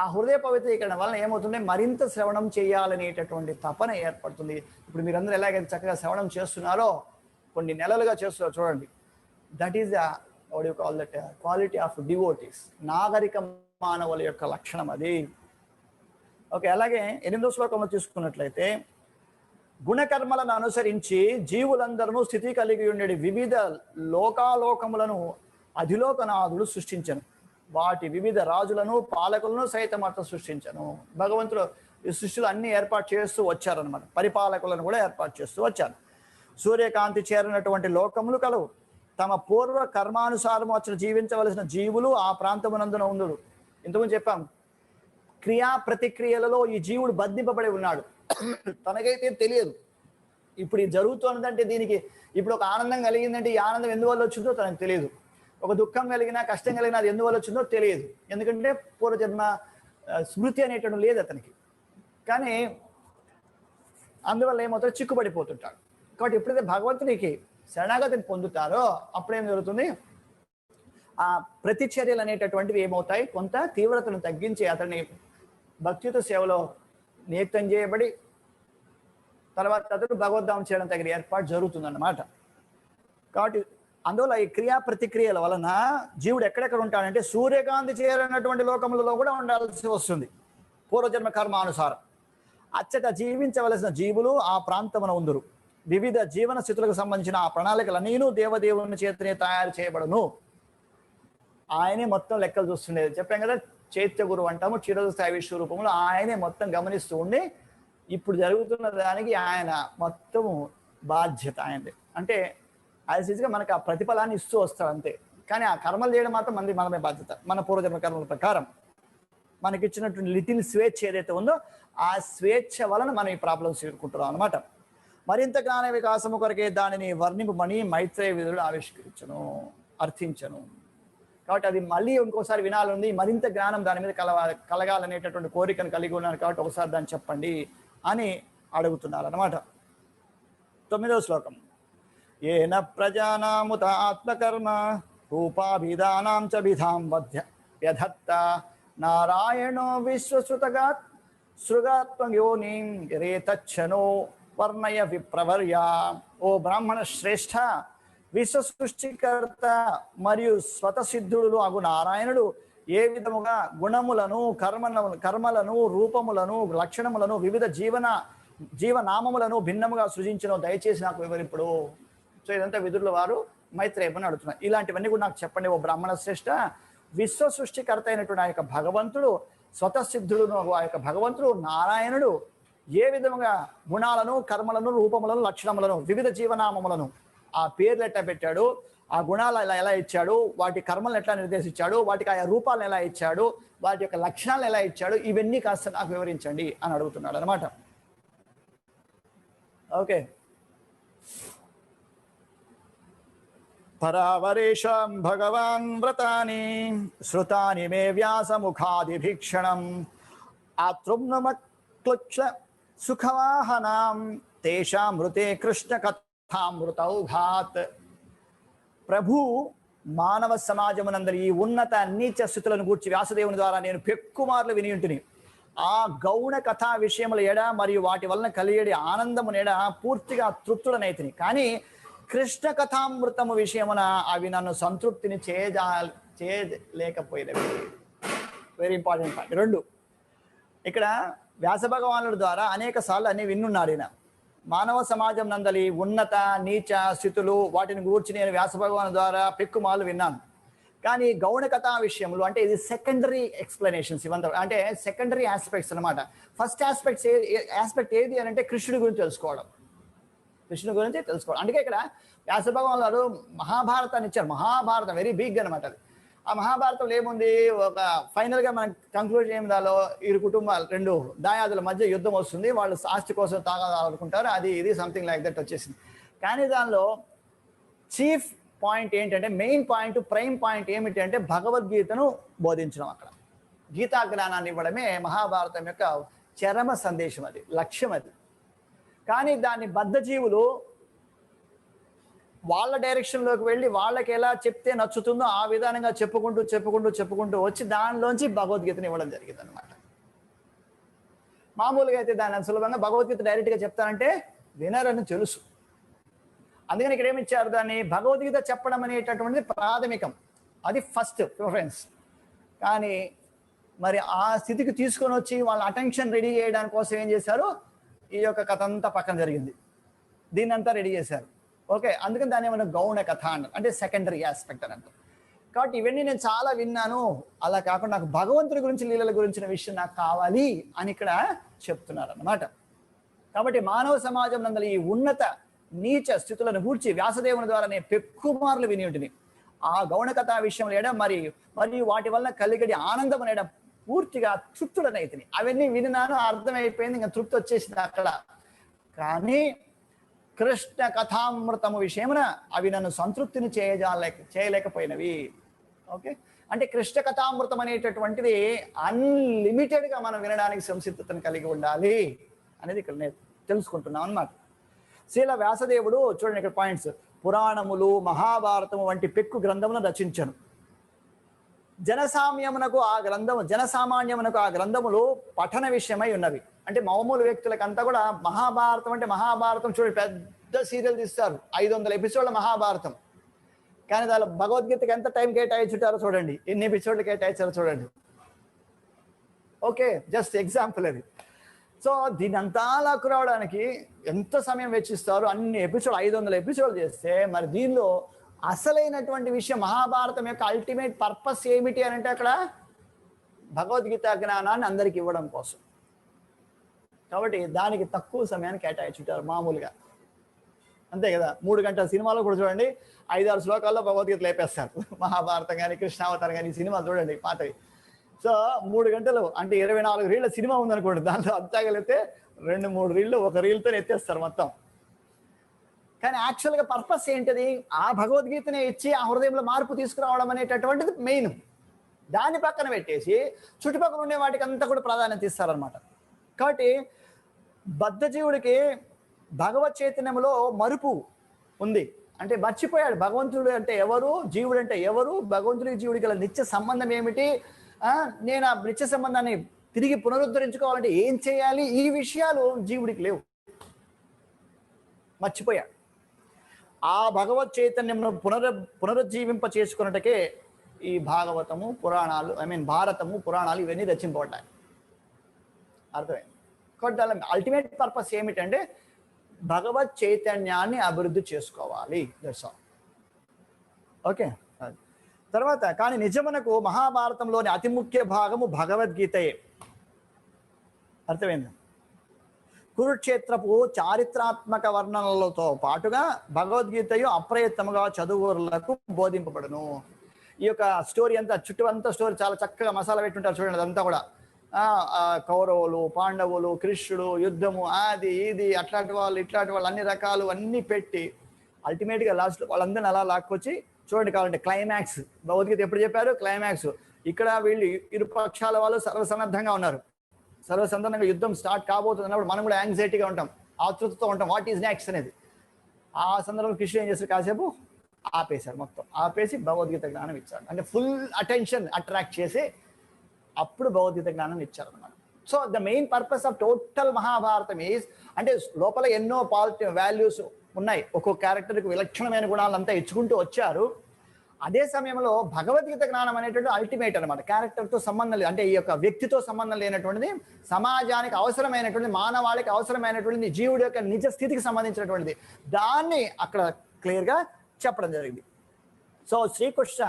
ఆ హృదయ పవిత్రీకరణ వలన ఏమవుతుంది? మరింత శ్రవణం చేయాలనేటటువంటి తపన ఏర్పడుతుంది. ఇప్పుడు మీరందరూ ఎలాగైతే చక్కగా శ్రవణం చేస్తున్నారో, కొన్ని నెలలుగా చేస్తున్నారు చూడండి, that is what you call that quality of devotees. నాగరిక మానవుల యొక్క లక్షణం అది. ఓకే, అలాగే 8వ శ్లోకంలో చూసుకున్నట్లయితే గుణకర్మలను అనుసరించి జీవులందరూ స్థితి కలిగి ఉండే వివిధ లోకాలోకములను అధిలోకనాథుడు సృష్టించను. వాటి వివిధ రాజులను పాలకులను సైతం అట్లా సృష్టించను. భగవంతుడు ఈ సృష్టిలో అన్ని ఏర్పాటు చేస్తూ వచ్చారనమాట. పరిపాలకులను కూడా ఏర్పాటు చేస్తూ వచ్చారు. సూర్యకాంతి చేరినటువంటి లోకములు కలవు. తమ పూర్వ కర్మానుసారము వచ్చిన జీవించవలసిన జీవులు ఆ ప్రాంతమునందున ఉండుడు. ఇంతకుముందు చెప్పాం, క్రియా ప్రతిక్రియలలో ఈ జీవుడు బంధింపబడి ఉన్నాడు. తనకైతే తెలియదు ఇప్పుడు ఇది జరుగుతున్నదంటే, దీనికి ఇప్పుడు ఒక ఆనందం కలిగిందంటే ఈ ఆనందం ఎందువల్ల వచ్చిందో తనకు తెలియదు. ఒక దుఃఖం కలిగినా, కష్టం కలిగినా అది ఎందువల్ల వచ్చిందో తెలియదు. ఎందుకంటే పూర్వజన్మ స్మృతి అనేటప్పుడు లేదు అతనికి. కానీ అందువల్ల ఏమవుతాడు? చిక్కుపడిపోతుంటాడు. కాబట్టి ఎప్పుడైతే భగవంతునికి శరణాగతిని పొందుతారో అప్పుడేం జరుగుతుంది? ఆ ప్రతిచర్యలు అనేటటువంటివి ఏమవుతాయి? కొంత తీవ్రతను తగ్గించి అతన్ని భక్తియుత సేవలో నియుక్తం చేయబడి తర్వాత అతడు భగవద్ధామం చేయడం తగిన ఏర్పాటు జరుగుతుందన్నమాట. కాబట్టి అందువల్ల ఈ క్రియా ప్రతిక్రియల వలన జీవుడు ఎక్కడెక్కడ ఉంటాడంటే సూర్యకాంతి చేరినటువంటి లోకములలో కూడా ఉండాల్సి వస్తుంది పూర్వజన్మ కర్మానుసారం. అచ్చట జీవించవలసిన జీవులు ఆ ప్రాంతమున ఉందురు. వివిధ జీవన స్థితులకు సంబంధించిన ఆ ప్రణాళికలన్నీను దేవదేవుని చేతనే తయారు చేయబడును. ఆయనే మొత్తం లెక్కలు చూస్తుండేది. చెప్పాం కదా, చైత్య గురువు అంటాము, క్షీరస్థాయి విశ్వరూపంలో ఆయనే మొత్తం గమనిస్తూ ఉండి ఇప్పుడు జరుగుతున్న దానికి ఆయన మొత్తము బాధ్యత ఆయనది. అంటే యాజ్ ఈజ్గా మనకు ఆ ప్రతిఫలాన్ని ఇస్తూ వస్తాడు అంతే. కానీ ఆ కర్మలు చేయడం మాత్రం మనమే బాధ్యత. మన పూర్వజన్మ కర్మల ప్రకారం మనకి ఇచ్చినటువంటి లిటిల్ స్వేచ్ఛ ఏదైతే ఉందో ఆ స్వేచ్ఛ వలన మనం ఈ ప్రాబ్లమ్స్ ఎదుర్కొంటున్నాం అనమాట. మరింత జ్ఞాన వికాసము కొరకే దానిని వర్ణింపమని మైత్రేయ విదురుడు ఆవిష్కరించను, అర్థించను. కాబట్టి అది మళ్ళీ ఇంకోసారి వినాలని, మరింత జ్ఞానం దాని మీద కలగాలనేటటువంటి కోరికను కలిగి ఉన్నాను. కాబట్టి ఒకసారి దాన్ని చెప్పండి అని అడుగుతున్నారు అన్నమాట. 9వ శ్లోకం. ఏన ప్రజానాముత ఆత్మకర్మ రూపాభిధానాం చ విధాం వ్యధత్త నారాయణో విశ్వశ్రుతగా సృగాత్మయోనిం రేతచ్చనో వర్ణయ విప్రవర్య. ఓ బ్రాహ్మణ శ్రేష్ఠ, విశ్వ సృష్టికర్త మరియు స్వతసిద్ధుడు అగు నారాయణుడు ఏ విధముగా గుణములను, కర్మలను, రూపములను, లక్షణములను, వివిధ జీవనామములను భిన్నముగా సృజించను దయచేసి నాకు వివరింపుడు. సో ఇదంతా విదురుల వారు మైత్రేయమని అడుగుతున్నారు. ఇలాంటివన్నీ కూడా నాకు చెప్పండి ఓ బ్రాహ్మణ శ్రేష్ఠ. విశ్వ సృష్టికర్త అయినటువంటి ఆ యొక్క భగవంతుడు, స్వతసిద్ధుడు ఆ యొక్క భగవంతుడు నారాయణుడు ఏ విధముగా గుణాలను, కర్మలను, రూపములను, లక్షణములను, వివిధ జీవనామములను ఆ పేర్లు ఎట్లా పెట్టాడు, ఆ గుణాలు ఎలా ఇచ్చాడు, వాటి కర్మలను ఎట్లా నిర్దేశించాడు, వాటికి ఆయా రూపాలను ఎలా ఇచ్చాడు, వాటి యొక్క లక్షణాలను ఎలా ఇచ్చాడు, ఇవన్నీ కాస్త నాకు వివరించండి అని అడుగుతున్నాడు అనమాట. ఓకే. పరావరేషం భగవాన్ వ్రతాని శ్రుతాని మే వ్యాసముఖాదిభీక్షణం ఆతృమ్నమక్లుక్ష సుఖవాహనాం తేషామృతే కృష్ణ కథామృతౌఘాత్. ప్రభు మానవ సమాజమునందరి ఈ ఉన్నత నీచ స్థితులను గూర్చి వ్యాసదేవుని ద్వారా నేను పెక్కుమార్లు విని ఉంటిని. ఆ గౌణ కథా విషయముల ఎడ మరియు వాటి వలన కలిగేడి ఆనందము నెడ పూర్తిగా తృప్తుడనైతిని. కానీ కృష్ణ కథామృతము విషయమున అవి నన్ను సంతృప్తిని చేయలేకపోయినవి. Very important point. 2 ఇక్కడ వ్యాస భగవానుడి ద్వారా అనేక సార్లు అన్ని విన్నున్నాడు ఈయన. మానవ సమాజం నందలి ఉన్నత నీచ స్థితులు వాటిని గూర్చి నేను వ్యాస భగవాను ద్వారా పెక్కుమాలు విన్నాను. కానీ గౌణ కథా విషయంలో అంటే ఇది సెకండరీ ఎక్స్ప్లెనేషన్స్, ఇవంతా అంటే సెకండరీ ఆస్పెక్ట్స్ అనమాట. ఫస్ట్ ఆస్పెక్ట్ ఏది అని అంటే కృష్ణుడి గురించి తెలుసుకోవడం, కృష్ణుడి గురించి తెలుసుకోవడం. అందుకే ఇక్కడ వ్యాస భగవాన్ గారు మహాభారతాన్ని ఇచ్చారు. మహాభారతం వెరీ బిగ్ అనమాట అది. ఆ మహాభారతంలో ఏముంది, ఒక ఫైనల్గా మనం కంక్లూడ్ చేయడాలో 2 కుటుంబాలు 2 దాయాదుల మధ్య యుద్ధం వస్తుంది, వాళ్ళు ఆస్తి కోసం తాగాలనుకుంటారు, అది ఇది సంథింగ్ లైక్ దట్ వచ్చేసింది. కానీ దానిలో చీఫ్ పాయింట్ ఏంటంటే, మెయిన్ పాయింట్, ప్రైమ్ పాయింట్ ఏమిటి అంటే భగవద్గీతను బోధించడం. అక్కడ గీతా జ్ఞానాన్ని ఇవ్వడమే మహాభారతం యొక్క చరమ సందేశం, అది లక్ష్యం అది. కానీ దాన్ని బద్ధజీవులు వాళ్ళ డైరెక్షన్లోకి వెళ్ళి వాళ్ళకి ఎలా చెప్తే నచ్చుతుందో ఆ విధానంగా చెప్పుకుంటూ వచ్చి దానిలోంచి భగవద్గీతని ఇవ్వడం జరిగింది అనమాట. మామూలుగా అయితే దాన్ని సులభంగా భగవద్గీత డైరెక్ట్గా చెప్తానంటే వినరని తెలుసు. అందుకని ఇక్కడ ఏమి ఇచ్చారు, దాన్ని భగవద్గీత చెప్పడం అనేటటువంటిది ప్రాథమికం, అది ఫస్ట్ ప్రిఫరెన్స్. కానీ మరి ఆ స్థితికి తీసుకొని వచ్చి వాళ్ళ అటెన్షన్ రెడీ చేయడానికి కోసం ఏం చేశారు, ఈ యొక్క కథ అంతా పక్కన జరిగింది, దీన్నంతా రెడీ చేశారు. ఓకే, అందుకని దాన్ని ఏమైనా గౌణ కథ అన్నారు, అంటే సెకండరీ ఆస్పెక్ట్ అని అంటారు. కాబట్టి ఇవన్నీ నేను చాలా విన్నాను, అలా కాకుండా నాకు భగవంతుడి గురించి లీలల గురించిన విషయం నాకు కావాలి అని ఇక్కడ చెప్తున్నారు అన్నమాట. కాబట్టి మానవ సమాజం నందలి ఈ ఉన్నత నీచ స్థితులను గూర్చి వ్యాసదేవుని ద్వారా నేను పెక్కుమార్లు విని ఉంటిని. ఆ గౌణ కథా విషయంలో ఏడా మరియు వాటి వలన కలిగడి ఆనందం అనేడ పూర్తిగా తృప్తుడనైతిని. అవన్నీ విన్నాను, అర్థమైపోయింది, ఇంకా తృప్తి వచ్చేసింది అక్కడ. కానీ కృష్ణ కథామృతము విషయమున అవి నన్ను సంతృప్తిని చేయలేకపోయినవి. ఓకే, అంటే కృష్ణ కథామృతం అనేటటువంటిది అన్లిమిటెడ్గా మనం వినడానికి సంసిద్ధతను కలిగి ఉండాలి అనేది ఇక్కడ నేను తెలుసుకుంటున్నాం అన్నమాట. శ్రీల వ్యాసదేవుడు చూడండి ఇక్కడ పాయింట్స్, పురాణములు మహాభారతము వంటి పెక్కు గ్రంథమును రచించను. జనసామాన్యమునకు ఆ గ్రంథములు పఠన విషయమై ఉన్నవి. అంటే మామూలు వ్యక్తులకంతా కూడా మహాభారతం అంటే మహాభారతం చూడండి, పెద్ద సీరియల్ తీస్తారు, 500 ఎపిసోడ్ల మహాభారతం. కానీ దాని భగవద్గీతకి ఎంత టైం కేటాయించుంటారో చూడండి, ఎన్ని ఎపిసోడ్లు కేటాయించారో చూడండి. ఓకే, జస్ట్ ఎగ్జాంపుల్ అది. సో దీని అంతా లాక్కు రావడానికి ఎంత సమయం వెచ్చిస్తారు, అన్ని ఎపిసోడ్ 500 ఎపిసోడ్లు చేస్తే మరి దీనిలో అసలైనటువంటి విషయం మహాభారతం యొక్క అల్టిమేట్ పర్పస్ ఏమిటి అని అంటే అక్కడ భగవద్గీత జ్ఞానాన్ని అందరికి ఇవ్వడం కోసం. కాబట్టి దానికి తక్కువ సమయాన్ని కేటాయించుంటారు మామూలుగా, అంతే కదా. 3 గంటల సినిమాలో కూడా చూడండి 5-6 శ్లోకాల్లో భగవద్గీత లేపేస్తారు. మహాభారతం కానీ కృష్ణావతారం కానీ సినిమాలు చూడండి పాతవి. సో 3 గంటలు అంటే 24 రీళ్ల సినిమా ఉందనుకోండి, దాంట్లో అంతాగలిగితే 2-3 రీళ్లు ఒక రీల్తో ఎత్తేస్తారు మొత్తం. కానీ యాక్చువల్గా పర్పస్ ఏంటిది, ఆ భగవద్గీతనే ఇచ్చి ఆ హృదయంలో మార్పు తీసుకురావడం అనేటటువంటిది మెయిన్. దాన్ని పక్కన పెట్టేసి చుట్టుపక్కల ఉండే వాటికి అంతా కూడా ప్రాధాన్యత ఇస్తారనమాట. కాబట్టి బద్ధజీవుడికి భగవత్ చైతన్యంలో మరుపు ఉంది, అంటే మర్చిపోయాడు భగవంతుడు అంటే ఎవరు, జీవుడు అంటే ఎవరు, భగవంతుడికి జీవుడికి గల నిత్య సంబంధం ఏమిటి, నేను ఆ నిత్య సంబంధాన్ని తిరిగి పునరుద్ధరించుకోవాలంటే ఏం చేయాలి, ఈ విషయాలు జీవుడికి లేవు, మర్చిపోయాడు. ఆ భగవత్ చైతన్యంను పునరుజ్జీవింప చేసుకున్నట్టుకే ఈ భాగవతము పురాణాలు భారతము పురాణాలు ఇవన్నీ రచింపబడ్డాయి. అర్థమైంది. కాబట్టి దాని అల్టిమేట్ పర్పస్ ఏమిటంటే భగవత్ చైతన్యాన్ని అభివృద్ధి చేసుకోవాలి, దట్స్ ఆల్. ఓకే, తర్వాత కానీ నిజమునకు మహాభారతంలోని అతి ముఖ్య భాగము భగవద్గీతయే. అర్థమైంది. కురుక్షేత్రపు చారిత్రాత్మక వర్ణనలతో పాటుగా భగవద్గీతయు అప్రయత్నముగా చదువులకు బోధింపబడును. ఈ యొక్క స్టోరీ అంతా చుట్టూ అంతా స్టోరీ చాలా చక్కగా మసాలా పెట్టుంటారు చూడండి. అదంతా కూడా కౌరవులు, పాండవులు, కృష్ణుడు, యుద్ధము, అది ఇది, అట్లాంటి వాళ్ళు ఇట్లాంటి వాళ్ళు అన్ని రకాలు అన్నీ పెట్టి అల్టిమేట్గా లాస్ట్లో వాళ్ళందరినీ అలా లాక్కొచ్చి చూడండి. కావాలంటే క్లైమాక్స్ భగవద్గీత ఎప్పుడు చెప్పారు, క్లైమాక్స్ ఇక్కడ వీళ్ళు ఇరు పక్షాల వాళ్ళు సర్వసన్నద్ధంగా ఉన్నారు, సర్వసన్నద్ధంగా యుద్ధం స్టార్ట్ కాబోతుంది అన్నప్పుడు మనం కూడా యాంగ్జైటీగా ఉంటాం, ఆతృతతో ఉంటాం, వాట్ ఈజ్ నెక్స్ట్ అనేది. ఆ సందర్భంలో కృష్ణుడు ఏం చేస్తారు, కాసేపు ఆపేశారు, మొత్తం ఆపేసి భగవద్గీత జ్ఞానం ఇచ్చారు. అంటే ఫుల్ అటెన్షన్ అట్రాక్ట్ చేసి అప్పుడు భగవద్గీత జ్ఞానం ఇచ్చారు అన్నమాట. So the main purpose of total Mahabharatam is, అంటే లోపల ఎన్నో పాజిటివ్ వాల్యూస్ ఉన్నాయి, ఒక్కొక్క క్యారెక్టర్కి విలక్షణమైన గుణాలు అంతా ఇచ్చుకుంటూ వచ్చారు. అదే సమయంలో భగవద్గీత జ్ఞానం అనేటువంటి అల్టిమేట్ అనమాట. క్యారెక్టర్తో సంబంధం లేదు, అంటే ఈ యొక్క వ్యక్తితో సంబంధం లేనటువంటిది, సమాజానికి అవసరమైనటువంటి, మానవాళికి అవసరమైనటువంటిది, జీవుడి యొక్క నిజ స్థితికి సంబంధించినటువంటిది, దాన్ని అక్కడ క్లియర్గా చెప్పడం జరిగింది. సో శ్రీకృష్ణ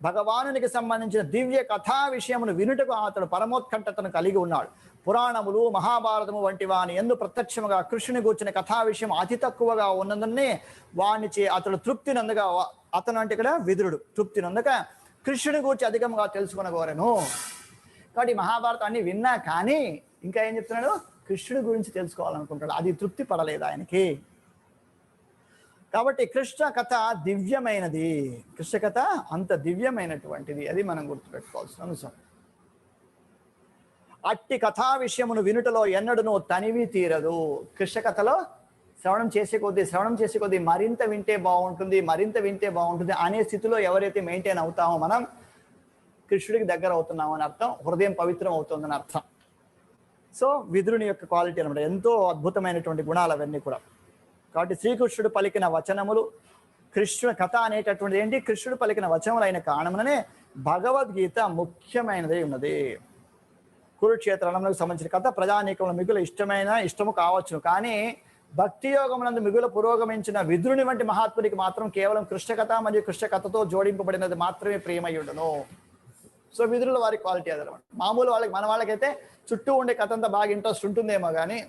భగవానునికి సంబంధించిన దివ్య కథా విషయమును వినుటకు అతడు పరమోత్కంఠతను కలిగి ఉన్నాడు. పురాణములు, మహాభారతము వంటి వాని ఎందు ప్రత్యక్షముగా కృష్ణుని గూర్చిన కథా విషయం అతి తక్కువగా ఉన్నదన్నే వానిచే అతడు తృప్తి నందగా, అతను అంటే ఇక్కడ విదురుడు తృప్తి నందక కృష్ణుని గూర్చి అధికంగా తెలుసుకునగోరెను. కాబట్టి మహాభారతం అన్ని విన్నా కానీ ఇంకా ఏం చెప్తున్నాడు, కృష్ణుడి గురించి తెలుసుకోవాలనుకుంటాడు, అది తృప్తి పడలేదు ఆయనకి. కాబట్టి కృష్ణ కథ దివ్యమైనది, కృష్ణ కథ అంత దివ్యమైనటువంటిది, అది మనం గుర్తుపెట్టుకోవాల్సిన అంశం. అట్టి కథా విషయమును వినుటలో ఎన్నడూ తనివి తీరదు. కృష్ణ కథలో శ్రవణం చేసే కొద్దీ మరింత వింటే బాగుంటుంది అనే స్థితిలో ఎవరైతే మెయింటైన్ అవుతామో మనం కృష్ణుడికి దగ్గర అవుతున్నామో అని అర్థం, హృదయం పవిత్రం అవుతుందని అర్థం. సో విదురుని యొక్క క్వాలిటీ అనమాట, ఎంతో అద్భుతమైనటువంటి గుణాలు అవన్నీ కూడా. కాబట్టి శ్రీకృష్ణుడు పలికిన వచనములు, కృష్ణ కథ అనేటటువంటిది ఏంటి, కృష్ణుడు పలికిన వచనములు అయిన కారణములనే భగవద్గీత ముఖ్యమైనది ఉన్నది. కురుక్షేత్ర రణములకు సంబంధించిన కథ ప్రజానీకంలో మిగుల ఇష్టము కావచ్చును, కానీ భక్తి యోగమునందు మిగుల పురోగమించిన విదురుని వంటి మహాత్ముడికి మాత్రం కేవలం కృష్ణ కథ మరియు కృష్ణ కథతో జోడింపబడినది మాత్రమే ప్రియమయ్యుండును. సో విదురుల వారి క్వాలిటీ అదనమాట. మామూలు వాళ్ళకి, మన వాళ్ళకైతే చుట్టూ ఉండే కథ అంతా బాగా ఇంట్రెస్ట్ ఉంటుందేమో కానీ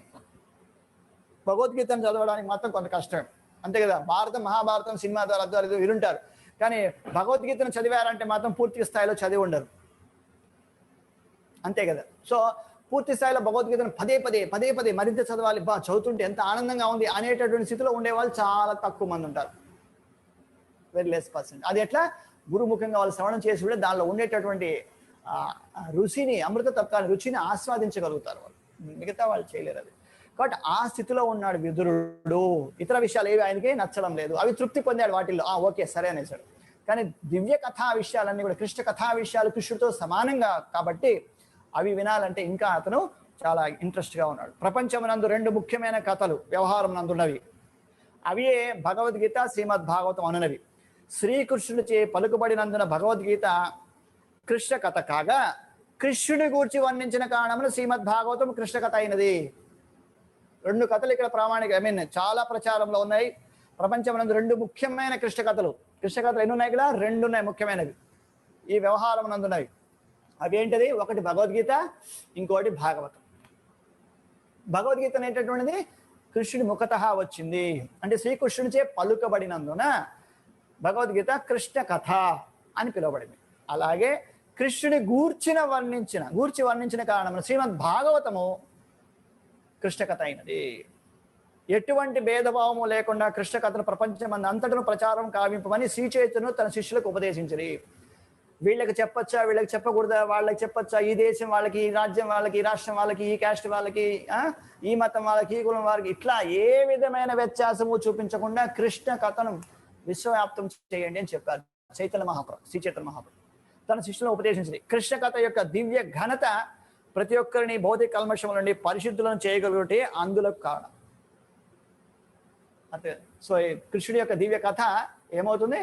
భగవద్గీతను చదవడానికి మాత్రం కొంత కష్టం, అంతే కదా. భారతం, మహాభారతం సినిమా ద్వారా వినుంటారు, కానీ భగవద్గీతను చదివారంటే మాత్రం పూర్తి స్థాయిలో చదివి ఉండరు, అంతే కదా. సో పూర్తి స్థాయిలో భగవద్గీతను పదే పదే మరింత చదవాలి, చదువుతుంటే ఎంత ఆనందంగా ఉంది అనేటటువంటి స్థితిలో ఉండేవాళ్ళు చాలా తక్కువ మంది ఉంటారు, వెరీ లెస్ పర్సెంట్. అది ఎట్లా, గురుముఖంగా వాళ్ళు శ్రవణం చేసి కూడా దానిలో ఉండేటటువంటి రుచిని, అమృత తత్వాన్ని రుచిని ఆస్వాదించగలుగుతారు వాళ్ళు, మిగతా వాళ్ళు చేయలేరు అది. కాబట్టి ఆ స్థితిలో ఉన్నాడు విదురుడు. ఇతర విషయాలు ఏవి ఆయనకి నచ్చడం లేదు, అవి తృప్తి పొందాడు వాటిల్లో, ఓకే సరే అనేసాడు. కానీ దివ్య కథా విషయాలన్నీ కూడా, కృష్ణ కథా విషయాలు కృష్ణుడితో సమానంగా కాబట్టి అవి వినాలంటే ఇంకా అతను చాలా ఇంట్రెస్ట్గా ఉన్నాడు. ప్రపంచమునందు రెండు ముఖ్యమైన కథలు వ్యవహారం నందున్నవి, అవి భగవద్గీత, శ్రీమద్ భాగవతం అనునవి. శ్రీకృష్ణుడిచే పలుకుబడినందున భగవద్గీత కృష్ణ కథ కాగా, కృష్ణుడి గూర్చి వర్ణించిన కారణమున శ్రీమద్ భాగవతం కృష్ణ కథ అయినది. రెండు కథలు ఇక్కడ ప్రామాణిక, చాలా ప్రచారంలో ఉన్నాయి. ప్రపంచమునందు రెండు ముఖ్యమైన కృష్ణ కథలు ఎన్ని ఉన్నాయి ఇక్కడ, రెండు ఉన్నాయి ముఖ్యమైనవి ఈ వ్యవహారం నందున్నవి. అవి ఏంటది, ఒకటి భగవద్గీత, ఇంకోటి భాగవతం. భగవద్గీత అనేటటువంటిది కృష్ణుడి ముఖతః వచ్చింది, అంటే శ్రీకృష్ణుడిచే పలుకబడినందున భగవద్గీత కృష్ణ కథ అని పిలువబడింది. అలాగే కృష్ణుడి గూర్చి వర్ణించిన కారణం శ్రీమద్ భాగవతము కృష్ణ కథ అయినది. ఎటువంటి భేదభావము లేకుండా కృష్ణ కథను ప్రపంచం అంతటను ప్రచారం కావింపమని శ్రీ చైతన్యుడు తన శిష్యులకు ఉపదేశించింది. వీళ్ళకి చెప్పచ్చా, వీళ్ళకి చెప్పకూడదా, వాళ్ళకి చెప్పచ్చా, ఈ దేశం వాళ్ళకి, ఈ రాజ్యం వాళ్ళకి, ఈ రాష్ట్రం వాళ్ళకి, ఈ క్యాస్ట్ వాళ్ళకి, ఈ మతం వాళ్ళకి, ఈ కులం వాళ్ళకి, ఇట్లా ఏ విధమైన వ్యత్యాసము చూపించకుండా కృష్ణ కథను విశ్వవ్యాప్తం చేయండి అని చెప్పారు శ్రీ చైతన్య మహాప్రభు తన శిష్యులను ఉపదేశించింది. కృష్ణ కథ యొక్క దివ్య ఘనత ప్రతి ఒక్కరిని భౌతిక కల్మషముల నుండి పరిశుద్ధులను చేయగలిగితే అందులో కారణం అంతే. సో కృష్ణుడి యొక్క దివ్య కథ ఏమవుతుంది,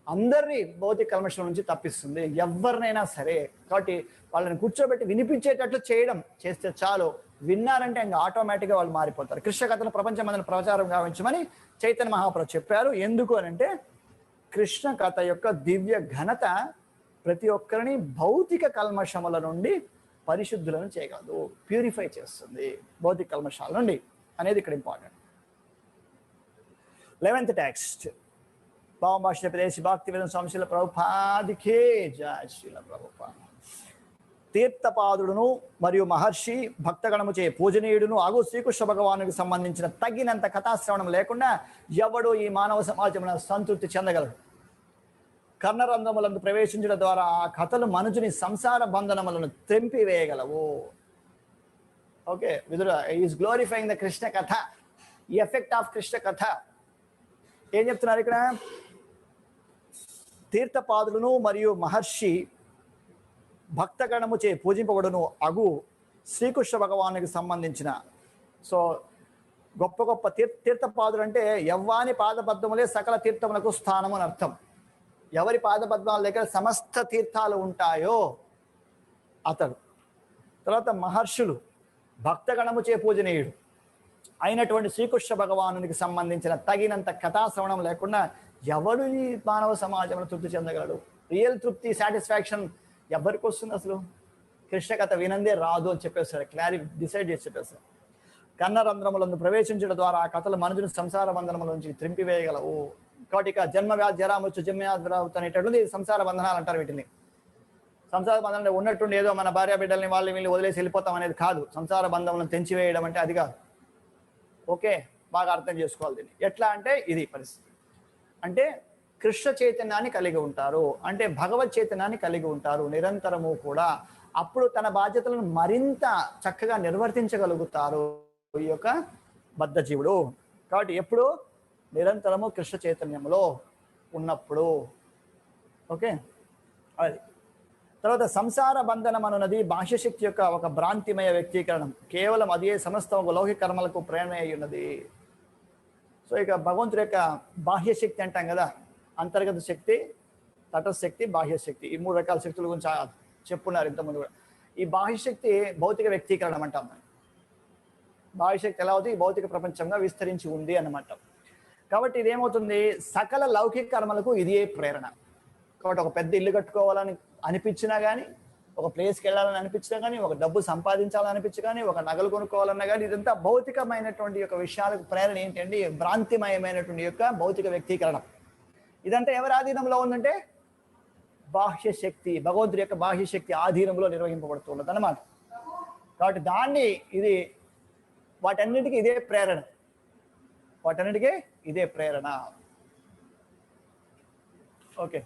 అందరినీ భౌతిక కల్మషం నుంచి తప్పిస్తుంది, ఎవరినైనా సరే. కాబట్టి వాళ్ళని కూర్చోబెట్టి వినిపించేటట్లు చేస్తే చాలు, విన్నారంటే ఇంకా ఆటోమేటిక్గా వాళ్ళు మారిపోతారు. కృష్ణ కథను ప్రపంచం అందరిని ప్రచారం గావించమని చైతన్య మహాప్రభు చెప్పారు. ఎందుకు అనంటే కృష్ణ కథ యొక్క దివ్య ఘనత ప్రతి ఒక్కరిని భౌతిక కల్మషముల నుండి పరిశుద్ధులను చేయగలదు, ప్యూరిఫై చేస్తుంది భౌతిక కల్మషాల నుండి అనేది ఇక్కడ ఇంపార్టెంట్. 11th టెక్స్ట్, భాష ప్రదేశ్ భక్తి వేదం స్వామి ప్రభుపాదికే జయ శ్రీల ప్రభుపా. తీర్థపాదుడును మరియు మహర్షి భక్తగణముచే పూజనీయుడును ఆగు శ్రీకృష్ణ భగవానుకి సంబంధించిన తగినంత కథాశ్రవణం లేకుండా ఎవడు ఈ మానవ సమాజమున సంతృప్తి చెందగలడు. కర్ణరంధ్రములను ప్రవేశించడం ద్వారా ఆ కథలు మనుషుని సంసార బంధనములను తెంపివేయగలవు. Okay, Vidura is glorifying the Krishna katha, ఈ ఎఫెక్ట్ ఆఫ్ కృష్ణ కథ. ఏం చెప్తున్నారు ఇక్కడ, తీర్థపాదులను మరియు మహర్షి భక్తగణముచే పూజింపబడును అగు శ్రీకృష్ణ భగవానునికి సంబంధించిన సో గొప్ప గొప్ప తీర్థపాదులు అంటే యవ్వాని పాదపద్మములే సకల తీర్థములకు స్థానము అని అర్థం. ఎవరి పాదపద్మాల దగ్గర సమస్త తీర్థాలు ఉంటాయో అతడు. తర్వాత మహర్షులు భక్తగణముచే పూజనీయుడు అయినటువంటి శ్రీకృష్ణ భగవానునికి సంబంధించిన తగినంత కథాశ్రవణం లేకుండా ఎవడు ఈ మానవ సమాజంలో తృప్తి చెందగలడు? రియల్ తృప్తి, సాటిస్ఫాక్షన్ ఎవరికి వస్తుంది అసలు? కృష్ణ కథ వినందే రాదు అని చెప్పేస్తారు, డిసైడ్ చేసి చెప్పేస్తారు. కన్నరంధ్రములను ప్రవేశించడం ద్వారా ఆ కథలు మనుషుని సంసార బంధనముల నుంచి త్రింపివేయగలవు. కాబట్టి ఇక జన్మ వ్యాధి జరామృత్యు జన్మవ్యాధి అనేటటువంటిది సంసార బంధనాలు అంటారు వీటిని. సంసార బంధనం ఉన్నట్టుండి ఏదో మన భార్య బిడ్డల్ని వాళ్ళు వీళ్ళు వదిలేసి వెళ్ళిపోతాం అనేది కాదు. సంసార బంధములను తెంచివేయడం అంటే అది కాదు. ఓకే, బాగా అర్థం చేసుకోవాలి దీన్ని. ఎట్లా అంటే ఇది పరిస్థితి. అంటే కృష్ణ చైతన్యాన్ని కలిగి ఉంటారు, అంటే భగవత్ చైతన్యాన్ని కలిగి ఉంటారు నిరంతరము కూడా. అప్పుడు తన బాధ్యతలను మరింత చక్కగా నిర్వర్తించగలుగుతారు ఈ యొక్క బద్ధజీవుడు. కాబట్టి ఎప్పుడు నిరంతరము కృష్ణ చైతన్యంలో ఉన్నప్పుడు. ఓకే, అది. తర్వాత సంసార బంధనం అనున్నది బాహ్యశక్తి యొక్క ఒక భ్రాంతిమయ వ్యక్తీకరణం. కేవలం అదే సమస్త లౌకిక కర్మలకు ప్రేరణ అయి ఉన్నది. సో ఇక భగవంతుడి యొక్క బాహ్యశక్తి అంటాం కదా, అంతర్గత శక్తి, తటశక్తి, బాహ్యశక్తి, ఈ 3 రకాల శక్తుల గురించి చెప్పున్నారు ఇంతకుముందు కూడా. ఈ బాహ్యశక్తి భౌతిక వ్యక్తీకరణం అంటాం. బాహ్యశక్తి ఎలా అవుతుంది? భౌతిక ప్రపంచంగా విస్తరించి ఉంది అన్నమాట. కాబట్టి ఇదేమవుతుంది? సకల లౌకిక కర్మలకు ఇదే ప్రేరణ. కాబట్టి ఒక పెద్ద ఇల్లు కట్టుకోవాలని అనిపించినా కానీ, ఒక ప్లేస్కి వెళ్ళాలని అనిపించినా కానీ, ఒక డబ్బు సంపాదించాలని అనిపించి కానీ, ఒక నగలు కొనుక్కోవాలన్నా కానీ, ఇదంతా భౌతికమైనటువంటి యొక్క విషయాలకు ప్రేరణ ఏంటండి? భ్రాంతిమయమైనటువంటి యొక్క భౌతిక వ్యక్తీకరణ. ఇదంతా ఎవరి ఆధీనంలో ఉందంటే బాహ్య శక్తి, భగవంతుడి యొక్క బాహ్య శక్తి ఆధీనంలో నిర్వహింపబడుతున్నది అన్నమాట. కాబట్టి దాన్ని ఇది వాటన్నిటికీ ఇదే ప్రేరణ, వాటన్నిటికీ ఇదే ప్రేరణ. Okay,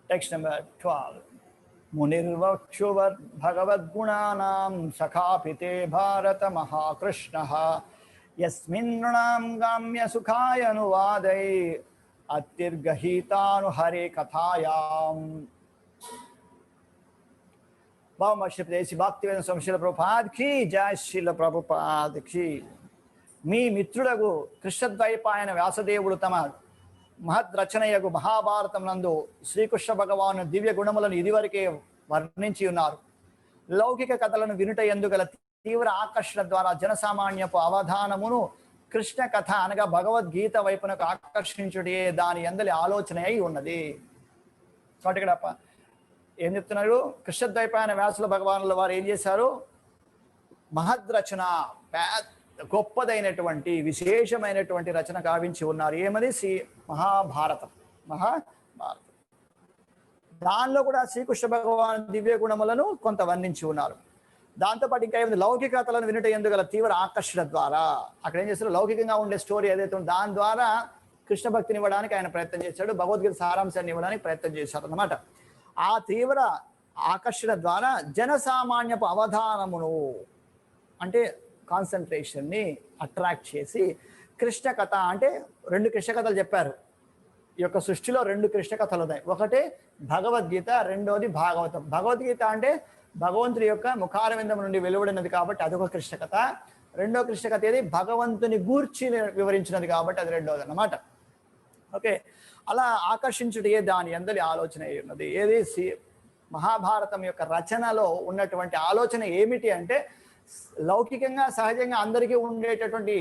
text number 12. మునిర్వక్షువర్ భగవద్గుణానాం సఖాపితే భారత మహాకృష్ణ యస్మిన్ నృణాం గామ్య సుఖాయనువాదై అత్యర్గహీతాను హరే కథాయాం. భావమశ్రీ భక్తివేద స్వామి శీల ప్రభుపాద్ కీ జై. శీల ప్రభుపాద్ కీ. మీ మిత్రుడగు కృష్ణద్వైపాయన వ్యాసదేవుడు తమ మహద్రచనయగు మహాభారతం నందు శ్రీకృష్ణ భగవాను దివ్య గుణములను ఇదివరకే వర్ణించి ఉన్నారు. లౌకిక కథలను వినుట ఎందుగల తీవ్ర ఆకర్షణ ద్వారా జనసామాన్యపు అవధానమును కృష్ణ కథ అనగా భగవద్గీత వైపునకు ఆకర్షించుటే దాని అందలి ఆలోచన అయి ఉన్నది. కాబట్టి ఇక్కడ ఏం చెప్తున్నారు? కృష్ణద్వైపాయన వ్యాసుల భగవానుల వారు ఏం చేశారు? మహద్రచన, గొప్పదైనటువంటి విశేషమైనటువంటి రచన గావించి ఉన్నారు. ఏమది? మహాభారతం. మహాభారతం దానిలో కూడా శ్రీకృష్ణ భగవాన్ దివ్య గుణములను కొంత వర్ణించి ఉన్నారు. దాంతోపాటు ఇంకా ఏమైంది? లౌకిక కథలను వినుట ఎందుగల తీవ్ర ఆకర్షణ ద్వారా అక్కడ ఏం చేస్తారు? లౌకికంగా ఉండే స్టోరీ ఏదైతే ఉందో దాని ద్వారా కృష్ణ భక్తిని ఇవ్వడానికి ఆయన ప్రయత్నం చేశాడు, భగవద్గీత సారాంశాన్ని ఇవ్వడానికి ప్రయత్నం చేశాడు అన్నమాట. ఆ తీవ్ర ఆకర్షణ ద్వారా జనసామాన్యపు అవధానమును అంటే కాన్సన్ట్రేషన్ని అట్రాక్ట్ చేసి కృష్ణ కథ అంటే 2 కృష్ణ కథలు చెప్పారు. ఈ యొక్క సృష్టిలో 2 కృష్ణ కథలు ఉన్నాయి. ఒకటి భగవద్గీత, రెండోది భాగవతం. భగవద్గీత అంటే భగవంతుడి యొక్క ముఖారవిందం నుండి వెలువడినది కాబట్టి అదొక కృష్ణ కథ. రెండో కృష్ణ కథ ఏది? భగవంతుని గూర్చి వివరించినది కాబట్టి అది రెండోది అన్నమాట. ఓకే, అలా ఆకర్షించుటే దాని అందరి ఆలోచన ఉన్నది. ఏది? మహాభారతం యొక్క రచనలో ఉన్నటువంటి ఆలోచన ఏమిటి అంటే లౌకికంగా సహజంగా అందరికీ ఉండేటటువంటి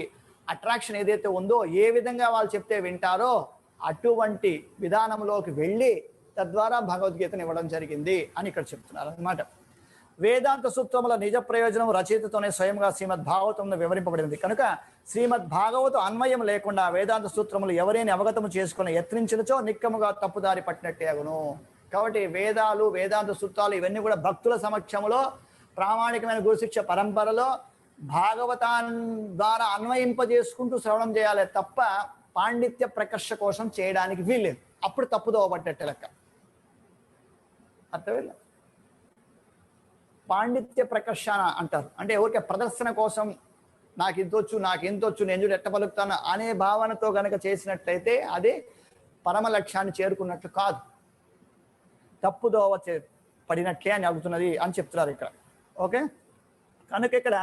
అట్రాక్షన్ ఏదైతే ఉందో, ఏ విధంగా వాళ్ళు చెప్తే వింటారో అటువంటి విధానంలోకి వెళ్ళి తద్వారా భగవద్గీతను ఇవ్వడం జరిగింది అని ఇక్కడ చెప్తున్నారు అన్నమాట. వేదాంత సూత్రముల నిజ ప్రయోజనం రచయితతోనే స్వయంగా శ్రీమద్ భాగవతంలో వివరింపబడింది కనుక శ్రీమద్ భాగవతం అన్వయం లేకుండా వేదాంత సూత్రములు ఎవరైనా అవగతము చేసుకుని యత్నించినచో నిక్కముగా తప్పుదారి పట్టినట్టే అగును. కాబట్టి వేదాలు, వేదాంత సూత్రాలు ఇవన్నీ కూడా భక్తుల సమక్షంలో ప్రామాణికమైన గురుశిక్ష పరంపరలో భాగవతాన్ని ద్వారా అన్వయింపజేసుకుంటూ శ్రవణం చేయాలి తప్ప పాండిత్య ప్రకర్ష కోసం చేయడానికి వీల్లేదు. అప్పుడు తప్పుదోవ పట్టేట్టే లెక్క. అర్థమైంది? పాండిత్య ప్రకర్షణ అంటారు. అంటే ఎవరికి ప్రదర్శన కోసం నాకు ఇంతొచ్చు, నాకు ఎంతొచ్చు, నేను చూడు ఎట్ట పలుకుతాను అనే భావనతో కనుక చేసినట్లయితే అది పరమ లక్ష్యాన్ని చేరుకున్నట్లు కాదు, తప్పుదోవ పడినట్లే అని అవుతున్నది అని చెప్తున్నారు ఇక్కడ. ఓకే, కనుక ఇక్కడ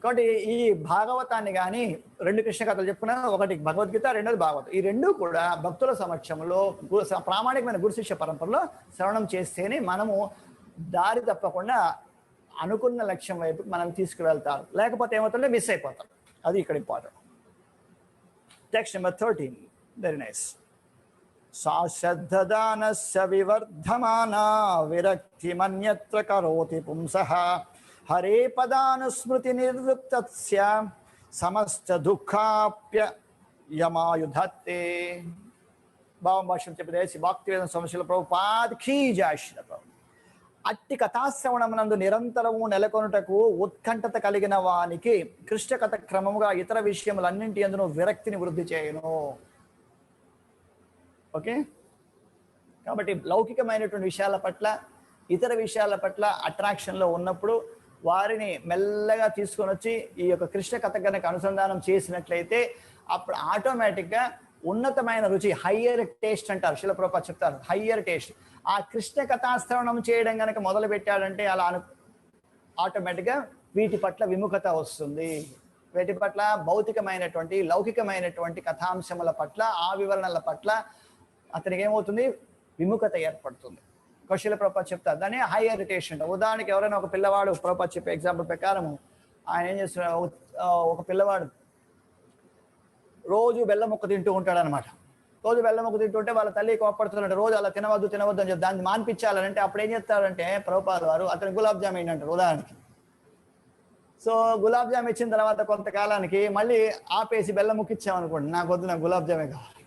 కాబట్టి ఈ భాగవతాన్ని కానీ, 2 కృష్ణ కథలు చెప్పుకున్నా, ఒకటి భగవద్గీత, రెండోది భాగవతం. ఈ రెండు కూడా భక్తుల సమక్షంలో ప్రామాణికమైన గురు శిష్య పరంపరలో శ్రవణం చేస్తేనే మనము దారి తప్పకుండా అనుకున్న లక్ష్యం వైపు మనం తీసుకువెళ్తారు. లేకపోతే ఏమవుతుంటే మిస్ అయిపోతాం. అది ఇక్కడ important. Text number 13, very nice. సా శ్రద్ధదానస్య వివర్ధమానా విరక్తిమన్యత్ర కరోతి పుంసః హరే పదానుస్మృతి నిర్వృత్తస్య సమస్త దుఃఖాప్యయమాయుధత్తే. భావం భాష్యం చెప్పేసి భక్తివేదం సమస్యల ప్రభుపాద్ కీ జై. అట్టి కథాశ్రవణమునందు నిరంతరము నెలకొనుటకు ఉత్కంఠత కలిగిన వానికి కృష్ణ కథ క్రమముగా ఇతర విషయములన్నింటి యందును విరక్తిని వృద్ధి చేయను. ఓకే, కాబట్టి లౌకికమైనటువంటి విషయాల పట్ల, ఇతర విషయాల పట్ల అట్రాక్షన్లో ఉన్నప్పుడు వారిని మెల్లగా తీసుకొని వచ్చి ఈ యొక్క కృష్ణ కథ కనుక అనుసంధానం చేసినట్లయితే అప్పుడు ఆటోమేటిక్గా ఉన్నతమైన రుచి, హయ్యర్ టేస్ట్ అంటారు, శిల ప్రభుపాద చెప్తారు, హయ్యర్ టేస్ట్. ఆ కృష్ణ కథాశ్రవణం చేయడం కనుక మొదలు పెట్టాడంటే అలా ఆటోమేటిక్గా వీటి పట్ల విముఖత వస్తుంది. వీటి పట్ల భౌతికమైనటువంటి, లౌకికమైనటువంటి కథాంశముల పట్ల, ఆ వివరణల పట్ల అతనికి ఏమవుతుంది, విముఖత ఏర్పడుతుంది. కౌశల ప్రభుపాద చెప్తారు, దాన్ని హయ్యర్ టేస్ట్ అంట. ఉదాహరణకి ఎవరైనా ఒక పిల్లవాడు, ప్రభుపాద చెప్పే ఎగ్జాంపుల్ ప్రకారము ఆయన ఏం చేస్తున్నాడు, ఒక పిల్లవాడు రోజు బెల్లం ముక్క తింటూ ఉంటాడు అనమాట. రోజు బెల్లం ముక్క తింటుంటే వాళ్ళ తల్లి కోపడుతున్నాడు, రోజు అలా తినవద్దు తినవద్దు అని చెప్పి దాన్ని మాన్పించాలంటే అప్పుడు ఏం చేస్తారంటే ప్రభుపాద వారు అతను గులాబ్ జామ్ ఏంటంటారు ఉదాహరణకి. సో గులాబ్ జామ్ ఇచ్చిన తర్వాత కొంతకాలానికి మళ్ళీ ఆపేసి బెల్లం ముక్క ఇచ్చామనుకోండి, నాకు వద్దు, నాకు గులాబ్ జామే కావాలి.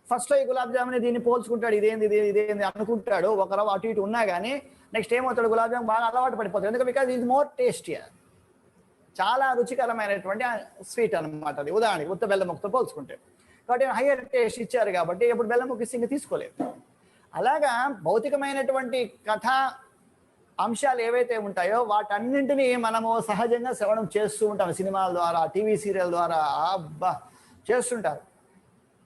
ఫస్ట్లో ఈ గులాబ్ జాముని దీన్ని పోల్చుకుంటాడు, ఇదేంది అనుకుంటాడు. ఒక రవ్వ అటు ఇటు ఉన్నా కానీ నెక్స్ట్ ఏమవుతాడు, గులాబ్ జామ్ బాగా అలవాటు పడిపోతాడు. ఎందుకంటే బికాజ్ ఇది మోర్ టేస్టియర్, చాలా రుచికరమైనటువంటి స్వీట్ అనమాట అది. ఉదాహరణకి ఉత్త బెల్లం ముక్కతో పోల్చుకుంటే. కాబట్టి హయ్యర్ టేస్ట్ ఇచ్చారు కాబట్టి ఇప్పుడు బెల్లం ముక్క ఇంకా తీసుకోలేదు. అలాగా భౌతికమైనటువంటి కథ అంశాలు ఏవైతే ఉంటాయో వాటన్నింటినీ మనము సహజంగా శ్రవణం చేస్తూ ఉంటాం. సినిమాల ద్వారా, టీవీ సీరియల్ ద్వారా అబ్బా చేస్తుంటారు.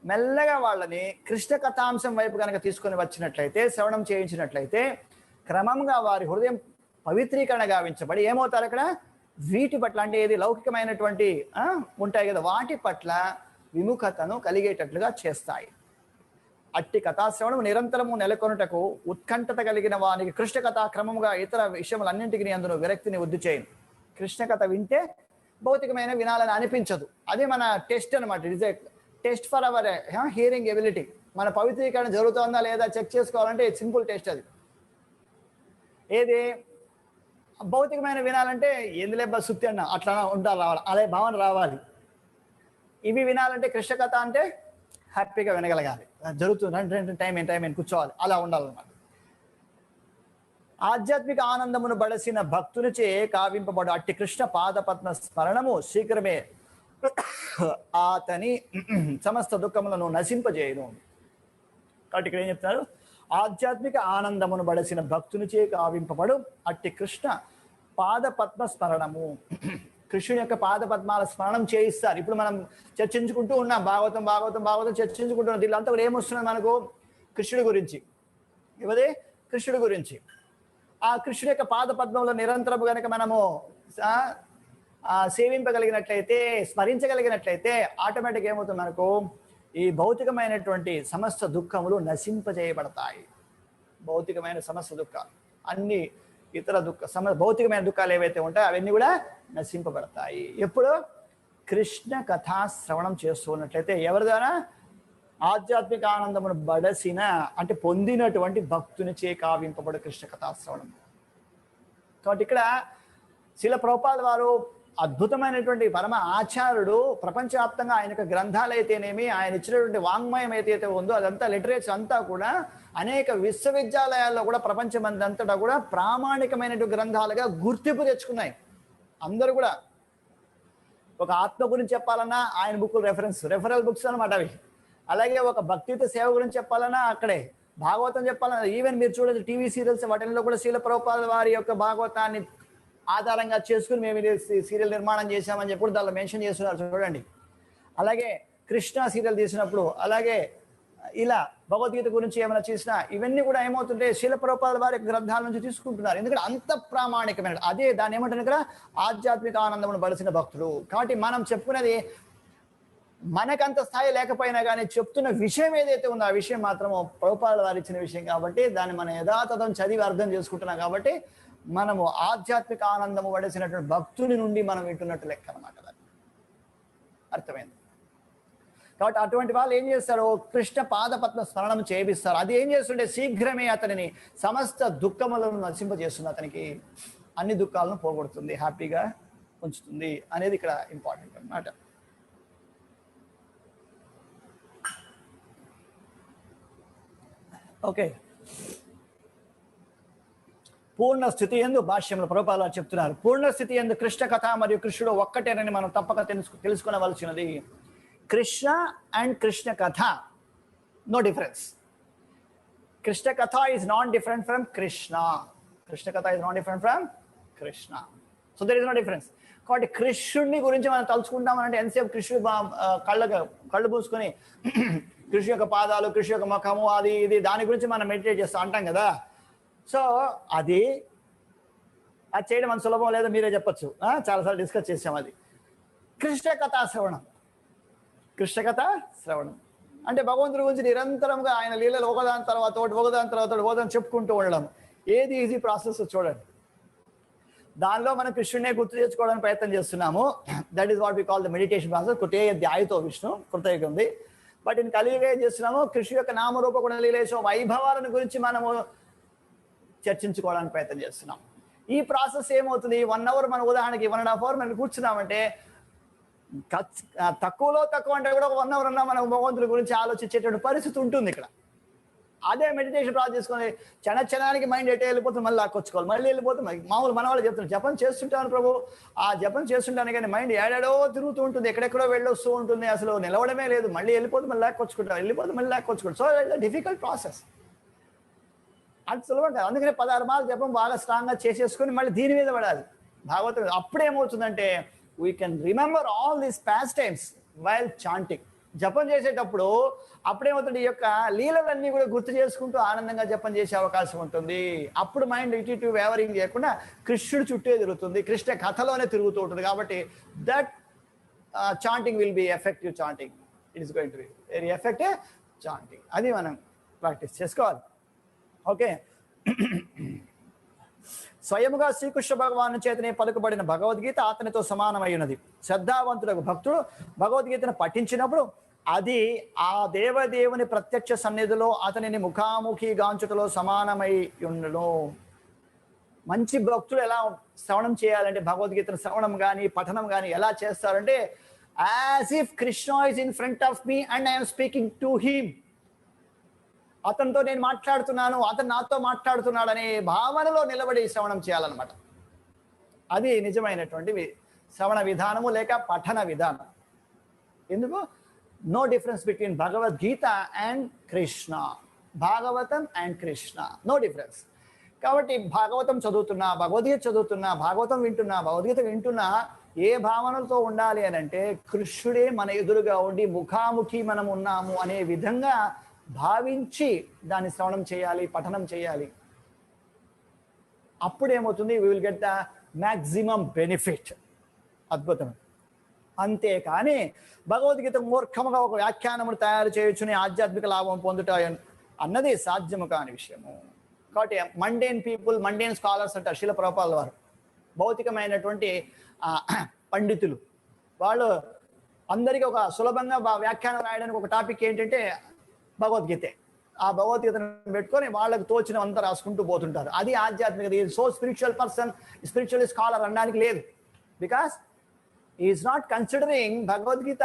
మెల్లగా వాళ్ళని కృష్ణ కథాంశం వైపు కనుక తీసుకొని వచ్చినట్లయితే, శ్రవణం చేయించినట్లయితే క్రమంగా వారి హృదయం పవిత్రీకరణ గావించబడి ఏమవుతారు అక్కడ, వీటి పట్ల అంటే ఏది లౌకికమైనటువంటి ఉంటాయి కదా, వాటి పట్ల విముఖతను కలిగేటట్లుగా చేస్తాయి. అట్టి కథాశ్రవణం నిరంతరము నెలకొనుటకు ఉత్కంఠత కలిగిన వానికి కృష్ణ కథ క్రమముగా ఇతర విషయములన్నింటికి అందులో విరక్తిని వృద్ధి చేయను. కృష్ణ కథ వింటే భౌతికమైన వినాలని అనిపించదు. అదే మన టెస్ట్ అనమాట. It is a test for hour hearing ability. మన పవిత్రీకరణ జరుగుతుందా లేదా చెక్ చేసుకోవాలంటే సింపుల్ టెస్ట్ అది. ఏది భౌతికమైన వినాలంటే ఎందులే బస్ సుత్తి అన్న అట్లా ఉంటారు, రావాలి, అదే భావన రావాలి. ఇవి వినాలంటే కృష్ణ కథ అంటే హ్యాపీగా వినగలగాలి, జరుగుతుంది టైం ఏం కూర్చోవాలి, అలా ఉండాలన్నమాట. ఆధ్యాత్మిక ఆనందమును బడసిన భక్తునిచే కావింపబడు అట్టి కృష్ణ పాదపద్మ స్మరణము శీఘ్రమే అతని సమస్త దుఃఖములను నశింపజేయను. కాబట్టి ఇక్కడ ఏం చెప్తున్నారు, ఆధ్యాత్మిక ఆనందమును బడసిన భక్తునిచే కావింపబడు అట్టి కృష్ణ పాదపద్మ స్మరణము. కృష్ణుని యొక్క పాదపద్మాల స్మరణం చేయిస్తారు. ఇప్పుడు మనం చర్చించుకుంటూ ఉన్నాం, భాగవతం చర్చించుకుంటున్నాం. దీనిలో కూడా ఏమొస్తున్నది మనకు, కృష్ణుడి గురించి. ఇవదే కృష్ణుడి గురించి. ఆ కృష్ణుడి యొక్క పాదపద్మంలో నిరంతరము కనుక మనము సేవింపగలిగినట్లయితే, స్మరించగలిగినట్లయితే ఆటోమేటిక్ ఏమవుతుంది మనకు, ఈ భౌతికమైనటువంటి సమస్త దుఃఖములు నశింపజేయబడతాయి. భౌతికమైన సమస్త దుఃఖాలు అన్ని ఇతర భౌతికమైన దుఃఖాలు ఏవైతే ఉంటాయో అవన్నీ కూడా నశింపబడతాయి. ఎప్పుడు కృష్ణ కథా శ్రవణం చేస్తూ ఉన్నట్లయితే, ఎవరి ద్వారా, ఆధ్యాత్మిక ఆనందమును బడసిన అంటే పొందినటువంటి భక్తునిచే కావింపబడు కృష్ణ కథా శ్రవణం. కాబట్టి ఇక్కడ శిల ప్రభుపాద వారు అద్భుతమైనటువంటి పరమ ఆచార్యుడు. ప్రపంచవ్యాప్తంగా ఆయన యొక్క గ్రంథాలు అయితేనేమి, ఆయన ఇచ్చినటువంటి వాంగ్మయం ఏదైతే ఉందో అదంతా లిటరేచర్ అంతా కూడా అనేక విశ్వవిద్యాలయాల్లో కూడా ప్రపంచమందంతటా కూడా ప్రామాణికమైనటువంటి గ్రంథాలుగా గుర్తింపు తెచ్చుకున్నాయి. అందరూ కూడా ఒక ఆత్మ గురించి చెప్పాలన్నా ఆయన బుక్కులు రెఫరల్ బుక్స్ అనమాట అవి. అలాగే ఒక భక్తియుత సేవ గురించి చెప్పాలన్నా అక్కడే, భాగవతం చెప్పాలన్నా ఈవెన్ మీరు చూడండి టీవీ సీరియల్స్ వాటిల్లో కూడా శీల ప్రభుపాద వారి యొక్క భాగవతాన్ని ఆధారంగా చేసుకుని మేము సీరియల్ నిర్మాణం చేశామని చెప్పి దానిలో మెన్షన్ చేస్తున్నారు చూడండి. అలాగే కృష్ణ సీరియల్ తీసినప్పుడు, అలాగే ఇలా భగవద్గీత గురించి ఏమైనా చేసినా ఇవన్నీ కూడా ఏమవుతుంటే శీల ప్రభుపాదుల వారి గ్రంథాల నుంచి తీసుకుంటున్నారు. ఎందుకంటే అంత ప్రామాణికమైన, అదే దాన్ని ఏమంటారు ఇక్కడ, ఆధ్యాత్మిక ఆనందమును బలిసిన భక్తులు. కాబట్టి మనం చెప్పుకునేది మనకంత స్థాయి లేకపోయినా కానీ చెప్తున్న విషయం ఏదైతే ఉందో ఆ విషయం మాత్రము ప్రభుపాదుల వారు ఇచ్చిన విషయం కాబట్టి దాన్ని మనం యథాతథం చదివి అర్థం చేసుకుంటున్నాం. కాబట్టి మనము ఆధ్యాత్మిక ఆనందము పడేసినటువంటి భక్తుని నుండి మనం వింటున్నట్టు లెక్క అనమాట. అర్థమైంది? కాబట్టి అటువంటి వాళ్ళు ఏం చేస్తారు, కృష్ణ పాదపద్మ స్మరణం చేపిస్తారు. అది ఏం చేస్తుంటే శీఘ్రమే అతనిని సమస్త దుఃఖములను నశింపజేస్తుంది, అతనికి అన్ని దుఃఖాలను పోగొడుతుంది, హ్యాపీగా ఉంచుతుంది అనేది ఇక్కడ ఇంపార్టెంట్ అన్నమాట. ఓకే, పూర్ణ స్థితి యందు భాష్యంలో ప్రభుపాదులు వారు చెప్తున్నారు, పూర్ణ స్థితి యందు కృష్ణ కథ మరియు కృష్ణుడు ఒక్కటేనని మనం తప్పక తెలుసుకునవలసినది. కృష్ణ అండ్ కృష్ణ కథ, no difference. Krishna katha is not different from Krishna. Krishna katha is not different from Krishna. So there is no difference. కాబట్టి కృష్ణుడిని గురించి మనం తలుచుకుంటామంటే ఎంతసేపు కృష్ణుడు కళ్ళు పూసుకొని కృష్ణు యొక్క పాదాలు, కృష్ణు యొక్క ముఖము, అది ఇది దాని గురించి మనం మెడిటేట్ చేస్తూ అంటాం కదా. సో అది చేయడం అంత సులభం లేదో మీరే చెప్పచ్చు, చాలాసార్లు డిస్కస్ చేసాం. అది కృష్ణ కథా శ్రవణం. కృష్ణ కథ శ్రవణం అంటే భగవంతుడి గురించి నిరంతరంగా ఆయన లీలలు ఒకదాని తర్వాత ఒకదాని చెప్పుకుంటూ ఉండడం. ఏది ఈజీ ప్రాసెస్ చూడండి. దానిలో మనం కృష్ణుడినే గుర్తు తెచ్చుకోవడానికి ప్రయత్నం చేస్తున్నాము. That is what we call the meditation process. కృతే ధ్యాయతో విష్ణు, కృతయుగ ఉంది. బట్ ఇన్ కలియుగ ఏం చేస్తున్నాము, కృష్ణు యొక్క నామరూప గుణ లీలేశ వైభవాలను గురించి మనము చర్చించుకోవడానికి ప్రయత్నం చేస్తున్నాం. ఈ ప్రాసెస్ ఏమవుతుంది, 1 hour మనం ఉదాహరణకి 1.5 hour మనం కూర్చున్నామంటే, తక్కువలో తక్కువ అంటే కూడా 1 hour అన్నా మనం భగవంతుడి గురించి ఆలోచించేటువంటి పరిస్థితి ఉంటుంది ఇక్కడ. అదే మెడిటేషన్ ప్రాసెస్ చేసుకొని క్షణానికి మైండ్ ఎటే వెళ్ళిపోతుంది, మళ్ళీ లాక్కొచ్చుకోవాలి, మళ్ళీ వెళ్ళిపోతుంది. మామూలు మన వాళ్ళు చెప్తున్నారు జపం చేస్తుంటాను ప్రభు, ఆ జపం చేస్తుంటాను కానీ మైండ్ ఏడాడో తిరుగుతూ ఉంటుంది, ఎక్కడెక్కడో వెళ్ళొస్తూ ఉంటుంది, అసలు నిలవడమే లేదు, మళ్ళీ వెళ్ళిపోతే మళ్ళీ లాక్కొచ్చుకుంటాం. So it's difficult process. అది సులభం కాదు. అందుకనే 16 మార్లు జపం బాగా స్ట్రాంగ్గా చేసేసుకొని మళ్ళీ దీని మీద పడాలి భాగవతం. అప్పుడేమవుతుందంటే we can remember all these past times while chanting. జపం చేసేటప్పుడు అప్పుడేమవుతుంది, ఈ యొక్క లీలలన్నీ కూడా గుర్తు చేసుకుంటూ ఆనందంగా జపం చేసే అవకాశం ఉంటుంది. అప్పుడు మైండ్ ఇటు వేవరింగ్ చేయకుండా కృష్ణుడు చుట్టే తిరుగుతుంది, కృష్ణ కథలోనే తిరుగుతూ ఉంటుంది. కాబట్టి that chanting will be effective chanting. It is going to be very effective chanting. అది మనం ప్రాక్టీస్ చేసుకోవాలి. ఓకే, స్వయముగా శ్రీకృష్ణ భగవాను చేతనే పలుకబడిన భగవద్గీత అతనితో సమానమై ఉన్నది. శ్రద్ధావంతులకు భక్తుడు భగవద్గీతను పఠించినప్పుడు అది ఆ దేవదేవుని ప్రత్యక్ష సన్నిధిలో అతనిని ముఖాముఖి గాంచుటలో సమానమై ఉండును. మంచి భక్తులు ఎలా శ్రవణం చేయాలంటే, భగవద్గీతను శ్రవణం కానీ పఠనం కానీ ఎలా చేస్తారంటే, as if Krishna is in front of me and I'm speaking to him. అతనితో నేను మాట్లాడుతున్నాను, అతను నాతో మాట్లాడుతున్నాడు అనే భావనలో నిలబడి శ్రవణం చేయాలన్నమాట. అది నిజమైనటువంటి శ్రవణ విధానము లేక పఠన విధానం. ఎందుకు, no difference between Bhagavad Gita and Krishna, Bhagavatam and Krishna, no difference. కాబట్టి భాగవతం చదువుతున్నా, భగవద్గీత చదువుతున్నా, భాగవతం వింటున్నా, భగవద్గీత వింటున్నా, ఏ భావనలతో ఉండాలి అని అంటే, కృష్ణుడే మన ఎదురుగా ఉండి ముఖాముఖి మనం ఉన్నాము అనే విధంగా భావించి దాన్ని శ్రవణం చేయాలి, పఠనం చేయాలి. అప్పుడేమవుతుంది, we will get the maximum benefit. అద్భుతం. అంతేకాని భగవద్గీత మూర్ఖముగా ఒక వ్యాఖ్యానమును తయారు చేయొచ్చుని ఆధ్యాత్మిక లాభం పొందుట అన్నది సాధ్యము కాని విషయము. కాబట్టి మండేన్ పీపుల్, మండేన్ స్కాలర్స్ అంటారు శీల ప్రభుపాదుల వారు, భౌతికమైనటువంటి పండితులు. వాళ్ళు అందరికీ ఒక సులభంగా వ్యాఖ్యానం రాయడానికి ఒక టాపిక్ ఏంటంటే భగవద్గీతే. ఆ భగవద్గీతను పెట్టుకొని వాళ్ళకు తోచినంతా రాసుకుంటూ పోతుంటారు. అది ఆధ్యాత్మికత. So spiritual person, spiritual scholar అనడానికి లేదు. Because is not considering Bhagavad Gita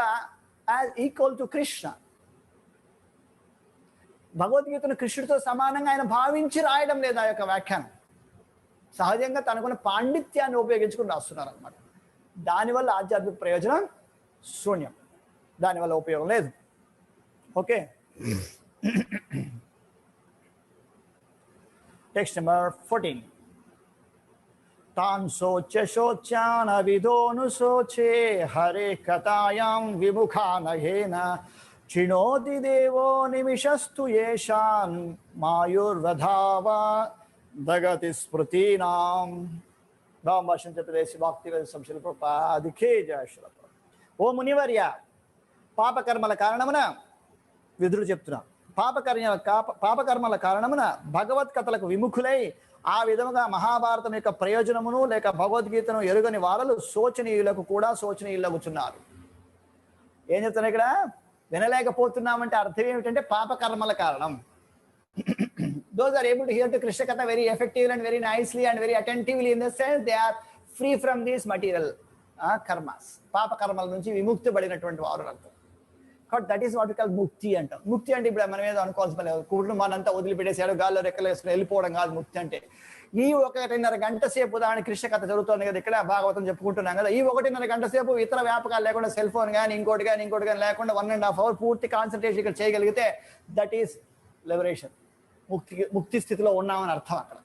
as equal to Krishna. భగవద్గీతను కృష్ణుడితో సమానంగా ఆయన భావించి రాయడం లేదు ఆ యొక్క వ్యాఖ్యానం. సహజంగా తనకున్న పాండిత్యాన్ని ఉపయోగించుకుని రాస్తున్నారు అనమాట. దానివల్ల ఆధ్యాత్మిక ప్రయోజనం శూన్యం, దానివల్ల ఉపయోగం లేదు. Okay, text number 14. तान् शोच्य शोच्यान विदोऽनुशोचे हरे कथायां विमुखा नयेन चिनोति देवो निमिषस्तु येषान् मायुर्वधावा दगति स्मृतीनां राम भाषण चतुर्दशी भक्तिवेद संशय प्रपादिके जय श्री ఓ మునివర్య పాపకర్మల కారణమున విదురుడు చెప్తున్నా పాపకర్మల కారణమున భగవత్ కథలకు విముఖులై ఆ విధముగా మహాభారతం యొక్క ప్రయోజనమును లేక భగవద్గీతను ఎరుగని వారలు శోచనీయులకు కూడా శోచనీయులగుచున్నారు. ఏం చెప్తున్నా ఇక్కడ? వినలేకపోతున్నామంటే అర్థం ఏమిటంటే పాపకర్మల కారణం. Those are able to hear to Krishna Katha very effectively and very nicely and very attentively in the sense they are free from these material karmas. పాప కర్మల నుంచి విముక్తి పడినటువంటి వారు అర్థం. కాబట్టి that is what we call mukti అంటాం. ముక్తి అంటే ఇప్పుడు మనం ఏదో అనుకోవాల్సిన పని లేదు. కుటుంబానంతా వదిలిపెట్టేసాడు గాల్లో రెక్కలు వేసుకుని వెళ్ళిపోవడం కాదు ముక్తి అంటే. ఈ 1.5 గంట సేపు ఉదాహరణ కృష్ణ కథ జరుగుతుంది కదా, ఇక్కడ భాగవతం చెప్పుకుంటున్నాం కదా, ఈ 1.5 గంట సేపు ఇతర వ్యాపకాలు లేకుండా సెల్ ఫోన్ కానీ ఇంకోటి కానీ లేకుండా 1.5 hours పూర్తి కాన్సన్ట్రేషన్ ఇక్కడ చేయగలిగితే దట్ ఈస్ లిబరేషన్. ముక్తి స్థితిలో ఉన్నామని అర్థం అక్కడ.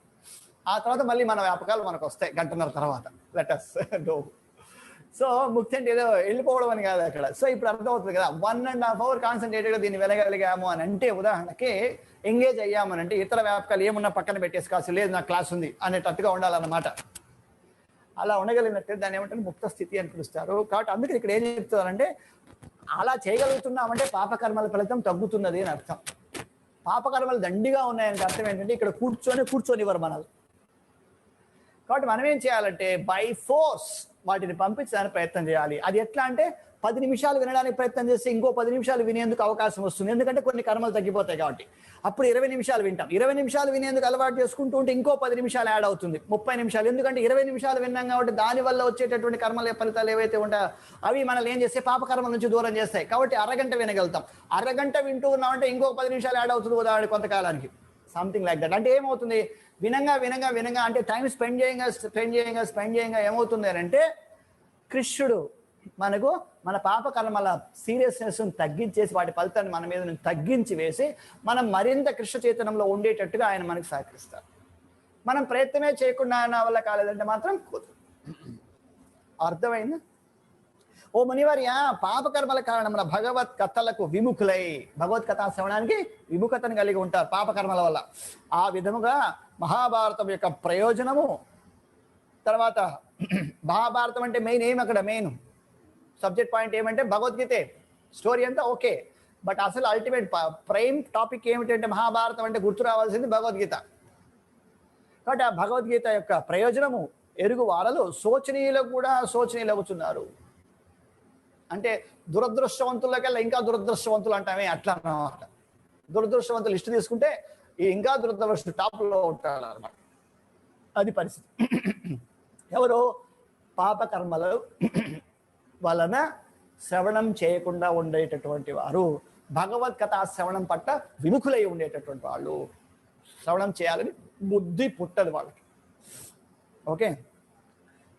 ఆ తర్వాత మళ్ళీ మన వ్యాపకాలు మనకు వస్తాయి గంటన్నర తర్వాత. Let us go. సో ముక్తి అంటే ఏదో వెళ్ళిపోవడం అని కాదు అక్కడ. సో ఇప్పుడు అర్థమవుతుంది కదా, 1.5 hours కాన్సన్ట్రేటెడ్గా దీన్ని వెళ్ళగలిగాము అని అంటే, ఉదాహరణకి ఎంగేజ్ అయ్యామని అంటే ఇతర వ్యాపకాలు ఏమున్నా పక్కన పెట్టేసి కాదు, లేదు నా క్లాస్ ఉంది అనేటట్టుగా ఉండాలన్నమాట. అలా ఉండగలిగినట్టు దాన్ని ఏమంటారు ముక్త స్థితి అని పిలుస్తారు. కాబట్టి అందుకే ఇక్కడ ఏం చెప్తారంటే అలా చేయగలుగుతున్నామంటే పాపకర్మల ఫలితం తగ్గుతున్నది అని అర్థం. పాపకర్మలు దండిగా ఉన్నాయని అర్థం ఏంటంటే ఇక్కడ కూర్చొనివ్వరు మనల్ని. కాబట్టి మనం ఏం చేయాలంటే బై ఫోర్స్ వాటిని పంపించడానికి ప్రయత్నం చేయాలి. అది ఎట్లా అంటే 10 నిమిషాలు వినడానికి ప్రయత్నం చేస్తే ఇంకో 10 నిమిషాలు వినేందుకు అవకాశం వస్తుంది. ఎందుకంటే కొన్ని కర్మలు తగ్గిపోతాయి కాబట్టి. అప్పుడు 20 నిమిషాలు వింటాం. 20 నిమిషాలు వినేందుకు అలవాటు చేసుకుంటూ ఉంటే ఇంకో 10 నిమిషాలు యాడ్ అవుతుంది, 30 నిమిషాలు. ఎందుకంటే 20 నిమిషాలు విన్నాం కాబట్టి దానివల్ల వచ్చేటటువంటి కర్మల ఫలితాలు ఏవైతే ఉంటాయో అవి మనల్ని ఏం చేస్తే పాపకర్మల నుంచి దూరం చేస్తాయి. కాబట్టి అరగంట వినగలుగుతాం. అరగంట వింటూ ఉన్నామంటే ఇంకో 10 నిమిషాలు యాడ్ అవుతుంది ఉదాహరణ కొంతకాలానికి. Something like that. అంటే ఏమవుతుంది, వినంగా అంటే టైం స్పెండ్ చేయంగా ఏమవుతుంది అని అంటే కృష్ణుడు మనకు మన పాపకర్మల సీరియస్నెస్ తగ్గించేసి వాటి ఫలితాన్ని మన మీద తగ్గించి వేసి మనం మరింత కృష్ణ చైతన్యంలో ఉండేటట్టుగా ఆయన మనకు సహకరిస్తారు. మనం ప్రయత్నమే చేయకుండా ఆయన వల్ల కాలేదంటే మాత్రం కుదరదు. అర్థమైంది? ఓ మునివర్య పాపకర్మల కారణమున భగవత్ కథలకు విముఖులై, భగవత్ కథా శ్రవణానికి విముఖతను కలిగి ఉంటారు పాపకర్మల వల్ల. ఆ విధముగా మహాభారతం యొక్క ప్రయోజనము, తర్వాత మహాభారతం అంటే మెయిన్ సబ్జెక్ట్ పాయింట్ ఏమంటే భగవద్గీతే. స్టోరీ అంతా ఓకే, బట్ అసలు అల్టిమేట్ ప్రైమ్ టాపిక్ ఏమిటంటే మహాభారతం అంటే గుర్తు రావాల్సింది భగవద్గీత. కాబట్టి ఆ భగవద్గీత యొక్క ప్రయోజనము ఎరుగు వారలు శోచనీయులకు కూడా శోచనీయులవుతున్నారు. అంటే దురదృష్టవంతులకల్లా ఇంకా దురదృష్టవంతులు అంటామే అట్లా అన్నమాట. దురదృష్టవంతులు లిస్టు తీసుకుంటే ఇంకా దురదృష్ట టాప్లో ఉంటారు అన్నమాట. అది పరిస్థితి. ఎవరు? పాపకర్మలు వలన శ్రవణం చేయకుండా ఉండేటటువంటి వారు, భగవద్గీత శ్రవణం పట్ల విముఖులై ఉండేటటువంటి వాళ్ళు. శ్రవణం చేయాలని బుద్ధి పుట్టదు వాళ్ళకి. ఓకే,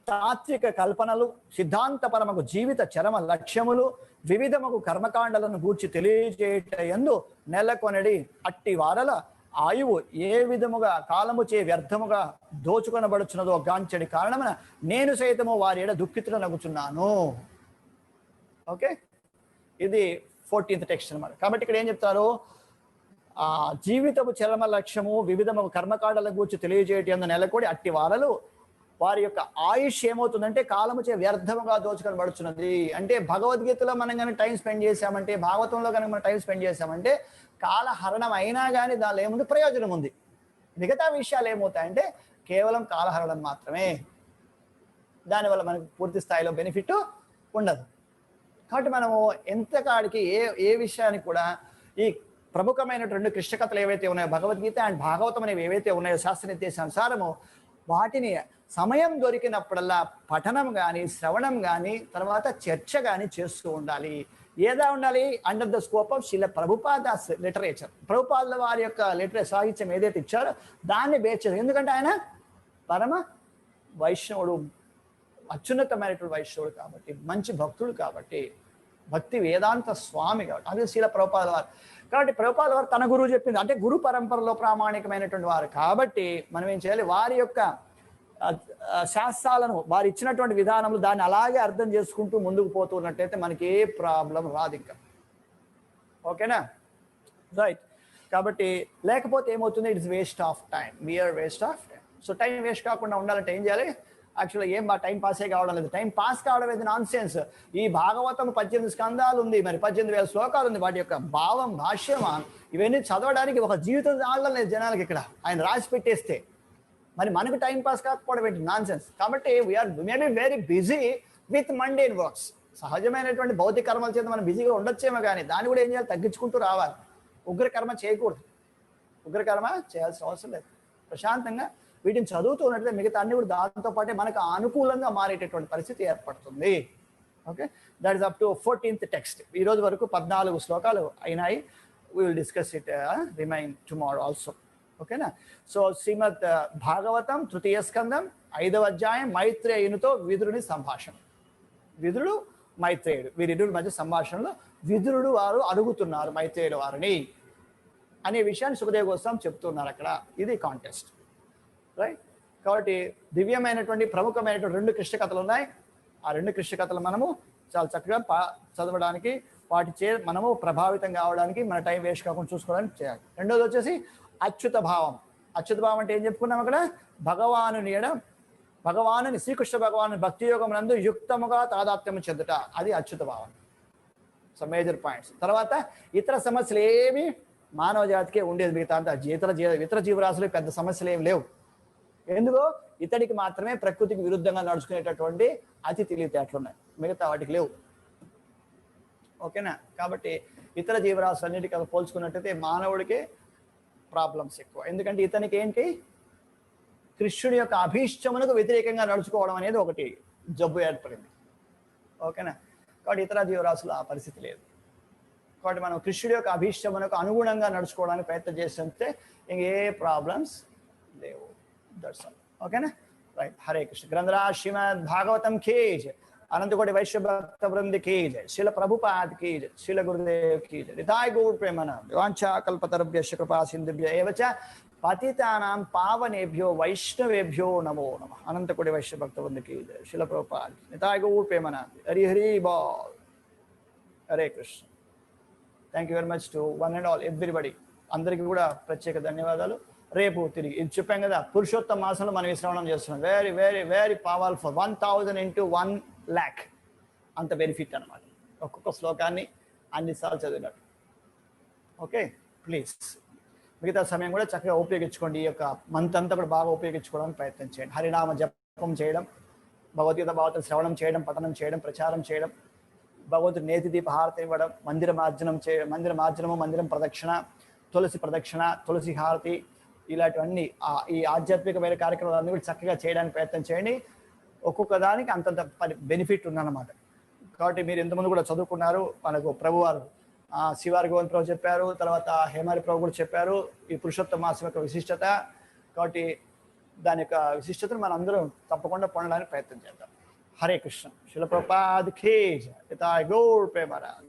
తాత్విక కల్పనలు, సిద్ధాంతపరమకు జీవిత చరమ లక్ష్యములు, వివిధముకు కర్మకాండలను గూర్చి తెలియజేయటయందు నెలకొనడి అట్టి వారల ఆయువు ఏ విధముగా కాలము చే వ్యర్థముగా దోచుకొనబడుచున్నదో గాంచడి కారణమున నేను సైతము వారి ఎడ దుఃఖితుడనగుచున్నాను. ఓకే, ఇది 14th టెక్స్ట్ అన్నమాట. కాబట్టి ఇక్కడ ఏం చెప్తారు, ఆ జీవితము చరమ లక్ష్యము వివిధము కర్మకాండల గురించి తెలియజేయటం నెలకొడి అట్టి వారలు వారి యొక్క ఆయుష్ ఏమవుతుందంటే కాలము చే వ్యర్థముగా దోచుకొనబడుచున్నది. అంటే భగవద్గీతలో మనం కనుక టైం స్పెండ్ చేసామంటే, భాగవతంలో కనుక మనం టైం స్పెండ్ చేసామంటే కాలహరణం అయినా కానీ దానిలో ఏముంది, ప్రయోజనం ఉంది. మిగతా విషయాలు ఏమవుతాయంటే కేవలం కాలహరణం మాత్రమే, దానివల్ల మనకు పూర్తి స్థాయిలో బెనిఫిట్ ఉండదు. కాబట్టి మనము ఎంతకాడికి ఏ విషయానికి కూడా ఈ ప్రముఖమైనటువంటి కృష్ణ కథలు ఏవైతే ఉన్నాయో, భగవద్గీత అండ్ భాగవతం అనేవి ఏవైతే ఉన్నాయో శాస్త్ర నిర్దేశానుసారము వాటిని సమయం దొరికినప్పుడల్లా పఠనం కానీ శ్రవణం కానీ తర్వాత చర్చ కానీ చేస్తూ ఉండాలి. ఏదా ఉండాలి? Under the scope of Srila Prabhupada's literature. ప్రభుపాదుల వారి యొక్క సాహిత్యం ఏదైతే ఇచ్చారో దాన్ని బేస్ చేయాలి. ఎందుకంటే ఆయన పరమ వైష్ణవుడు, అత్యున్నతమైనటువంటి వైష్ణవుడు కాబట్టి, మంచి భక్తుడు కాబట్టి, భక్తి వేదాంత స్వామి కాబట్టి, అదే శ్రీల ప్రభుపాదుల వారు. కాబట్టి ప్రభుపాదుల వారు తన గురువు చెప్పింది అంటే గురు పరంపరలో ప్రామాణికమైనటువంటి వారు కాబట్టి మనం ఏం చేయాలి, వారి యొక్క శాస్త్రాలను వారు ఇచ్చినటువంటి విధానంలో దాన్ని అలాగే అర్థం చేసుకుంటూ ముందుకు పోతున్నట్టయితే మనకి ఏ ప్రాబ్లం రాదు ఇంకా. ఓకేనా? రైట్. కాబట్టి లేకపోతే ఏమవుతుంది, it's waste of time, we are waste of time. So time waste కాకుండా ఉండాలంటే ఏం చేయాలి? యాక్చువల్గా ఏం టైం పాసే కావడం లేదు. టైం పాస్ కావడం అనేది నాన్ సెన్స్. ఈ భాగవతం 18 స్కందాలు ఉంది, మరి 18,000 శ్లోకాలు ఉంది. వాటి యొక్క భావం, భాష్యమా ఇవన్నీ చదవడానికి ఒక జీవితం ఆడడం లేదు జనాలకి. ఇక్కడ ఆయన రాసి పెట్టేస్తే మరి మనకు టైం పాస్ కాకపోవడం ఏంటి? Nonsense. కాబట్టి we are maybe very busy with mundane works. సహజమైనటువంటి భౌతిక కర్మల చేత మనం బిజీగా ఉండొచ్చేమో, కానీ దాన్ని కూడా ఏం చేయాలి? తగ్గించుకుంటూ రావాలి. ఉగ్రకర్మ చేయకూడదు, ఉగ్రకర్మ చేయాల్సిన అవసరం లేదు. ప్రశాంతంగా వీటిని చదువుతూ ఉన్నట్లయితే మిగతా అన్ని కూడా దాంతోపాటే మనకు అనుకూలంగా మారేటటువంటి పరిస్థితి ఏర్పడుతుంది. Okay, that is up to 14th text. ఈ రోజు వరకు 14 శ్లోకాలు అయినాయి. We will discuss it remain tomorrow also. ఓకేనా? సో శ్రీమద్ భాగవతం 3వ స్కందం 5వ అధ్యాయం మైత్రేయునితో విదురుని సంభాషణ. విదురుడు మైత్రేయుడు వీరిద్దరి మధ్య సంభాషణలో విదురుడు వారు అడుగుతున్నారు మైత్రేయుడు వారిని అనే విషయాన్ని సుఖదేవ్ గోస్వామి చెప్తున్నారు అక్కడ. ఇది కాంటెస్ట్, రైట్? కాబట్టి దివ్యమైనటువంటి ప్రముఖమైనటువంటి 2 కృష్ణ కథలు ఉన్నాయి. ఆ 2 కృష్ణ కథలు మనము చాలా చక్కగా చదవడానికి, వాటి మనము ప్రభావితం కావడానికి, మన టైం వేస్ట్ కాకుండా చూసుకోవడానికి చేయాలి. రెండోది వచ్చేసి అచ్యుత భావం. అచ్యుత భావం అంటే ఏం చెప్పుకున్నాం అక్కడ? భగవానుని శ్రీకృష్ణ భగవాను భక్తి యోగం నందు యుక్తముగా తాదాత్మ్యం చెందుట, అది అచ్యుత భావం. So major points. తర్వాత ఇతర సమస్యలు ఏమి మానవ జాతికే ఉండేది, మిగతా అంతా ఇతర జీవరాశులు పెద్ద సమస్యలు ఏమి లేవు. ఎందుకో ఇతడికి మాత్రమే ప్రకృతికి విరుద్ధంగా నడుచుకునేటటువంటి అతి తెలివితేటలు ఉన్నాయి, మిగతా వాటికి లేవు. ఓకేనా? కాబట్టి ఇతర జీవరాశులు అన్నిటికీ పోల్చుకున్నట్టయితే మానవుడికే ప్రాబ్లమ్స్ ఎక్కువ. ఎందుకంటే ఇతనికి ఏంటి? కృష్ణుడి యొక్క అభీష్టమునకు వ్యతిరేకంగా నడుచుకోవడం అనేది ఒకటి జబ్బు ఏర్పడింది. ఓకేనా? కాబట్టి ఇతర జీవరాశులు ఆ పరిస్థితి లేదు. కాబట్టి మనం కృష్ణుడి యొక్క అభీష్టమునకు అనుగుణంగా నడుచుకోవడానికి ప్రయత్నం చేస్తుంటే ఇంకే ప్రాబ్లమ్స్ లేవు. That's all. ఓకేనా? రైట్. హరే కృష్ణ. గ్రంథరాజ్ శ్రీమద్ భాగవతం కీ జై. అనంతకోటి వైశ్య భక్త బృంద కీ జై. శిల ప్రభుపాద్ కీ జై. శిల గురుదేవ్ కీ జై. నితాయ గౌర్ ప్రేమానంద. వాంఛా కల్పతరుభ్యశ్చ కృపా సింధుభ్య ఏవ చ పతితానాం పావనేభ్యో వైష్ణవేభ్యో నమో నమః. అనంతకోటి వైశ్య భక్త బృంద కీ జై. శిల ప్రభుపాద్. నితాయ గౌర్ ప్రేమానంద. హరి హరి బోల్. Hare Krishna. Thank you very much to one and all everybody. అందరికీ కూడా ప్రత్యేక ధన్యవాదాలు. రేపు తిరిగి ఇది చెప్పాం కదా, పురుషోత్తమ మాసంలో మనం శ్రవణం చేస్తున్నాం. Very very very powerful. 1000 into 1 lakh అంత బెనిఫిట్ అనమాట. ఒక్కొక్క శ్లోకాన్ని అన్నిసార్లు చదివినట్టు. ఓకే, ప్లీజ్ మిగతా సమయం కూడా చక్కగా ఉపయోగించుకోండి. ఈ యొక్క మంత్ అంతా కూడా బాగా ఉపయోగించుకోవడానికి ప్రయత్నం చేయండి. హరినామ జపం చేయడం, భగవద్గీత భాగవతం శ్రవణం చేయడం, పఠనం చేయడం, ప్రచారం చేయడం, భగవంతుడు నేతి దీప హారతి ఇవ్వడం, మందిర మార్జనము, మందిరం ప్రదక్షిణ, తులసి ప్రదక్షిణ, తులసి హారతి, ఇలాంటివన్నీ ఈ ఆధ్యాత్మికమైన కార్యక్రమాలన్నీ కూడా చక్కగా చేయడానికి ప్రయత్నం చేయండి. ఒక్కొక్క దానికి అంతంత బెనిఫిట్ ఉందన్నమాట. కాబట్టి మీరు ఎంతమంది కూడా చదువుకున్నారు. మనకు ప్రభువారు శివారి గోవింద్ ప్రభు చెప్పారు, తర్వాత హేమారి ప్రభు కూడా చెప్పారు ఈ పురుషోత్తమ మాసం యొక్క విశిష్టత. కాబట్టి దాని యొక్క విశిష్టతను మనం అందరం తప్పకుండా పొందడానికి ప్రయత్నం చేద్దాం. హరే కృష్ణ. శిల ప్రభుపాద్ కీ జై. గౌర్ ప్రేమరాజ్.